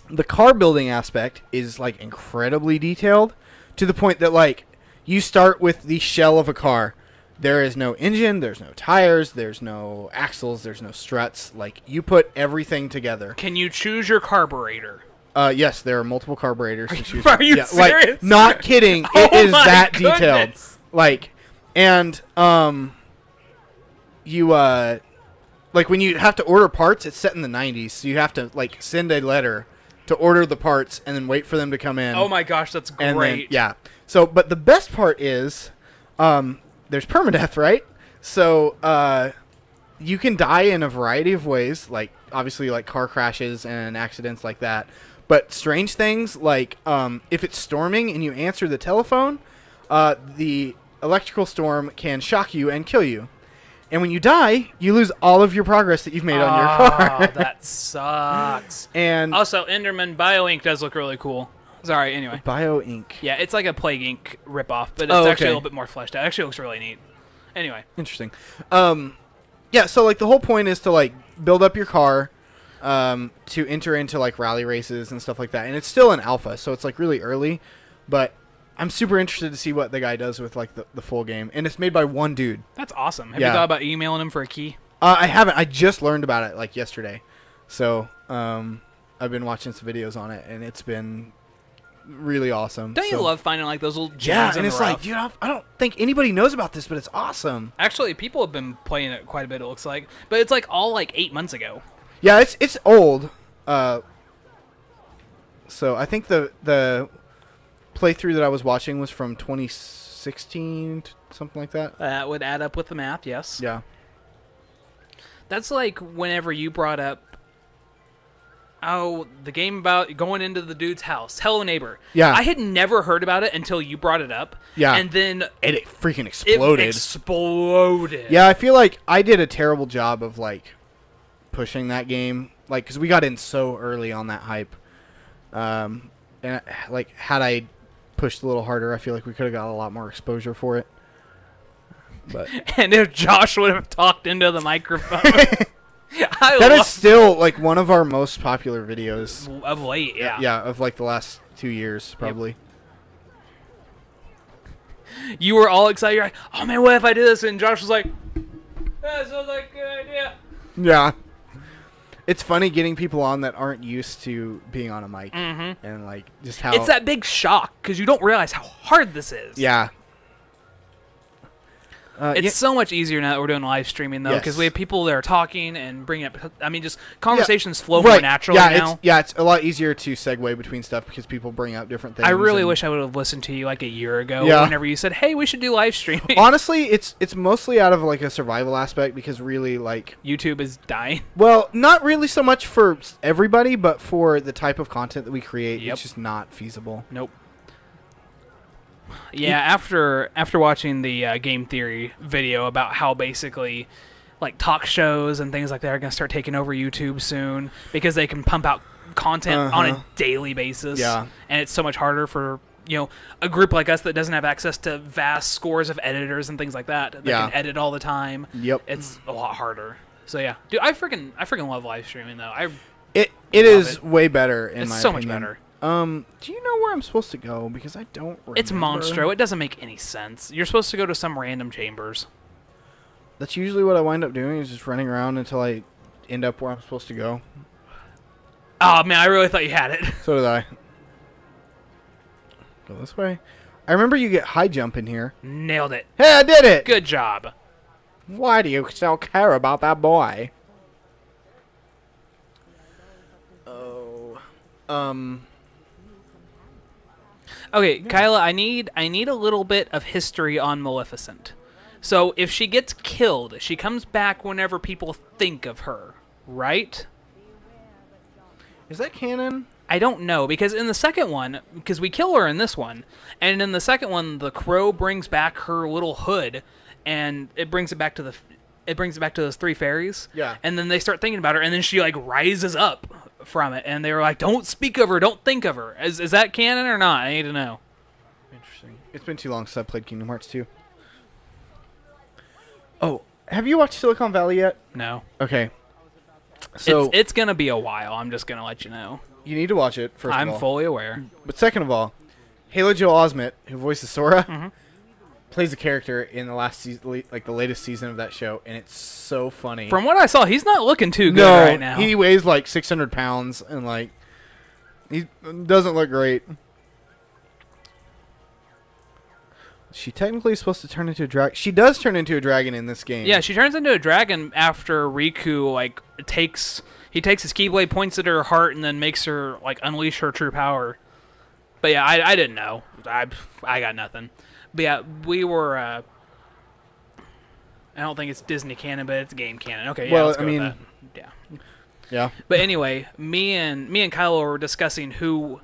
the car building aspect is like incredibly detailed to the point that like you start with the shell of a car. There is no engine, there's no tires, there's no axles, there's no struts. Like you put everything together. Can you choose your carburetor? Yes, there are multiple carburetors to choose. Are you Like, serious? not kidding. It Oh is my that detailed. goodness. Like, and you like when you have to order parts, it's set in the 90s, so you have to like send a letter to order the parts and then wait for them to come in. Oh my gosh, that's and great. then, yeah. So, but the best part is, there's permadeath, right? So, you can die in a variety of ways, like obviously like car crashes and accidents like that. But strange things like if it's storming and you answer the telephone, the electrical storm can shock you and kill you. And when you die, you lose all of your progress that you've made on your car. Oh, that sucks. And Also, Enderman BioInc does look really cool. Sorry, anyway. Bio Inc. Yeah, it's like a Plague Inc. ripoff, but it's Oh, actually okay. a little bit more fleshed out. It actually looks really neat. Anyway. Interesting. Yeah, so like the whole point is to like build up your car to enter into like rally races and stuff like that. And it's still an alpha, so it's like really early, but I'm super interested to see what the guy does with like the full game. And it's made by one dude. That's awesome. Have Yeah. you thought about emailing him for a key? I haven't. I just learned about it like yesterday. So, I've been watching some videos on it and it's been really awesome. Don't you So- love finding like those little gems Yeah, in and the it's rough? like, dude, I don't think anybody knows about this, but it's awesome. Actually, people have been playing it quite a bit, it looks like. But it's like all like 8 months ago. Yeah, it's old. So I think the playthrough that I was watching was from 2016, something like that. That would add up with the math, yes. Yeah. That's like whenever you brought up, the game about going into the dude's house. Hello Neighbor. Yeah. I had never heard about it until you brought it up. Yeah. And then It freaking it exploded. exploded. Yeah, I feel like I did a terrible job of like pushing that game, like because we got in so early on that hype. And like had I pushed a little harder, I feel like we could have got a lot more exposure for it. But And if Josh would have talked into the microphone. I that love is still like one of our most popular videos. of late, yeah. Yeah, of like the last 2 years probably. You were all excited. You're like, oh man, what if I do this? And Josh was like, that sounds like a good idea. Yeah. It's funny getting people on that aren't used to being on a mic and like just how It's that big shock because you don't realize how hard this is. yeah. It's so much easier now that we're doing live streaming though, because Yes. we have people that are talking and bringing up. I mean, just conversations flow more right. naturally yeah, now. it's a lot easier to segue between stuff because people bring up different things. I really and- wish I would have listened to you like a year ago. Yeah. Whenever you said, "Hey, we should do live streaming," Honestly, it's mostly out of like a survival aspect because really like YouTube is dying. well, not really so much for everybody, but for the type of content that we create, Yep. it's just not feasible. Nope. Yeah, after watching the Game Theory video about how basically like talk shows and things like that are going to start taking over YouTube soon because they can pump out content on a daily basis. Yeah. And it's so much harder for, a group like us that doesn't have access to vast scores of editors and things like that can edit all the time. Yep. It's a lot harder. So yeah. Dude, I freaking love live streaming though. It is way better in It's my so opinion. much better. Do you know where I'm supposed to go? Because I don't remember. It's Monstro. It doesn't make any sense. You're supposed to go to some random chambers. That's usually what I wind up doing, is just running around until I end up where I'm supposed to go. Oh man, I really thought you had it. So did I. Go this way. I remember you get high jump in here. Nailed it. Hey, I did it! Good job. Why do you still care about that boy? Oh. Okay, Kyla, I need a little bit of history on Maleficent. So if she gets killed, she comes back whenever people think of her, right? Is that canon? I don't know, because in the second one, because we kill her in this one, and in the second one, the crow brings back her little hood, and it brings it back to those three fairies. Yeah. And then they start thinking about her, and then she like rises up from it, and they were like, "Don't speak of her, don't think of her." Is that canon or not? I need to know. Interesting. It's been too long since I played Kingdom Hearts 2. Oh, have you watched Silicon Valley yet? No. Okay. So It's gonna be a while. I'm just gonna let you know. you need to watch it first of I'm all. fully aware. But second of all, Haley Joel Osment, who voices Sora, Mm-hmm. plays a character in the last season, like the latest season of that show, and it's so funny. From what I saw, he's not looking too good no, right now. he weighs like 600 pounds, and like he doesn't look great. She technically is supposed to turn into a dragon. She does turn into a dragon in this game. Yeah, she turns into a dragon after Riku takes his Keyblade, points at her heart, and then makes her like unleash her true power. But yeah, I didn't know. I got nothing. But yeah, we were. I don't think it's Disney canon, but it's game canon. Okay, yeah, Well, let's go I with mean- that. Yeah. Yeah. But anyway, me and Kylo were discussing who.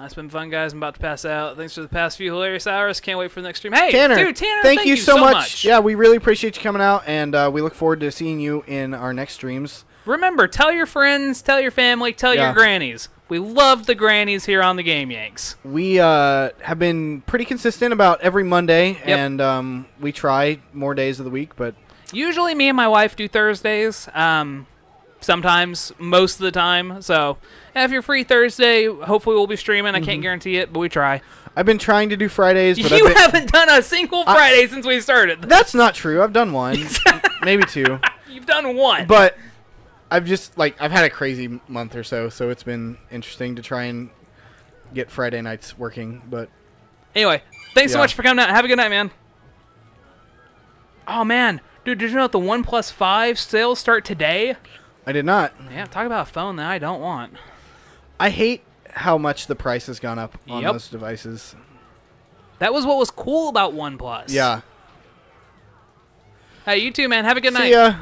It's been fun, guys. I'm about to pass out. Thanks for the past few hilarious hours. Can't wait for the next stream. Hey, Tanner, dude, Tanner, thank you so much. Yeah, we really appreciate you coming out, and we look forward to seeing you in our next streams. Remember, tell your friends, tell your family, tell Yeah. your grannies. We love the grannies here on the Game Yanks. We have been pretty consistent about every Monday, Yep. and we try more days of the week, but Usually me and my wife do Thursdays. Sometimes, most of the time. So, if you're free Thursday, hopefully we'll be streaming. I can't guarantee it, but we try. I've been trying to do Fridays. But You I've been, haven't done a single Friday since we started. That's not true. I've done one, maybe two, You've done one. but I've just I've had a crazy month or so it's been interesting to try and get Friday nights working. But Anyway, thanks so Yeah. much for coming out. Have a good night, man. Oh, man. Dude, did you know that the OnePlus 5 sales start today? I did not. Yeah, talk about a phone that I don't want. I hate how much the price has gone up on Yep. those devices. That was what was cool about OnePlus. Yeah. Hey, you too, man. Have a good night. See ya.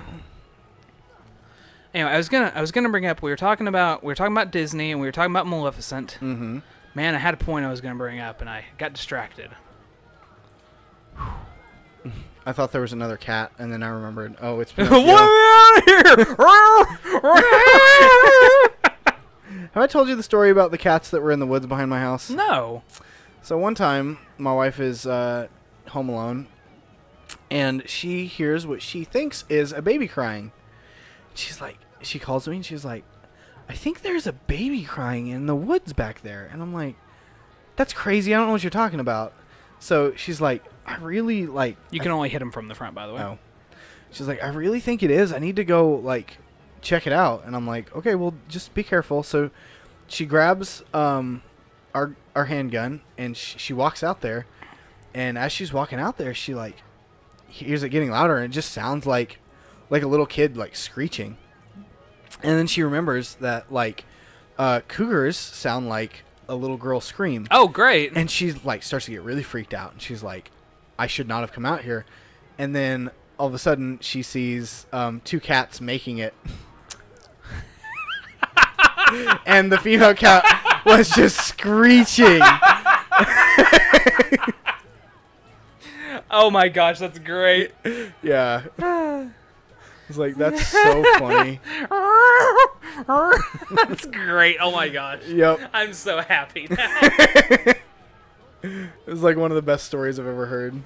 Anyway, I was gonna bring up. We were talking about Disney and we were talking about Maleficent. Mm-hmm. Man, I had a point I was gonna bring up and I got distracted. I thought there was another cat, and then I remembered. Oh, it's Let Pinocchio. me out of here! Have I told you the story about the cats that were in the woods behind my house? No. So one time, my wife is home alone, and she hears what she thinks is a baby crying. She's like, she calls me, and she's like, I think there's a baby crying in the woods back there. And I'm like, that's crazy. I don't know what you're talking about. So she's like, I really like... You can only hit him from the front, by the way. Oh. She's like, I really think it is. I need to go, check it out. And I'm like, okay, well, just be careful. So she grabs our handgun, and she walks out there. And as she's walking out there, she, hears it getting louder, and it just sounds like a little kid, screeching. And then she remembers that, cougars sound like a little girl scream. Oh, great. And she's starts to get really freaked out, and she's like, I should not have come out here. And then all of a sudden she sees two cats making it. And the female cat was just screeching. Oh my gosh, that's great. Yeah. It's like, that's so funny. That's great. Oh my gosh. Yep. I'm so happy now. It was like one of the best stories I've ever heard.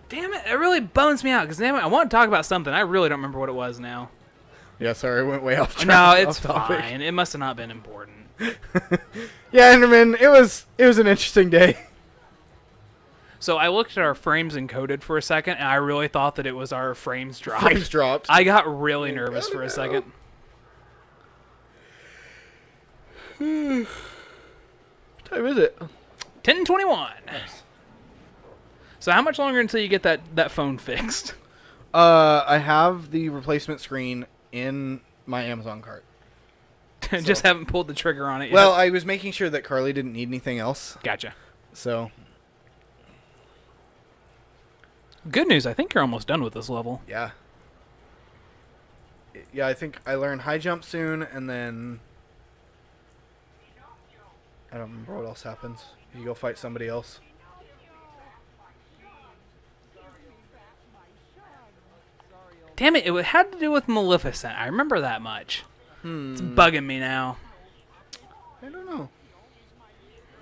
Damn it, it really bums me out because damn it, I want to talk about something. I really don't remember what it was now. Yeah, sorry, I went way off track. No, it's off topic. fine. It must have not been important. Yeah, Enderman, it was an interesting day. So I looked at our frames encoded for a second, and I really thought that it was our frames dropped. Frames dropped. I got really nervous for a second. What time is it? 10:21. So how much longer until you get that phone fixed? I have the replacement screen in my Amazon cart. Just haven't pulled the trigger on it yet. Well, I was making sure that Carly didn't need anything else. Gotcha. So, Good news, I think you're almost done with this level. yeah. Yeah, I think I learn high jump soon, and then I don't remember what else happens. You go fight somebody else. Damn it, it had to do with Maleficent. I remember that much. It's bugging me now. I don't know.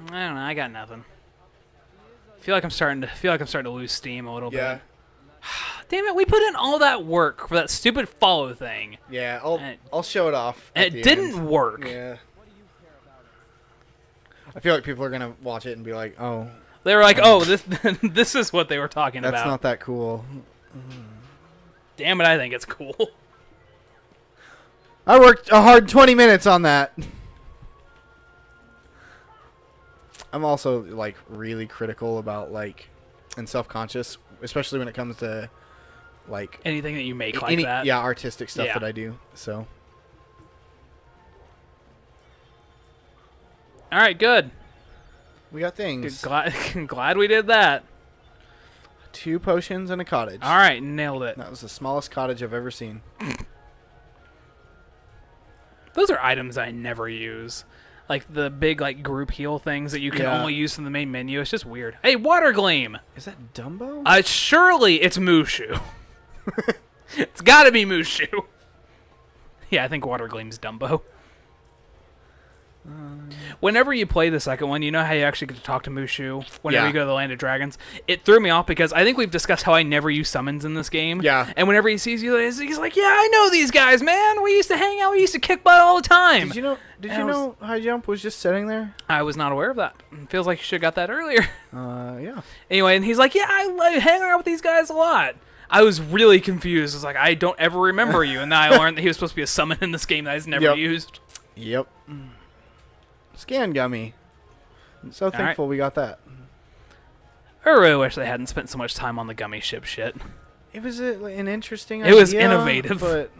I don't know, I got nothing. feel like I'm starting to lose steam a little Yeah. bit. Damn it, we put in all that work for that stupid follow thing. Yeah, And I'll show it off. And at it the didn't end. work. Yeah. I feel like people are gonna watch it and be like, "Oh, They were like, "Oh, this this is what they were talking that's about." not that cool." Damn it, I think it's cool. I worked a hard 20 minutes on that. I'm also like really critical about like and self-conscious, especially when it comes to like Anything that you make like that. yeah, artistic stuff Yeah. that I do. So, All right, good. we got things. Glad we did that. 2 potions and a cottage. All right, nailed it. That was the smallest cottage I've ever seen. Those are items I never use. Like the big like group heal things that you can Yeah. only use from the main menu. It's just weird. Hey, Water Gleam. Is that Dumbo? Surely it's Mushu. It's got to be Mushu. Yeah, I think Water Gleam's Dumbo. Whenever you play the second one, you know how you actually get to talk to Mushu whenever Yeah. you go to the Land of Dragons? It threw me off because I think we've discussed how I never use summons in this game. Yeah. And whenever he sees you, he's like, yeah, I know these guys, man. We used to hang out. We used to kick butt all the time. Did you know? Did And you I was- know high jump was just sitting there? I was not aware of that. Feels like you should have got that earlier. Yeah. Anyway, and he's like, yeah, I hang out with these guys a lot. I was really confused. I was like, I don't ever remember you. And then I learned that he was supposed to be a summon in this game that I've never Yep. used. Yep. Scan gummy. I'm so thankful we got that. I really wish they hadn't spent so much time on the gummy ship shit. It was an interesting It was idea, innovative. but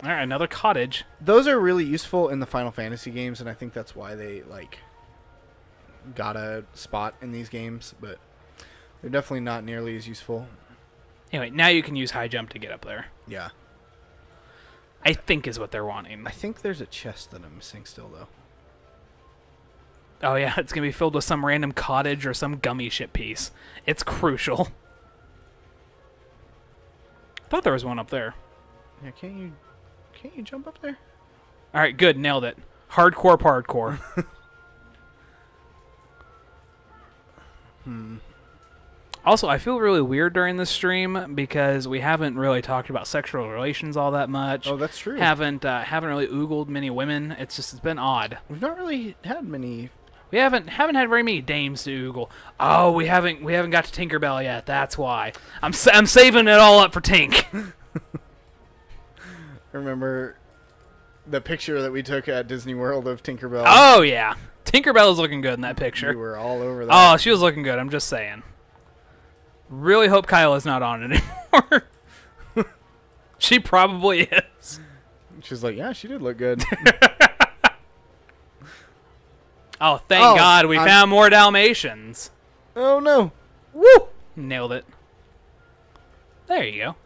All right, another cottage. those are really useful in the Final Fantasy games, and I think that's why they like got a spot in these games, but they're definitely not nearly as useful. Anyway, now you can use high jump to get up there. Yeah. I think is what they're wanting. I think there's a chest that I'm missing still, though. Oh yeah, it's going to be filled with some random cottage or some gummy ship piece. It's crucial. I thought there was one up there. Yeah, can't you jump up there? All right, good, nailed it. Hardcore. Also, I feel really weird during this stream because we haven't really talked about sexual relations all that much. Oh, that's true. Haven't really oogled many women. It's been odd. We've not really had many. We haven't had very many dames to oogle. Oh, we haven't got to Tinkerbell yet. That's why. I'm saving it all up for Tink. Remember the picture that we took at Disney World of Tinkerbell? Oh yeah, Tinkerbell is looking good in that picture. We were all over that. Oh, she was looking good. I'm just saying. Really hope Kyla's not on it anymore. She probably is. She's like, yeah, she did look good. Oh, thank God we found more Dalmatians. Oh no! Woo! Nailed it. There you go.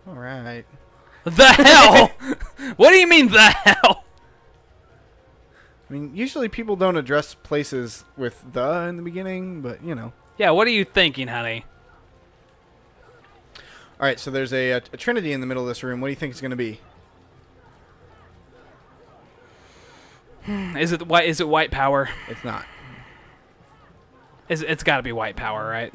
All right. The hell? What do you mean the hell? I mean, usually people don't address places with the in the beginning, but you know. Yeah, what are you thinking, honey? All right, so there's a trinity in the middle of this room. What do you think it's going to be? Is it white? Is it white power? It's not. It's got to be white power, right?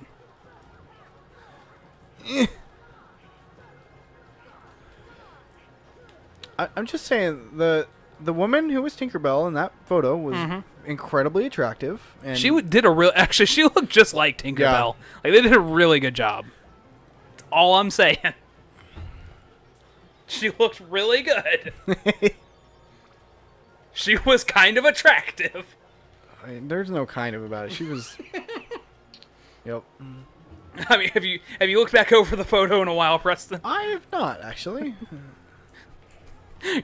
I'm just saying the woman who was Tinkerbell in that photo was incredibly attractive, and Did a real. Actually, she looked just like Tinkerbell. Like they did a really good job. That's all I'm saying. She looked really good. She was kind of attractive. I mean, there's no kind of about it. She was. Yep. I mean, have you looked back over the photo in a while, Preston? I have not actually.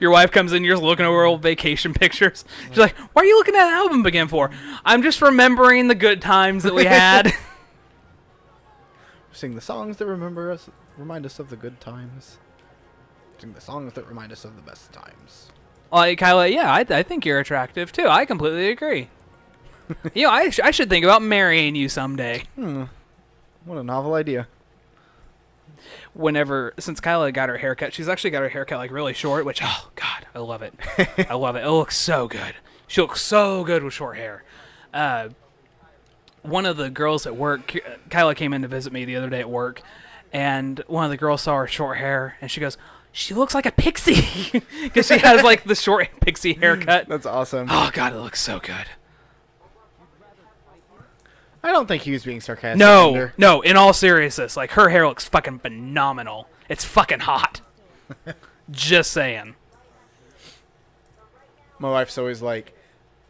Your wife comes in, you're looking over old vacation pictures. She's like, "Why are you looking at that album again for?" "I'm just remembering the good times that we had." Sing the songs that remind us of the good times. Sing the songs that remind us of the best times. Like, Kyla, yeah, I think you're attractive too. I completely agree. You know, I should think about marrying you someday. What a novel idea. Since Kyla got her haircut, she's actually got her haircut like really short, which, oh God, I love it. I love it. It looks so good. She looks so good with short hair. One of the girls at work, Kyla came in to visit me the other day at work, and one of the girls saw her short hair, and she goes, "She looks like a pixie," because she has like the short pixie haircut. That's awesome. Oh God, it looks so good. I don't think he was being sarcastic. No, no, in all seriousness, like, her hair looks fucking phenomenal. It's fucking hot. Just saying. My wife's always like,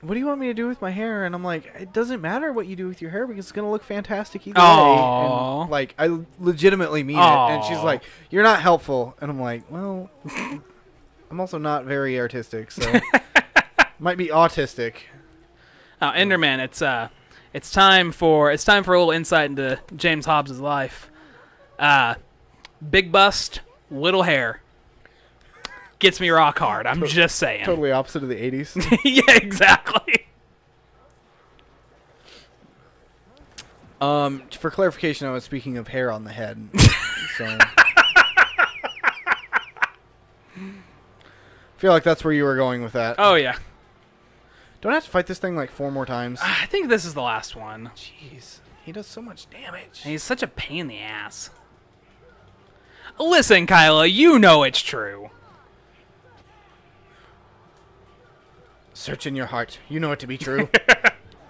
"What do you want me to do with my hair?" And I'm like, "It doesn't matter what you do with your hair because it's going to look fantastic either way." And, like, I legitimately mean it. And she's like, "You're not helpful." And I'm like, "Well, I'm also not very artistic, so might be autistic." Enderman, it's time for a little insight into James Hobbs' life. Big bust, little hair. Gets me rock hard. I'm just saying. Totally opposite of the 80s. Yeah, exactly. For clarification, I was speaking of hair on the head. So I feel like that's where you were going with that. Oh, yeah. Don't I have to fight this thing like 4 more times? I think this is the last one. Jeez. He does so much damage. And he's such a pain in the ass. Listen, Kyla, you know it's true. Search in your heart. You know it to be true.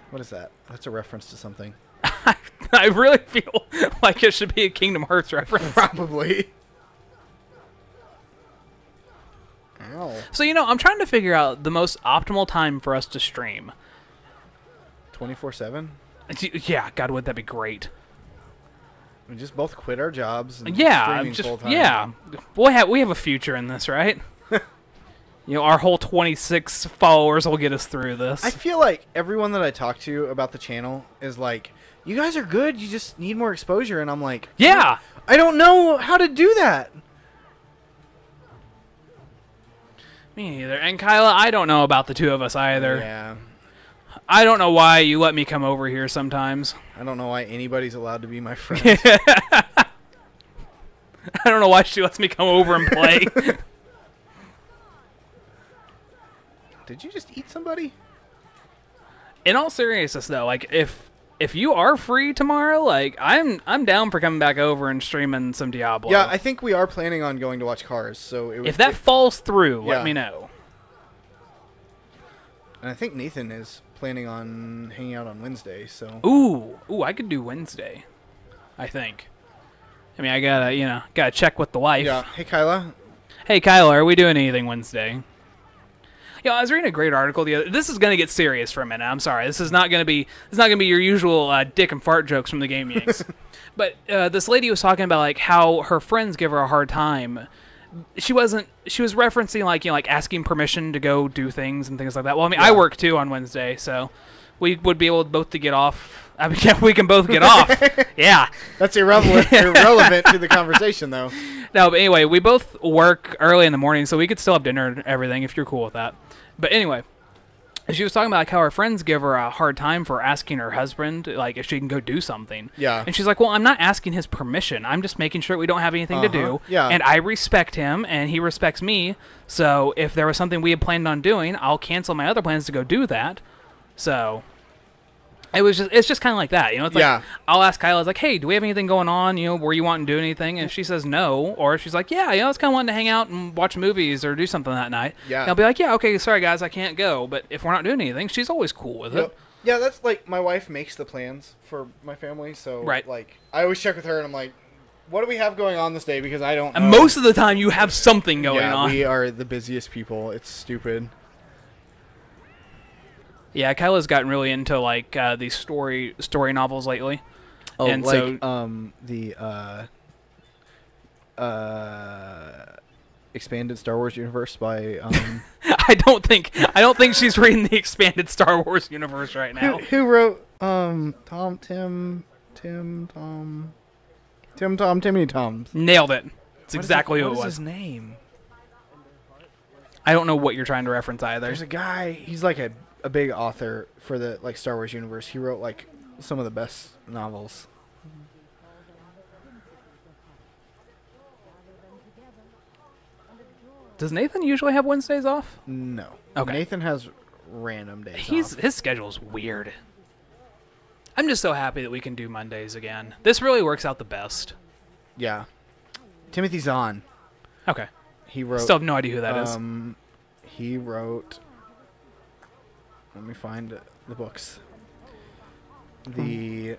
What is that? That's a reference to something. I really feel like it should be a Kingdom Hearts reference. Probably. Ow. So, you know, I'm trying to figure out the most optimal time for us to stream. 24/7? Yeah, God, would that be great. We just both quit our jobs and Yeah, streaming full time. yeah. We have a future in this, right? You know, our whole 26 followers will get us through this. I feel like everyone that I talk to about the channel is like, "You guys are good, you just need more exposure." And I'm like, yeah. I don't know how to do that. Me neither. And Kyla, I don't know about the two of us either. Yeah. I don't know why you let me come over here sometimes. I don't know why anybody's allowed to be my friend. I don't know why she lets me come over and play. Did you just eat somebody? In all seriousness, though, like if you are free tomorrow, like I'm down for coming back over and streaming some Diablo. Yeah, I think we are planning on going to watch Cars. So if that falls through, Yeah. let me know. And I think Nathan is planning on hanging out on Wednesday. So Ooh, I could do Wednesday. I think. I mean, I gotta check with the wife. yeah. Hey, Kyla. Hey, Kyle, are we doing anything Wednesday? You know, I was reading a great article the other. This is gonna get serious for a minute. I'm sorry. This is not gonna be your usual dick and fart jokes from the Game Yanks. But this lady was talking about like how her friends give her a hard time. She was referencing like asking permission to go do things and things like that. Well, I mean, I work too on Wednesday, so we would be able both to get off. I mean, yeah, we can both get off. Yeah. That's irrelevant to the conversation, though. No, but anyway, we both work early in the morning, so we could still have dinner and everything if you're cool with that. But anyway, She was talking about like how her friends give her a hard time for asking her husband like if she can go do something. Yeah. And she's like, well, I'm not asking his permission. I'm just making sure we don't have anything to do. Yeah. And I respect him, and he respects me. So if there was something we had planned on doing, I'll cancel my other plans to go do that. So it's just kind of like that, you know. It's like Yeah. I'll ask Kyla, like, hey, do we have anything going on? You know, were you wanting to do anything? And if she says no, or if she's like, yeah, you know, I was kind of wanting to hang out and watch movies or do something that night. Yeah. And I'll be like, yeah, okay, sorry guys, I can't go. But if we're not doing anything, she's always cool with it. Yep. Yeah, that's like my wife makes the plans for my family, so Right. like I always check with her and I'm like, what do we have going on this day? Because I don't know. And most of the time, you have something going on. We are the busiest people. It's stupid. Yeah, Kyla's gotten really into like these story novels lately. Oh, And like so- the expanded Star Wars universe by I don't think she's reading the expanded Star Wars universe right now. who wrote Timmy Toms. Nailed it. It's exactly what who it is was. his name? I don't know what you're trying to reference either. There's a guy. He's like a big author for the like Star Wars universe. He wrote like some of the best novels. Does Nathan usually have Wednesdays off? No. Okay. Nathan has random days. His schedule's weird. I'm just so happy that we can do Mondays again. This really works out the best. Yeah. Timothy Zahn. Okay. He wrote. Still have no idea who that is. He wrote. Let me find the books. The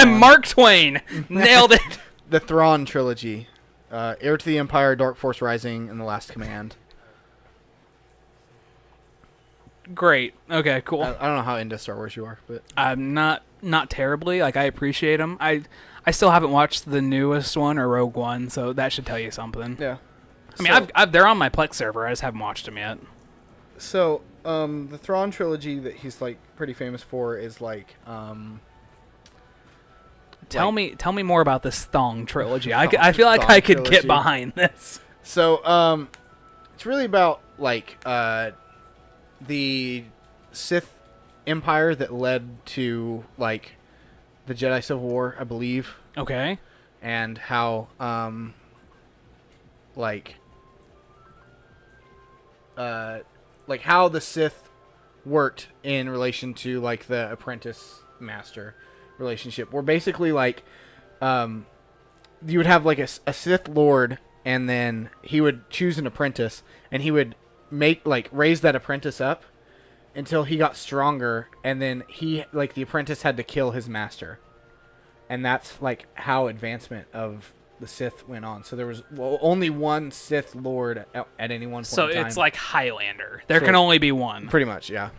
Mark Twain. Nailed it. the Thrawn trilogy, Heir to the Empire, Dark Force Rising, and The Last Command. Great. Okay, cool. I don't know how into Star Wars you are, but I'm not terribly. Like, I appreciate them. I still haven't watched the newest one or Rogue One, so that should tell you something. yeah. I mean, they're on my Plex server. I just haven't watched them yet. So, the Thrawn trilogy that he's like pretty famous for is like Tell me more about this Thong trilogy. I feel like Thong I could trilogy. get behind this. So, it's really about like the Sith Empire that led to like the Jedi Civil War, I believe, Okay. and how like how the Sith worked in relation to like the apprentice master relationship. Where basically like you would have like a Sith Lord, and then he would choose an apprentice, and he would raise that apprentice up until he got stronger, and then he like the apprentice had to kill his master, and that's like how advancement of the Sith went on. So there was only one Sith Lord at any one point So in time. it's like Highlander. There So- can only be one. Pretty much, yeah.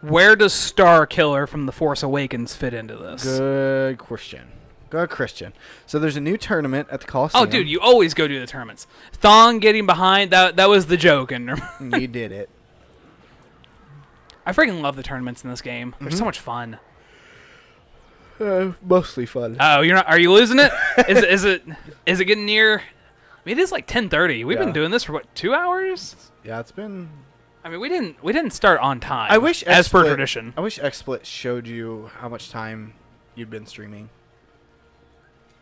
Where does Star Killer from The Force Awakens fit into this? Good question. Good Christian. So there's a new tournament at the Coliseum. Oh, dude, you always go do the tournaments. Thong getting behind, that was the joke. And You did it. I freaking love the tournaments in this game. They're Mm-hmm. so much fun. Mostly fun. Oh, you're not? Are you losing it? Is it getting near? I mean, it is like 10:30. We've been Yeah. doing this for what, 2 hours? Yeah, it's been. I mean, we didn't start on time. I wish as per XSplit- tradition. I wish XSplit showed you how much time you'd been streaming,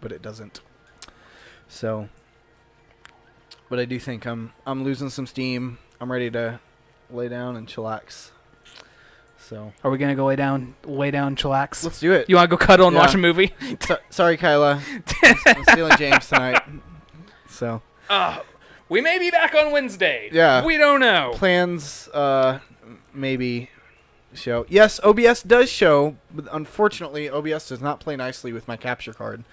but it doesn't. So, but I do think I'm losing some steam. I'm ready to lay down and chillax. So Are we gonna go lay down, chillax? let's do it. You want to go cuddle and Yeah. watch a movie? Sorry, Kyla. I'm stealing James tonight. So We may be back on Wednesday. Yeah. We don't know. plans, maybe show. Yes, OBS does show, but unfortunately, OBS does not play nicely with my capture card.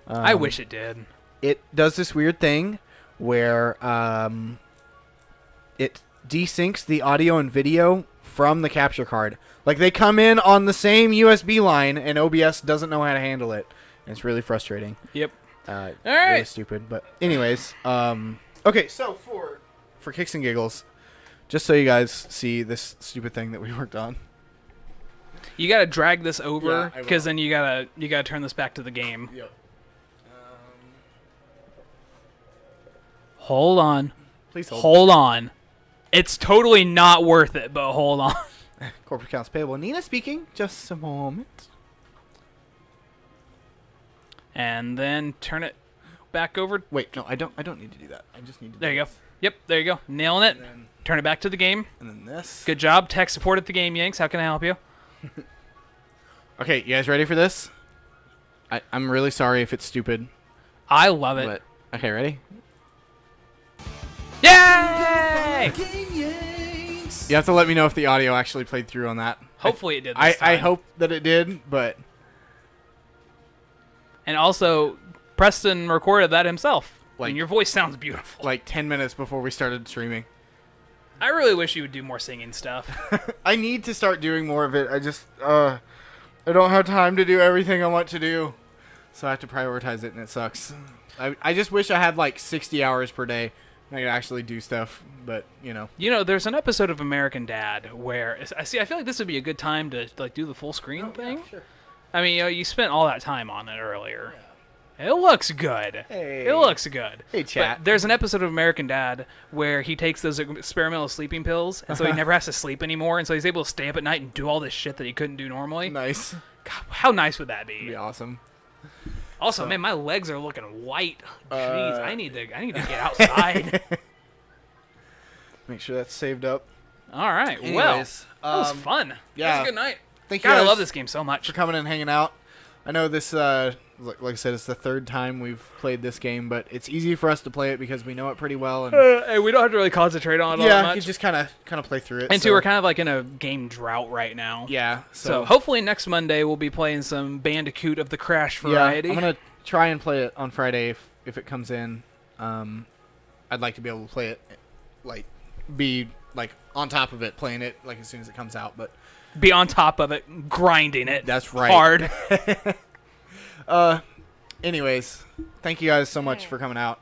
I wish it did. It does this weird thing where it desyncs the audio and video from the capture card. Like they come in on the same USB line, and OBS doesn't know how to handle it. And it's really frustrating. Yep. Really right. stupid. But anyways, okay. So for kicks and giggles, just so you guys see this stupid thing that we worked on. You gotta drag this over Yeah, I will. because then you gotta turn this back to the game. Yep. Hold on. Please hold. Hold on. It's totally not worth it, but hold on. Corporate accounts payable. Nina speaking. Just a moment. And then turn it back over. Wait, no, I don't need to do that. I just need to. There do you go. this. Yep, there you go. Nailing it. And then, Turn it back to the game. and then this. Good job. Tech support at the game, Yanks. How can I help you? Okay, you guys ready for this? I'm really sorry if it's stupid, I love it. but okay, ready? Yay! You have to let me know if the audio actually played through on that. Hopefully it did. I This time. hope that it did, but And also, Preston recorded that himself. Like- and your voice sounds beautiful. like 10 minutes before we started streaming. I really wish you would do more singing stuff. I need to start doing more of it. I just I don't have time to do everything I want to do, so I have to prioritize it, and it sucks. I just wish I had like 60 hours per day and I could actually do stuff, but you know. You know, there's an episode of American Dad where I feel like this would be a good time to like do the full screen thing. Yeah, sure. I mean, you know, you spent all that time on it earlier. It looks good. Hey. It looks good. Hey, chat. But there's an episode of American Dad where he takes those experimental sleeping pills, and so he never has to sleep anymore, and so he's able to stay up at night and do all this shit that he couldn't do normally. Nice. God, how nice would that be? Be awesome. Also, man, my legs are looking white. Jeez, I need to get outside. Make sure that's saved up. All right. Well, Anyways, that was fun. That yeah. was a good night. Thank you God, I guys love this game so much. for coming and hanging out. I know this, like I said, it's the third time we've played this game, but it's easy for us to play it because we know it pretty well. And Hey, we don't have to really concentrate on it all that yeah, much. you just kind of play through it. And so, two, we're kind of like in a game drought right now. yeah. So hopefully next Monday we'll be playing some Bandicoot of the Crash yeah, variety. I'm gonna try and play it on Friday if it comes in. I'd like to be able to play it, like be like on top of it, playing it like as soon as it comes out. But Be on top of it, grinding it. That's right. Hard. anyways, thank you guys so much for coming out.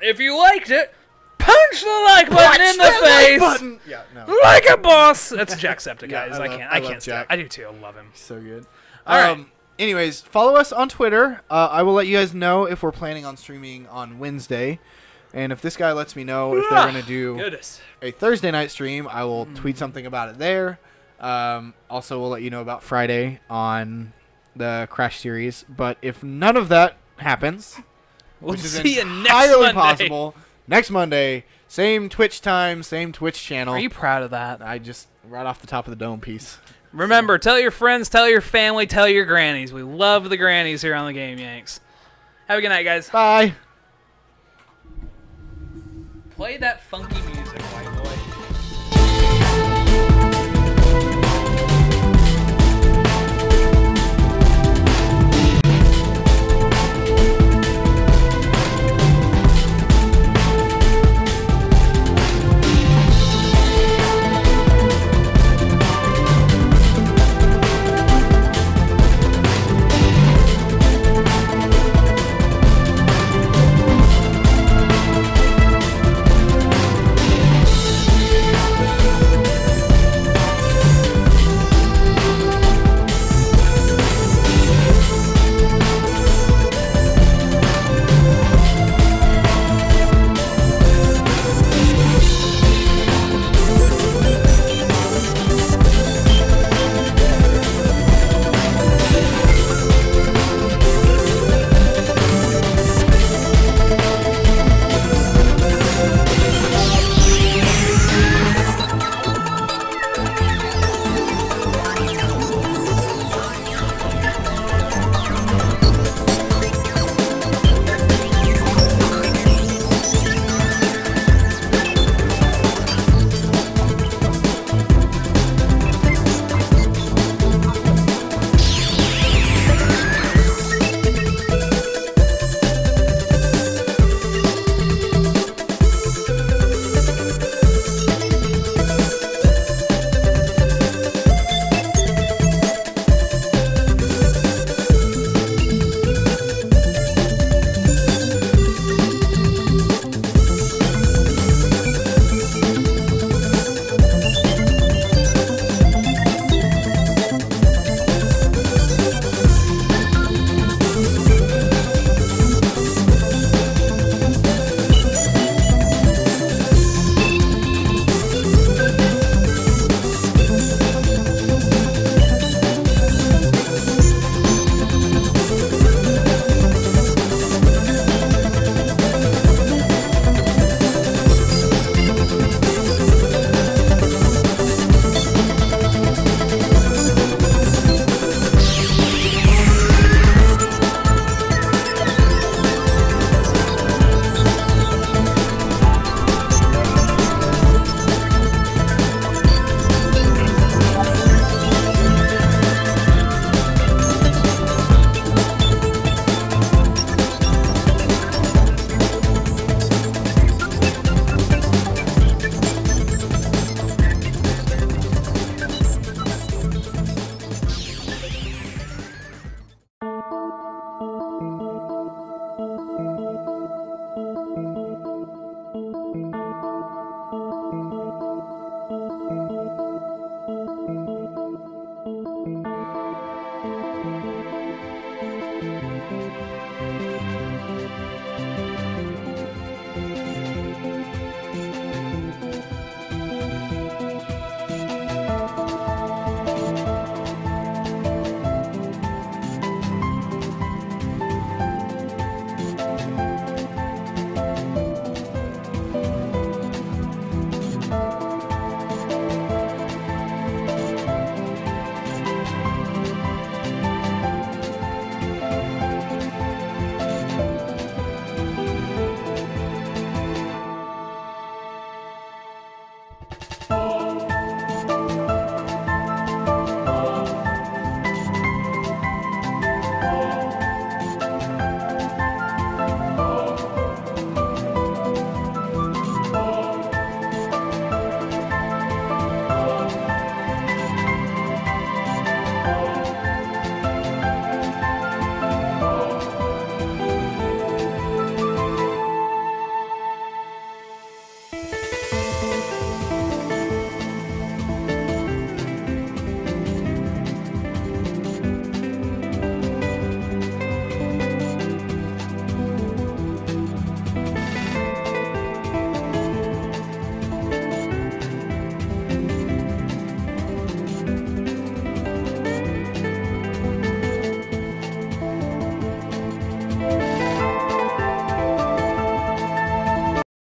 If you liked it, punch the like button in the Punch that like face. button! Yeah, no, Like a boss. That's Jacksepticeye. Yeah, guys. I I love- can't. I I love can't. Jack. Stop. I do too. I love him. so good. All right. Anyways, follow us on Twitter. I will let you guys know if we're planning on streaming on Wednesday. And if this guy lets me know if they're going to do Goodness. a Thursday night stream, I will tweet something about it there. Also, we'll let you know about Friday on the Crash series. But if none of that happens, We'll which is see you next entirely Monday. possible, next Monday, same Twitch time, same Twitch channel. Are you proud of that? I just, right off the top of the dome piece. Remember, tell your friends, tell your family, tell your grannies. We love the grannies here on the Game Yanks. Have a good night, guys. Bye. Play that funky